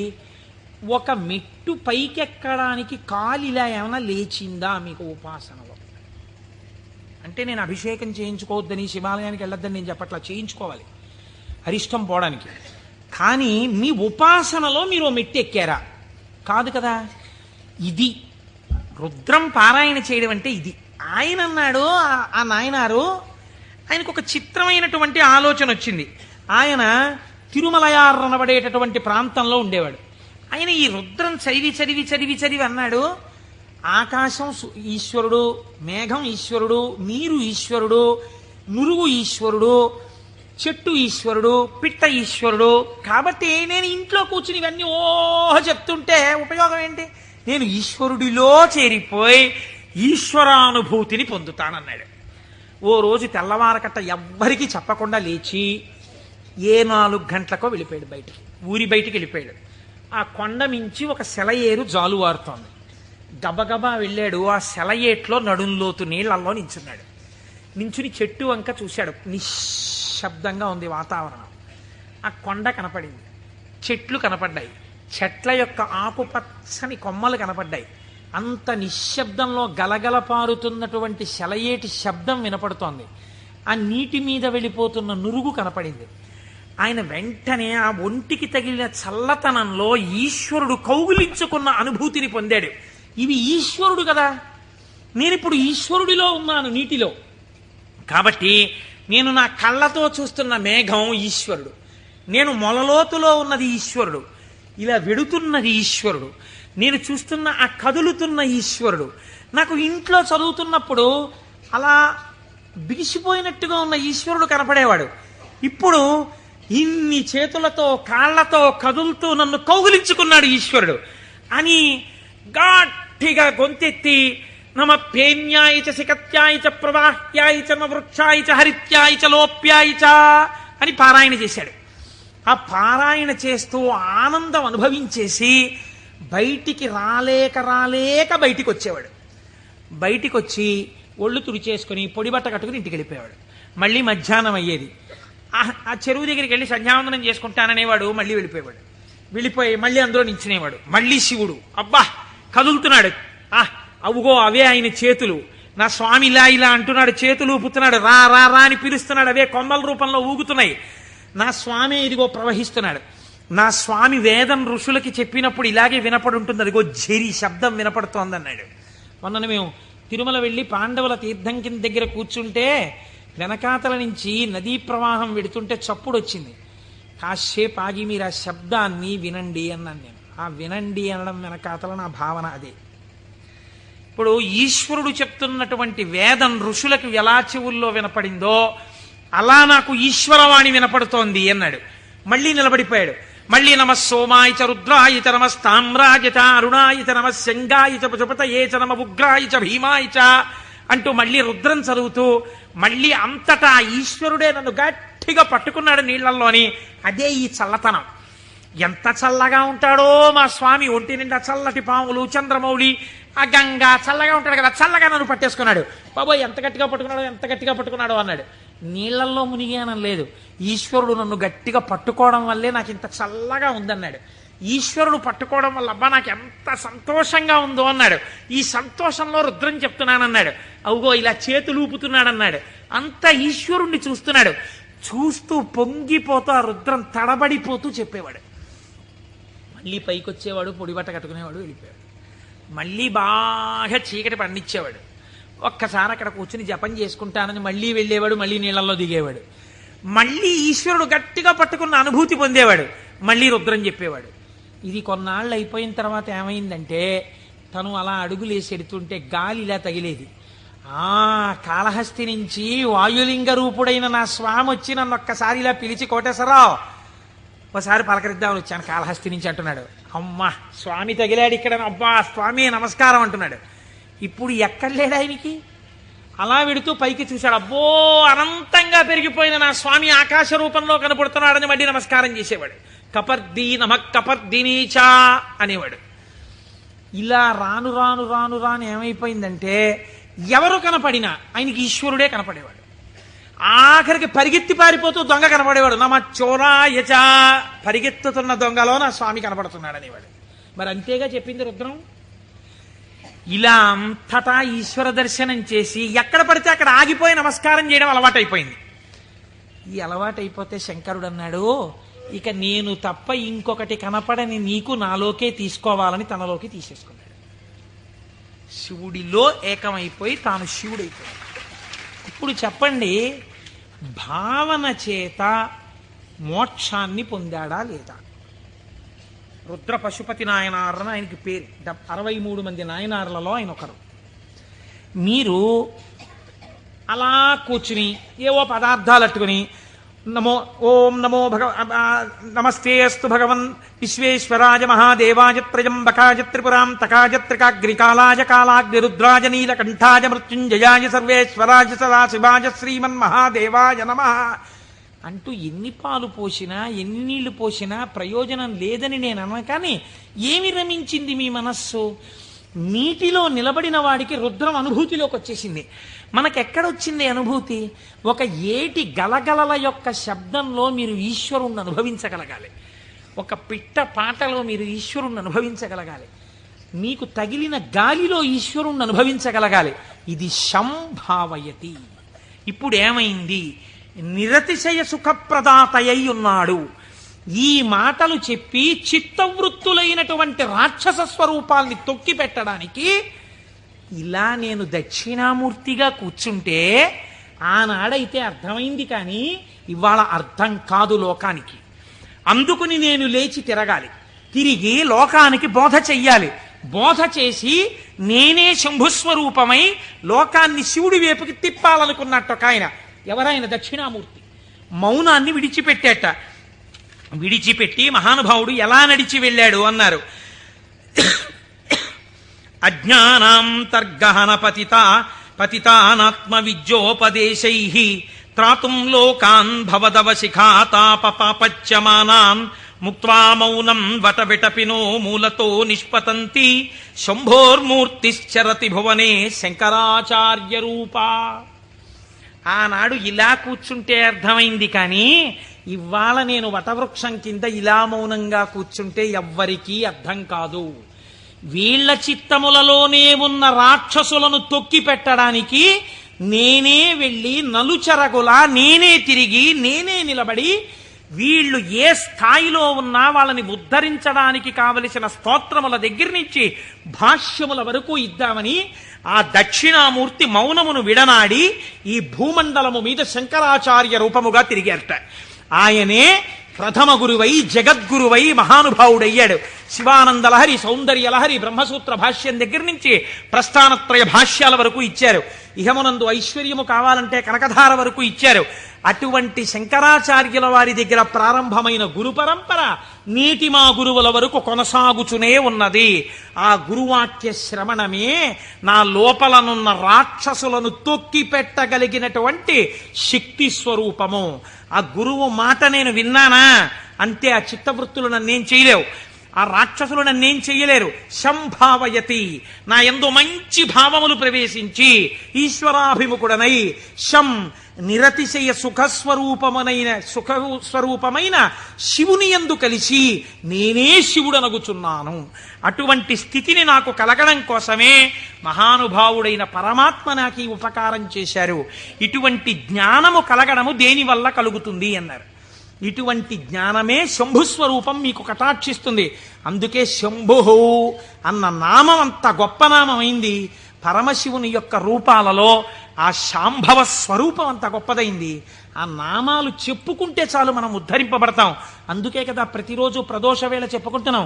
ఒక మెట్టు పైకెక్కడానికి కాలు ఇలా ఏమైనా లేచిందా మీకు ఉపాసనలో? అంటే నేను అభిషేకం చేయించుకోవద్దని, శివాలయానికి వెళ్ళొద్దని నేను చెప్పట్లా, చేయించుకోవాలి అరిష్టం పోవడానికి. కానీ మీ ఉపాసనలో మీరు మెట్టు ఎక్కారా? కాదు కదా. ఇది రుద్రం పారాయణ చేయడం అంటే ఇది. ఆయన అన్నాడు, ఆ నాయనారు ఆయనకు ఒక చిత్రమైనటువంటి ఆలోచన వచ్చింది. ఆయన తిరుమలయార్ అనబడేటటువంటి ప్రాంతంలో ఉండేవాడు. ఆయన ఈ రుద్రం చదివి చదివి చదివి చదివి అన్నాడు, ఆకాశం ఈశ్వరుడు, మేఘం ఈశ్వరుడు, నీరు ఈశ్వరుడు, నురుగు ఈశ్వరుడు, చెట్టు ఈశ్వరుడు, పిట్ట ఈశ్వరుడు. కాబట్టి నేను ఇంట్లో కూర్చుని ఇవన్నీ చెప్తుంటే ఉపయోగం ఏంటి? నేను ఈశ్వరుడిలో చేరిపోయి ఈశ్వరానుభూతిని పొందుతానన్నాడు. ఓ రోజు తెల్లవారకట్ట ఎవ్వరికీ చెప్పకుండా లేచి 4 గంటలకో వెళ్ళిపోయాడు బయటికి, ఊరి బయటికి వెళ్ళిపోయాడు. ఆ కొండ మించి ఒక సెలయేరు జాలువారుతోంది. గబగబా వెళ్ళాడు. ఆ సెలయేట్లో నడుంలోతు నీళ్లలో నించున్నాడు. నించుని చెట్టు వంక చూశాడు. నిశ్శబ్దంగా ఉంది వాతావరణం. ఆ కొండ కనపడింది, చెట్లు కనపడ్డాయి, చెట్ల యొక్క ఆకుపచ్చని కొమ్మలు కనపడ్డాయి. అంత నిశ్శబ్దంలో గలగల పారుతున్నటువంటి సెలయేటి శబ్దం వినపడుతోంది. ఆ నీటి మీద వెళ్ళిపోతున్న నురుగు కనపడింది. ఆయన వెంటనే ఆ ఒంటికి తగిలిన చల్లతనంలో ఈశ్వరుడు కౌగిలించుకున్న అనుభూతిని పొందాడు. ఇవి ఈశ్వరుడు కదా, నేనిప్పుడు ఈశ్వరుడిలో ఉన్నాను నీటిలో. కాబట్టి నేను నా కళ్ళతో చూస్తున్న మేఘం ఈశ్వరుడు, నేను మొలలోతులో ఉన్నది ఈశ్వరుడు, ఇలా వెడుతున్నది ఈశ్వరుడు, నేను చూస్తున్న ఆ కదులుతున్న ఈశ్వరుడు. నాకు ఇంట్లో చదువుతున్నప్పుడు అలా బిగిసిపోయినట్టుగా ఉన్న ఈశ్వరుడు కనపడేవాడు. ఇప్పుడు ఇన్ని చేతులతో కాళ్లతో కదులుతూ నన్ను కౌగిలించుకున్నాడు ఈశ్వరుడు అని గట్టిగా గొంతెత్తి నమ పేన్యాయ చ సికత్యాయ చ ప్రవాహ్యాయ చ నమ వృక్షాయ చ హరిత్యాయ చ లోప్యాయ చ అని పారాయణ చేశాడు. ఆ పారాయణ చేస్తూ ఆనందం అనుభవించేసి బయటికి రాలేక బయటికి వచ్చేవాడు. బయటికి వచ్చి ఒళ్ళు తుడిచేసుకుని పొడిబట్ట కట్టుకుని ఇంటికి వెళ్ళిపోయేవాడు. మళ్ళీ మధ్యాహ్నం అయ్యేది. ఆ చెరువు దగ్గరికి వెళ్ళి సంధ్యావందనం చేసుకుంటాననేవాడు. మళ్ళీ వెళ్ళిపోయి మళ్ళీ అందులో నించునేవాడు. మళ్ళీ శివుడు అబ్బా కదులుతున్నాడు. అవుగో అవే ఆయన చేతులు, నా స్వామి ఇలా అంటున్నాడు, చేతులు ఊపుతున్నాడు, రా రా రా అని పిలుస్తున్నాడు, అవే కొమ్మల రూపంలో ఊగుతున్నాయి. నా స్వామి ఇదిగో ప్రవహిస్తున్నాడు. నా స్వామి వేదం ఋషులకి చెప్పినప్పుడు ఇలాగే వినపడి ఉంటుంది, అదిగో ఝరి శబ్దం వినపడుతోందన్నాడు. మొన్న మేము తిరుమల వెళ్ళి పాండవుల తీర్థం కింద దగ్గర కూర్చుంటే వెనకాతల నుంచి నదీ ప్రవాహం వెడుతుంటే చప్పుడు వచ్చింది. కాసేపు ఆగి మీరు ఆ శబ్దాన్ని వినండి అన్నాను నేను. ఆ వినండి అనడం వెనకాతల నా భావన అదే. ఇప్పుడు ఈశ్వరుడు చెప్తున్నటువంటి వేదం ఋషులకు ఎలా చెవుల్లో వినపడిందో అలా నాకు ఈశ్వరవాణి వినపడుతోంది అన్నాడు. మళ్ళీ నిలబడిపోయాడు. మళ్ళీ నమ సోమాయ చ రుద్రాయ చ నమ స్తామ్రాయ చ అరుణాయ చ నమ శంగాయ చ పశుపతయే చ నమ ఉగ్రాయ చ భీమాయ చ అంటూ మళ్ళీ రుద్రం చదువుతూ మళ్ళీ అంతటా ఈశ్వరుడే నన్ను గట్టిగా పట్టుకున్నాడు నీళ్లలోని. అదే ఈ చల్లతనం. ఎంత చల్లగా ఉంటాడో మా స్వామి. ఒంటి నిండా చల్లటి పాములు, చంద్రమౌళి, ఆ గంగా చల్లగా ఉంటాడు కదా, చల్లగా నన్ను పట్టేసుకున్నాడు. బాబోయ్ ఎంత గట్టిగా పట్టుకున్నాడో అన్నాడు. నీళ్లల్లో మునిగానం లేదు, ఈశ్వరుడు నన్ను గట్టిగా పట్టుకోవడం వల్లే నాకు ఇంత చల్లగా ఉందన్నాడు. ఈశ్వరుడు పట్టుకోవడం వల్ల అబ్బా నాకు ఎంత సంతోషంగా ఉందో అన్నాడు. ఈ సంతోషంలో రుద్రం చెప్తున్నానన్నాడు. అవుగో ఇలా చేతులు ఊపుతున్నాడన్నాడు. అంత ఈశ్వరుణ్ణి చూస్తున్నాడు. చూస్తూ పొంగిపోతూ ఆ రుద్రం తడబడిపోతూ చెప్పేవాడు. మళ్ళీ పైకి వచ్చేవాడు, పొడిబట్ట కట్టుకునేవాడు, వెళ్ళిపోయాడు. మళ్ళీ బాగా చీకటి పండించేవాడు. ఒక్కసారి అక్కడ కూర్చుని జపం చేసుకుంటానని మళ్ళీ వెళ్ళేవాడు, మళ్ళీ నీళ్ళల్లో దిగేవాడు. మళ్ళీ ఈశ్వరుడు గట్టిగా పట్టుకున్న అనుభూతి పొందేవాడు. మళ్ళీ రుద్రం చెప్పేవాడు. ఇది కొన్నాళ్ళు అయిపోయిన తర్వాత ఏమైందంటే తను అలా అడుగులేసి ఎడుతుంటే గాలి ఇలా తగిలేది. కాళహస్తి నుంచి వాయులింగ రూపుడైన నా స్వామి వచ్చి నన్ను ఒక్కసారి ఇలా పిలిచి కోటేశ్వరరావు ఒకసారి పలకరిద్దామని వచ్చాను కాళహస్తి నుంచి అంటున్నాడు. అమ్మా స్వామి తగిలాడు ఇక్కడ, అబ్బా స్వామి నమస్కారం అంటున్నాడు. ఇప్పుడు ఎక్కడ లేడు ఆయనకి. అలా వెడుతూ పైకి చూశాడు, అబ్బో అనంతంగా పెరిగిపోయిన నా స్వామి ఆకాశ రూపంలో కనపడుతున్నాడని మళ్ళీ నమస్కారం చేసేవాడు. కపర్దీ నమ కపర్దినీచా అనేవాడు. ఇలా రాను రాను రాను రాను ఏమైపోయిందంటే ఎవరు కనపడినా ఆయనకి ఈశ్వరుడే కనపడేవాడు. ఆఖరికి పరిగెత్తి పారిపోతూ దొంగ కనపడేవాడు. నమ చోరాయచా, పరిగెత్తుతున్న దొంగలో నా స్వామి కనపడుతున్నాడు అనేవాడు. మరి అంతేగా చెప్పింది రుద్రం. ఇలా అంతటా ఈశ్వర దర్శనం చేసి ఎక్కడ పడితే అక్కడ ఆగిపోయి నమస్కారం చేయడం అలవాటైపోయింది. ఈ అలవాటైపోతే శంకరుడు అన్నాడు, ఇక నేను తప్ప ఇంకొకటి కనపడని నీకు నాలోకే తీసుకోవాలని తనలోకి తీసేసుకున్నాడు. శివుడిలో ఏకమైపోయి తాను శివుడైపోయాడు. ఇప్పుడు చెప్పండి, భావన చేత మోక్షాన్ని పొందాడా లేదా? రుద్ర పశుపతి నాయనారని ఆయనకి పేరు. 63 మంది నాయనార్లలో ఆయన ఒకరు. మీరు అలా కూర్చుని ఏవో పదార్థాలు అట్టుకుని ఓం నమో నమస్తే అస్తు భగవన్ విశ్వేశ్వరాయ మహాదేవాయ త్రయంబకాయ త్రిపురాం తకాయ త్రికాగ్నికాలాయ కాలాగ్ని రుద్రాయ నీలకంఠాయ మృత్యుంజయాయ సర్వేశ్వరాయ సదాశివాయ శ్రీమన్మహాదేవాయ నమః అంటూ ఎన్ని పాలు పోసినా ఎన్ని నీళ్లు పోసినా ప్రయోజనం లేదని నేను అన్నా. కానీ ఏమి రమించింది మీ మనస్సు? నీటిలో నిలబడిన వాడికి రుద్రం అనుభూతిలోకి వచ్చేసింది. మనకెక్కడొచ్చింది అనుభూతి? ఒక ఏటి గలగలల యొక్క శబ్దంలో మీరు ఈశ్వరుణ్ణి అనుభవించగలగాలి. ఒక పిట్ట పాటలో మీరు ఈశ్వరుణ్ణి అనుభవించగలగాలి. మీకు తగిలిన గాలిలో ఈశ్వరుణ్ణి అనుభవించగలగాలి. ఇది సంభావయతి. ఇప్పుడు ఏమైంది? నిరతిశయ సుఖప్రదాతయ్య ఉన్నాడు. ఈ మాటలు చెప్పి చిత్తవృత్తులైనటువంటి రాక్షస స్వరూపాల్ని తొక్కి పెట్టడానికి ఇలా నేను దక్షిణామూర్తిగా కూర్చుంటే ఆనాడైతే అర్థమైంది, కానీ ఇవాళ అర్థం కాదు లోకానికి. అందుకుని నేను లేచి తిరగాలి, తిరిగి లోకానికి బోధ చెయ్యాలి. బోధ చేసి నేనే శంభుస్వరూపమై లోకాన్ని శివుడి వైపుకి తిప్పాలనుకున్నట్టు ఒక ఆయన. ఎవరైనా దక్షిణామూర్తి మౌనాన్ని విడిచిపెట్టేట. విడిచిపెట్టి మహానుభావుడు ఎలా నడిచి వెళ్ళాడు అన్నారు. అజ్ఞానాంతర్గహన పతితానాత్మ విద్యోపదేశై త్రాతుం లోకాన్ భవదవశిఖాతాప పాపచ్యమానాన్ ముక్త్వా మౌనం వటవిటపినో మూలతో నిష్పతంతి శంభోర్మూర్తిశ్చరతి భువనే శంకరాచార్య రూపా. ఆనాడు ఇలా కూర్చుంటే అర్థమైంది, కానీ ఇవాళ నేను వటవృక్షం కింద ఇలా మౌనంగా కూర్చుంటే ఎవ్వరికీ అర్థం కాదు. వీళ్ల చిత్తములలోనే ఉన్న రాక్షసులను తొక్కి పెట్టడానికి నేనే వెళ్ళి నలుచెరగులా నేనే తిరిగి నేనే నిలబడి వీళ్ళు ఏ స్థాయిలో ఉన్నా వాళ్ళని ఉద్ధరించడానికి కావలసిన స్తోత్రముల దగ్గర నుంచి భాష్యముల వరకు ఇద్దామని ఆ దక్షిణామూర్తి మౌనమును విడనాడి ఈ భూమండలము మీద శంకరాచార్య రూపముగా తిరిగారట. ఆయనే ప్రథమ గురువై జగద్గురువై మహానుభావుడయ్యాడు. శివానందలహరి, సౌందర్యలహరి, బ్రహ్మసూత్ర భాష్యం దగ్గర నుంచి ప్రస్థానత్రయ భాష్యాల వరకు ఇచ్చారు. ఇహమునందు ఐశ్వర్యము కావాలంటే కనకధార వరకు ఇచ్చారు. అటువంటి శంకరాచార్యుల వారి దగ్గర ప్రారంభమైన గురు పరంపర నీటి మా గురువుల వరకు కొనసాగుచునే ఉన్నది. ఆ గురువాక్య శ్రవణమే నా లోపలనున్న రాక్షసులను తొక్కి పెట్టగలిగినటువంటి శక్తి స్వరూపము. ఆ గురువు మాట నేను విన్నానా అంతే. ఆ చిత్తవృత్తులు నన్నేం చేయలేవు, ఆ రాక్షసులు నన్నేం చెయ్యలేరు. సంభావయతి, నా యందు మంచి భావములు ప్రవేశించి ఈశ్వరాభిముఖుడనై శం నిరతిశయ సుఖస్వరూపమైన శివుని యందు కలిసి నేనే శివుడనగుచున్నాను. అటువంటి స్థితిని నాకు కలగడం కోసమే మహానుభావుడైన పరమాత్మ నాకు ఈ ఉపకారం చేశారు. ఇటువంటి జ్ఞానము కలగడము దేనివల్ల కలుగుతుంది అన్నారు. ఇటువంటి జ్ఞానమే శంభుస్వరూపం మీకు కటాక్షిస్తుంది. అందుకే శంభు అన్న నామం అంత గొప్ప నామమైంది. పరమశివుని యొక్క రూపాలలో ఆ శాంభవ స్వరూపం అంత గొప్పదైంది. ఆ నామాలు చెప్పుకుంటే చాలు మనం ఉద్ధరింపబడతాం. అందుకే కదా ప్రతిరోజు ప్రదోష వేళ చెప్పుకుంటున్నాం.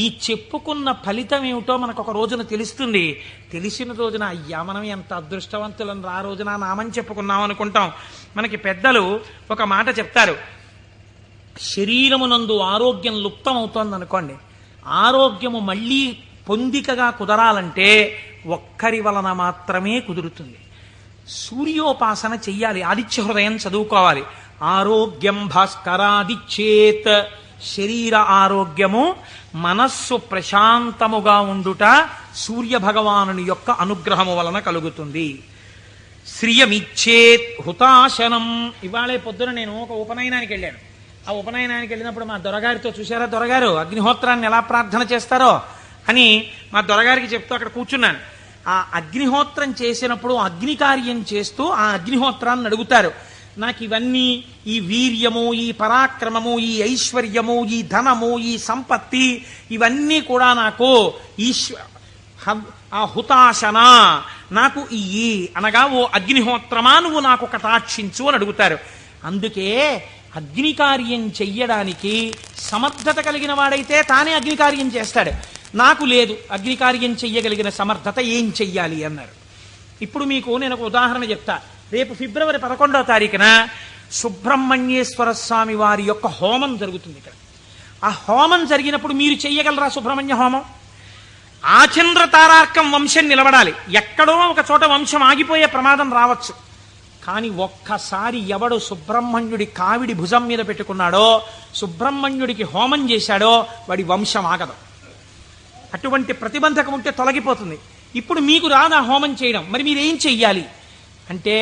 ఈ చెప్పుకున్న ఫలితం ఏమిటో మనకు ఒక రోజున తెలుస్తుంది. తెలిసిన రోజున అయ్యా మనం ఎంత అదృష్టవంతులను ఆ రోజున నామం చెప్పుకున్నాం అనుకుంటాం. మనకి పెద్దలు ఒక మాట చెప్తారు, శరీరమునందు ఆరోగ్యం లుప్తమవుతోంది అనుకోండి, ఆరోగ్యము మళ్ళీ పొందికగా కుదరాలంటే ఒక్కరి వలన మాత్రమే కుదురుతుంది. సూర్యోపాసన చెయ్యాలి, ఆదిత్య హృదయం చదువుకోవాలి. ఆరోగ్యం భాస్కరాదిచ్చేత్, శరీర ఆరోగ్యము, మనస్సు ప్రశాంతముగా ఉండుట సూర్య భగవానుని యొక్క అనుగ్రహము వలన కలుగుతుంది. శ్రియమిచ్చేత్ హుతాశనం. ఇవాళే పొద్దున నేను ఒక ఉపనయనానికి వెళ్ళాను. ఆ ఉపనయనానికి వెళ్ళినప్పుడు మా దొరగారితో, చూశారా దొరగారు అగ్నిహోత్రాన్ని ఎలా ప్రార్థన చేస్తారో అని మా దొరగారికి చెప్తూ అక్కడ కూర్చున్నాను. ఆ అగ్నిహోత్రం చేసినప్పుడు అగ్ని కార్యం చేస్తూ ఆ అగ్నిహోత్రాన్ని అడుగుతారు, నాకు ఇవన్నీ, ఈ వీర్యము, ఈ పరాక్రమము, ఈ ఐశ్వర్యము, ఈ ధనము, ఈ సంపత్తి, ఇవన్నీ కూడా నాకు ఆ హుతాశన నాకు ఇయ్యి అనగా, ఓ అగ్నిహోత్రమా నువ్వు నాకు కటాక్షించు అని అడుగుతారు. అందుకే అగ్ని కార్యం చెయ్యడానికి సమర్థత కలిగిన వాడైతే తానే అగ్ని కార్యం చేస్తాడు. నాకు లేదు అగ్ని కార్యం చెయ్యగలిగిన సమర్థత, ఏం చెయ్యాలి అన్నారు. ఇప్పుడు మీకు నేను ఒక ఉదాహరణ చెప్తా. రేపు ఫిబ్రవరి 11వ తారీఖున సుబ్రహ్మణ్యేశ్వర స్వామి వారి యొక్క హోమం జరుగుతుంది ఇక్కడ. ఆ హోమం జరిగినప్పుడు మీరు చెయ్యగలరా సుబ్రహ్మణ్య హోమం? ఆచంద్ర తారార్కం వంశం నిలబడాలి. ఎక్కడో ఒక చోట వంశం ఆగిపోయే ప్రమాదం రావచ్చు. కానీ ఒక్కసారి ఎవడు సుబ్రహ్మణ్యుడి కావిడి భుజం మీద పెట్టుకున్నాడో, సుబ్రహ్మణ్యుడికి హోమం చేశాడో, వాడి వంశం ఆగదు. అటువంటి ప్రతిబంధకం ఉంటే తొలగిపోతుంది. ఇప్పుడు మీకు రాదు ఆ హోమం చేయడం, మరి మీరేం చెయ్యాలి అంటే,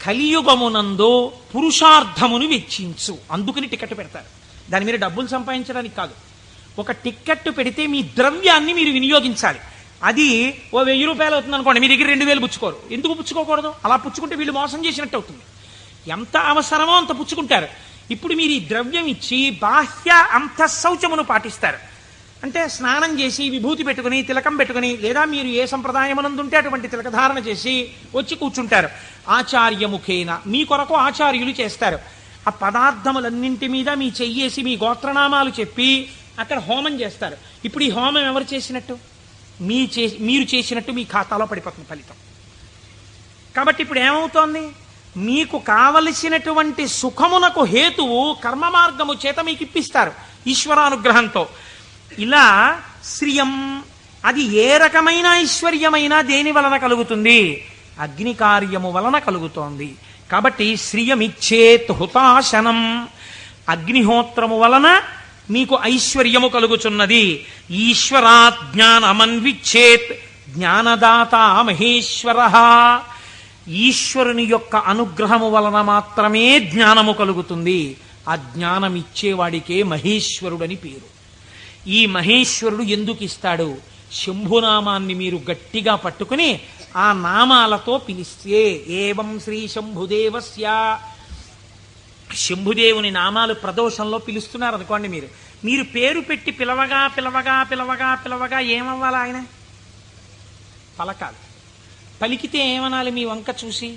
కలియుగమునందు పురుషార్థమును వెచ్చించు. అందుకని టికెట్ పెడతారు. దాని మీద డబ్బులు సంపాదించడానికి కాదు. ఒక టిక్కెట్ పెడితే మీ ద్రవ్యాన్ని మీరు వినియోగించాలి. అది ఓ 1000 రూపాయలు అవుతుంది అనుకోండి, మీ దగ్గర 2000 పుచ్చుకోరు. ఎందుకు పుచ్చుకోకూడదు? అలా పుచ్చుకుంటే వీళ్ళు మోసం చేసినట్టు అవుతుంది. ఎంత అవసరమో అంత పుచ్చుకుంటారు. ఇప్పుడు మీరు ఈ ద్రవ్యం ఇచ్చి బాహ్య అంతఃశౌచమును పాటిస్తారు. అంటే స్నానం చేసి విభూతి పెట్టుకుని తిలకం పెట్టుకుని, లేదా మీరు ఏ సంప్రదాయమునందుంటే అటువంటి తిలకధారణ చేసి వచ్చి కూర్చుంటారు. ఆచార్యముఖేన మీ కొరకు ఆచార్యులు చేస్తారు. ఆ పదార్థములన్నింటి మీద మీ చెయ్యేసి మీ గోత్రనామాలు చెప్పి అక్కడ హోమం చేస్తారు. ఇప్పుడు ఈ హోమం ఎవరు చేసినట్టు? మీరు చేసినట్టు మీ ఖాతాలో పడిపోతుంది ఫలితం. కాబట్టి ఇప్పుడు ఏమవుతోంది? మీకు కావలసినటువంటి సుఖమునకు హేతువు కర్మ మార్గము చేత మీకు ఇప్పిస్తారు ఈశ్వరానుగ్రహంతో. ఇలా శ్రియం, అది ఏ రకమైన ఐశ్వర్యమైనా దేని వలన కలుగుతుంది? అగ్ని కార్యము వలన కలుగుతోంది. కాబట్టి శ్రియమిచ్చేత్ హుతాశనం, అగ్నిహోత్రము వలన మీకు ఐశ్వర్యము కలుగుచున్నది. ఈశ్వరాత్ జ్ఞానమన్విచ్చేత్, జ్ఞానదాత మహేశ్వర. ఈశ్వరుని యొక్క అనుగ్రహము వలన మాత్రమే జ్ఞానము కలుగుతుంది. ఆ జ్ఞానం ఇచ్చేవాడికే మహేశ్వరుడని పేరు. ఈ మహేశ్వరుడు ఎందుకు ఇస్తాడు? శంభునామాన్ని మీరు గట్టిగా పట్టుకుని ఆ నామాలతో పిలిస్తే, ఏవం శ్రీ శంభుదేవస్య, శంభుదేవుని నామాలు ప్రదోషంలో పిలుస్తున్నారు అనుకోండి, మీరు పేరు పెట్టి పిలవగా పిలవగా పిలవగా పిలవగా ఏమవ్వాలి? ఆయన పలకాలి. పలికితే ఏమనాలి? మీ వంక చూసి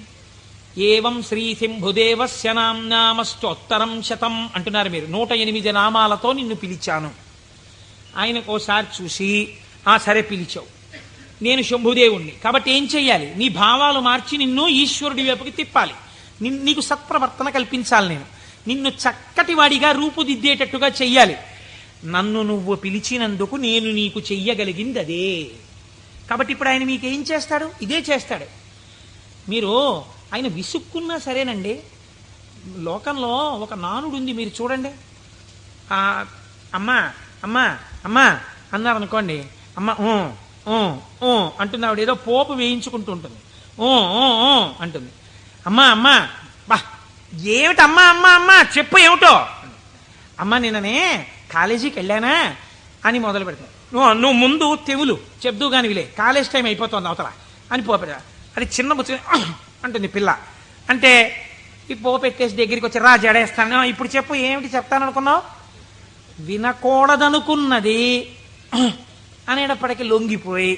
ఏవం శ్రీ శంభుదేవస్య నామ్నామస్తోత్తరం శతం అంటున్నారు మీరు. 108 నామాలతో నిన్ను పిలిచాను. ఆయనకు ఓసారి చూసి, సరే పిలిచావు, నేను శంభుదేవుణ్ణి కాబట్టి ఏం చెయ్యాలి? నీ భావాలు మార్చి నిన్ను ఈశ్వరుడి వైపుకి తిప్పాలి. నీకు సత్ప్రవర్తన కల్పించాలి. నేను నిన్ను చక్కటి వాడిగా రూపుదిద్దేటట్టుగా చెయ్యాలి. నన్ను నువ్వు పిలిచినందుకు నేను నీకు చెయ్యగలిగింది అదే. కాబట్టి ఇప్పుడు ఆయన మీకేం చేస్తాడు? ఇదే చేస్తాడు. మీరు ఆయన విసుక్కున్నా సరేనండి, లోకంలో ఒక నానుడు ఉంది, మీరు చూడండి. అమ్మా అమ్మా అమ్మా అన్నారు అనుకోండి, అమ్మ అంటుంది. ఆవిడ ఏదో పోపు వేయించుకుంటూ ఉంటుంది, అంటుంది. అమ్మా అమ్మా, బా ఏమిటి అమ్మా అమ్మా అమ్మా చెప్పు ఏమిటో. అమ్మ నిన్ననే కాలేజీకి వెళ్ళానా అని మొదలు పెడతాను. నువ్వు ముందు తెవులు చెప్దు కాని విలే, కాలేజ్ టైం అయిపోతుంది అవతల అని పోపెడతా. అది చిన్న బుచ్చి అంటుంది పిల్ల. అంటే ఈ పోపెట్టేసి దగ్గరికి వచ్చి రా జడేస్తాను, ఇప్పుడు చెప్పు ఏమిటి చెప్తాననుకున్నావు? వినకూడదనుకున్నది అనేటప్పటికీ లొంగిపోయి,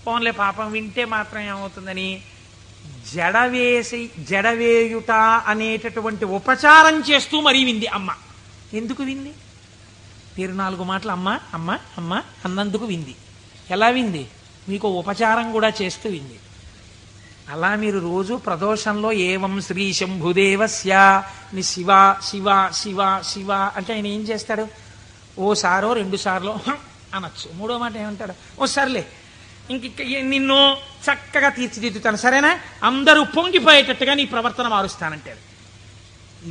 పోన్లే పాపం వింటే మాత్రం ఏమవుతుందని జడవేయుట అనేటటువంటి ఉపచారం చేస్తూ మరీ వింది అమ్మ. ఎందుకు వింది? 4 మాటలు అమ్మ అమ్మ అమ్మ అన్నందుకు వింది. ఎలా వింది? మీకు ఉపచారం కూడా చేస్తూ వింది. అలా మీరు రోజు ప్రదోషంలో ఏవం శ్రీ శంభుదేవస్య ని శివ శివ శివ శివ అంటే ఆయన ఏం చేస్తాడు? ఓసారో 2 సార్లు అనొచ్చు, 3వ మాట ఏమంటాడు? ఓ సర్లే ఇంక నిన్ను చక్కగా తీర్చిదిద్దుతాను, సరేనా, అందరూ పొంగిపోయేటట్టుగా నీ ప్రవర్తన మారుస్తానంటాడు.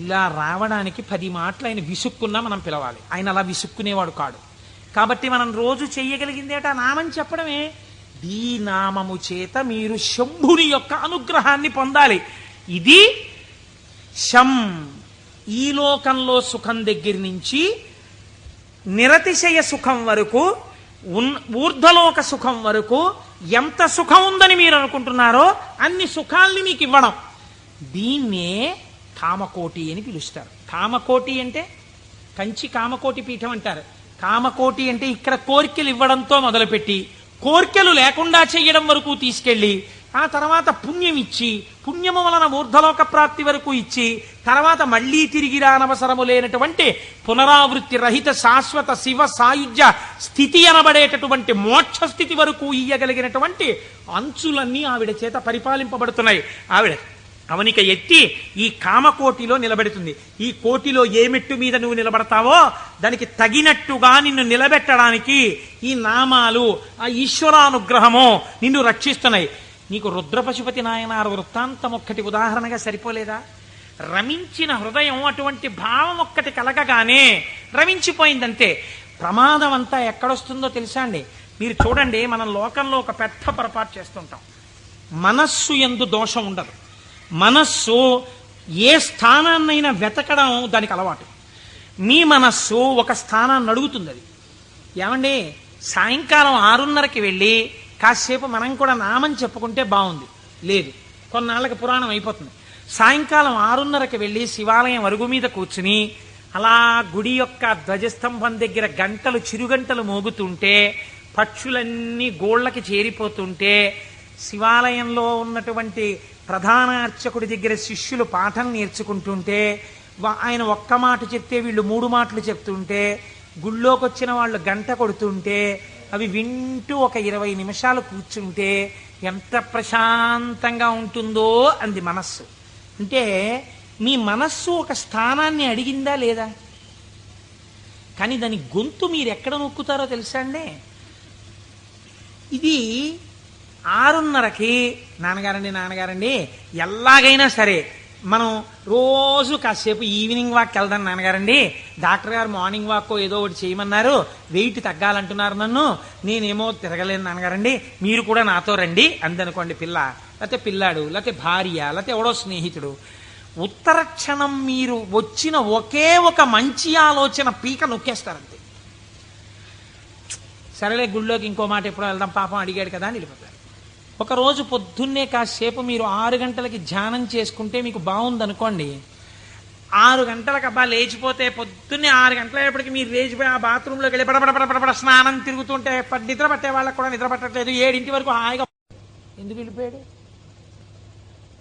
ఇలా రావడానికి 10 మాటలు ఆయన విసుక్కున్నా మనం పిలవాలి. ఆయన అలా విసుక్కునేవాడు కాడు. కాబట్టి మనం రోజు చెయ్యగలిగిందేట నామం చెప్పడమే. ఈ నామము చేత మీరు శంభుని యొక్క అనుగ్రహాన్ని పొందాలి. ఇది శం, ఈ లోకంలో సుఖం దగ్గర నుంచి నిరతిశయ సుఖం వరకు, ఊర్ధ్వలోక సుఖం వరకు ఎంత సుఖం ఉందని మీరు అనుకుంటున్నారో అన్ని సుఖాల్ని మీకు ఇవ్వడం. దీన్నే కామకోటి అని పిలుస్తారు. కామకోటి అంటే కంచి కామకోటి పీఠం అంటారు. కామకోటి అంటే ఇక్కడ కోరికలు ఇవ్వడంతో మొదలుపెట్టి కోరికలు లేకుండా చేయడం వరకు తీసుకెళ్ళి ఆ తర్వాత పుణ్యం ఇచ్చి, పుణ్యము వలన ఊర్ధ్వలోక ప్రాప్తి వరకు ఇచ్చి, తర్వాత మళ్లీ తిరిగి రానవసరము లేనటువంటి పునరావృత్తి రహిత శాశ్వత శివ సాయుధ్య స్థితి అనబడేటటువంటి మోక్ష స్థితి వరకు ఇయ్యగలిగినటువంటి అంచులన్నీ ఆవిడ చేత పరిపాలింపబడుతున్నాయి. ఆవిడ అవనిక ఎత్తి ఈ కామకోటిలో నిలబెడుతుంది. ఈ కోటిలో ఏ మెట్టు మీద నువ్వు నిలబడతావో దానికి తగినట్టుగా నిన్ను నిలబెట్టడానికి ఈ నామాలు, ఆ ఈశ్వరానుగ్రహము నిన్ను రక్షిస్తున్నాయి. నీకు రుద్రపశుపతి నాయనారు వృత్తాంతం ఒక్కటి ఉదాహరణగా సరిపోలేదా? రమించిన హృదయం అటువంటి భావం ఒక్కటి కలగగానే రమించిపోయిందంతే. ప్రమాదం అంతా ఎక్కడొస్తుందో తెలుసా అండి? మీరు చూడండి, మనం లోకంలో ఒక పెద్ద పొరపాటు చేస్తుంటాం. మనస్సు యందు దోషం ఉండదు. మనస్సు ఏ స్థానాన్నైనా వెతకడం దానికి అలవాటు. మీ మనస్సు ఒక స్థానాన్ని అడుగుతుంది. అది ఏమండి, సాయంకాలం 6:30కి వెళ్ళి కాసేపు మనం కూడా నామం చెప్పుకుంటే బాగుంది. లేదు, కొన్నాళ్ళకి పురాణం అయిపోతుంది. సాయంకాలం 6:30కి వెళ్ళి శివాలయం అరుగు మీద కూర్చుని అలా గుడి యొక్క ధ్వజస్తంభం దగ్గర గంటలు, చిరుగంటలు మోగుతుంటే, పక్షులన్నీ గోళ్లకి చేరిపోతుంటే, శివాలయంలో ఉన్నటువంటి ప్రధాన అర్చకుడి దగ్గర శిష్యులు పాఠం నేర్చుకుంటుంటే, ఆయన ఒక్క మాట చెప్తే వీళ్ళు 3 మాటలు చెప్తుంటే, గుళ్ళోకి వచ్చిన వాళ్ళు గంట కొడుతుంటే అవి వింటూ ఒక 20 నిమిషాలు కూర్చుంటే ఎంత ప్రశాంతంగా ఉంటుందో అంది మనస్సు. అంటే మీ మనస్సు ఒక స్థానాన్ని అడిగిందా లేదా? కానీ దాని గొంతు మీరు ఎక్కడ నొక్కుతారో తెలుసా అండి? ఇది 6:30కి నాన్నగారండి ఎలాగైనా సరే మనం రోజు కాసేపు ఈవినింగ్ వాక్ వెళ్దాం నాన్నగారండి, డాక్టర్ గారు మార్నింగ్ వాక్ ఏదో ఒకటి చేయమన్నారు, వెయిట్ తగ్గాలంటున్నారు, నన్ను నేనేమో తిరగలేను నాన్నగారండి, మీరు కూడా నాతో రండి అందనుకోండి. పిల్ల, లేకపోతే పిల్లాడు, లేకపోతే భార్య, లేకపోతే ఎవడో స్నేహితుడు. ఉత్తర క్షణం మీరు వచ్చిన ఒకే ఒక మంచి ఆలోచన పీక నొక్కేస్తారంతే. సరేలే గుళ్ళోకి ఇంకో మాట ఎప్పుడో వెళ్దాం, పాపం అడిగాడు కదా అని వెళ్ళిపోతారు. ఒకరోజు పొద్దున్నే కాసేపు మీరు 6 గంటలకి ధ్యానం చేసుకుంటే మీకు బాగుందనుకోండి. 6 గంటలకు అబ్బా లేచిపోతే పొద్దున్నే 6 గంటలప్పటికి మీరు లేచిపోయి ఆ బాత్రూంలోకి వెళ్ళి పడపడ స్నానం తిరుగుతుంటే నిద్ర పట్టే వాళ్ళకి కూడా నిద్ర పట్టట్లేదు. 7 వరకు హాయిగా ఎందుకు వెళ్ళిపోయాడు?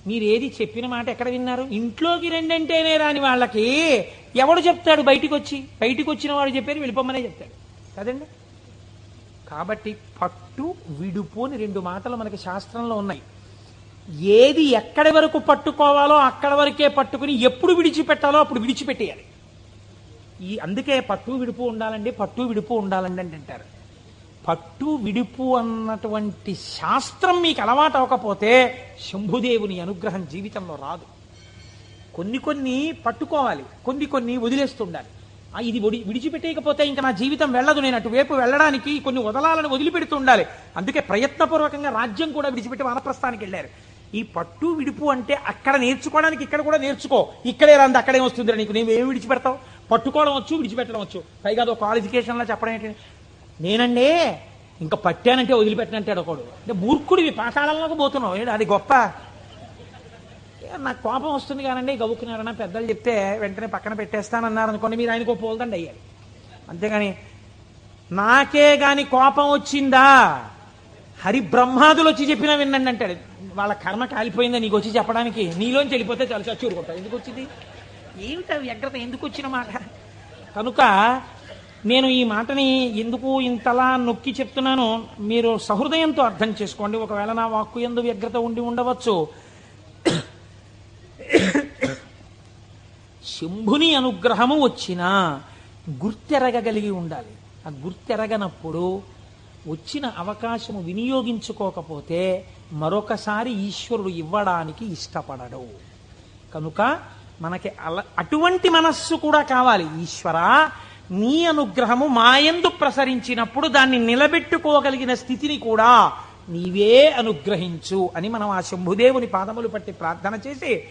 మీరు ఏది చెప్పిన మాట ఎక్కడ విన్నారు? ఇంట్లోకి రెండంటేనే రాని వాళ్ళకి ఎవడు చెప్తాడు? బయటికి వచ్చిన వాడు చెప్పారు వెళ్ళిపోమనే చెప్తాడు కదండి. కాబట్టి పట్టు, విడుపు అని 2 మాటలు మనకి శాస్త్రంలో ఉన్నాయి. ఏది ఎక్కడి వరకు పట్టుకోవాలో అక్కడ వరకే పట్టుకుని ఎప్పుడు విడిచిపెట్టాలో అప్పుడు విడిచిపెట్టేయాలి. అందుకే పట్టు విడుపు ఉండాలండి అని అంటారు. పట్టు విడుపు అన్నటువంటి శాస్త్రం మీకు అలవాటు అవ్వకపోతే శంభుదేవుని అనుగ్రహం జీవితంలో రాదు. కొన్ని పట్టుకోవాలి, కొన్ని వదిలేస్తుండాలి. ఇది విడిచిపెట్టేయకపోతే ఇంకా నా జీవితం వెళ్ళదు, నేను అటువైపు వెళ్ళడానికి కొన్ని వదలాలను వదిలిపెడుతూ ఉండాలి. అందుకే ప్రయత్నపూర్వకంగా రాజ్యం కూడా విడిచిపెట్టి వానప్రస్థానికి వెళ్ళారు. ఈ పట్టు విడుపు అంటే అక్కడ నేర్చుకోవడానికి ఇక్కడ కూడా నేర్చుకో. ఇక్కడే రాంది అక్కడే వస్తుంది నీకు, నువ్వేమి విడిచిపెడతావు? పట్టుకోవడం వచ్చు, విడిచిపెట్టడం వచ్చు. పైగా అదో క్వాలిఫికేషన్లో చెప్పడం ఏంటి? నేనండి ఇంకా పట్టానంటే వదిలిపెట్టనంటాడు ఒకడు. అంటే మూర్ఖుడివి, పాతాళంలోకి పోతున్నావు, అది గొప్ప. నాకు కోపం వస్తుంది కానండి, గవ్వుకున్నారన్నా పెద్దలు చెప్తే వెంటనే పక్కన పెట్టేస్తానన్నారు అనుకోండి, మీరు ఆయనకు పోల్దండి అయ్యాలి. అంతేగాని నాకే గాని కోపం వచ్చిందా హరిబ్రహ్మాదులు వచ్చి చెప్పినా వినండి అంటాడు. వాళ్ళ కర్మ కాలిపోయిందా నీకు వచ్చి చెప్పడానికి? నీలోంచి వెళ్ళిపోతే చాలా చచ్చూరుకుంటావు. ఎందుకు వచ్చింది? ఏమిటా వ్యగ్రత? ఎందుకు వచ్చిన మాట? కనుక నేను ఈ మాటని ఎందుకు ఇంతలా నొక్కి చెప్తున్నానో మీరు సహృదయంతో అర్థం చేసుకోండి. ఒకవేళ నా వాక్కు యందు వ్యగ్రత ఉండి ఉండవచ్చు. శంభుని అనుగ్రహము వచ్చినా గుర్తెరగగలిగి ఉండాలి. ఆ గుర్తెరగనప్పుడు వచ్చిన అవకాశము వినియోగించుకోకపోతే మరొకసారి ఈశ్వరుడు ఇవ్వడానికి ఇష్టపడడు. కనుక మనకి అటువంటి మనస్సు కూడా కావాలి. ఈశ్వరా, నీ అనుగ్రహము మాయందు ప్రసరించినప్పుడు దాన్ని నిలబెట్టుకోగలిగిన స్థితిని కూడా నీవే అనుగ్రహించు అని మనం ఆ శంభుదేవుని పాదములు పట్టి ప్రార్థన చేసి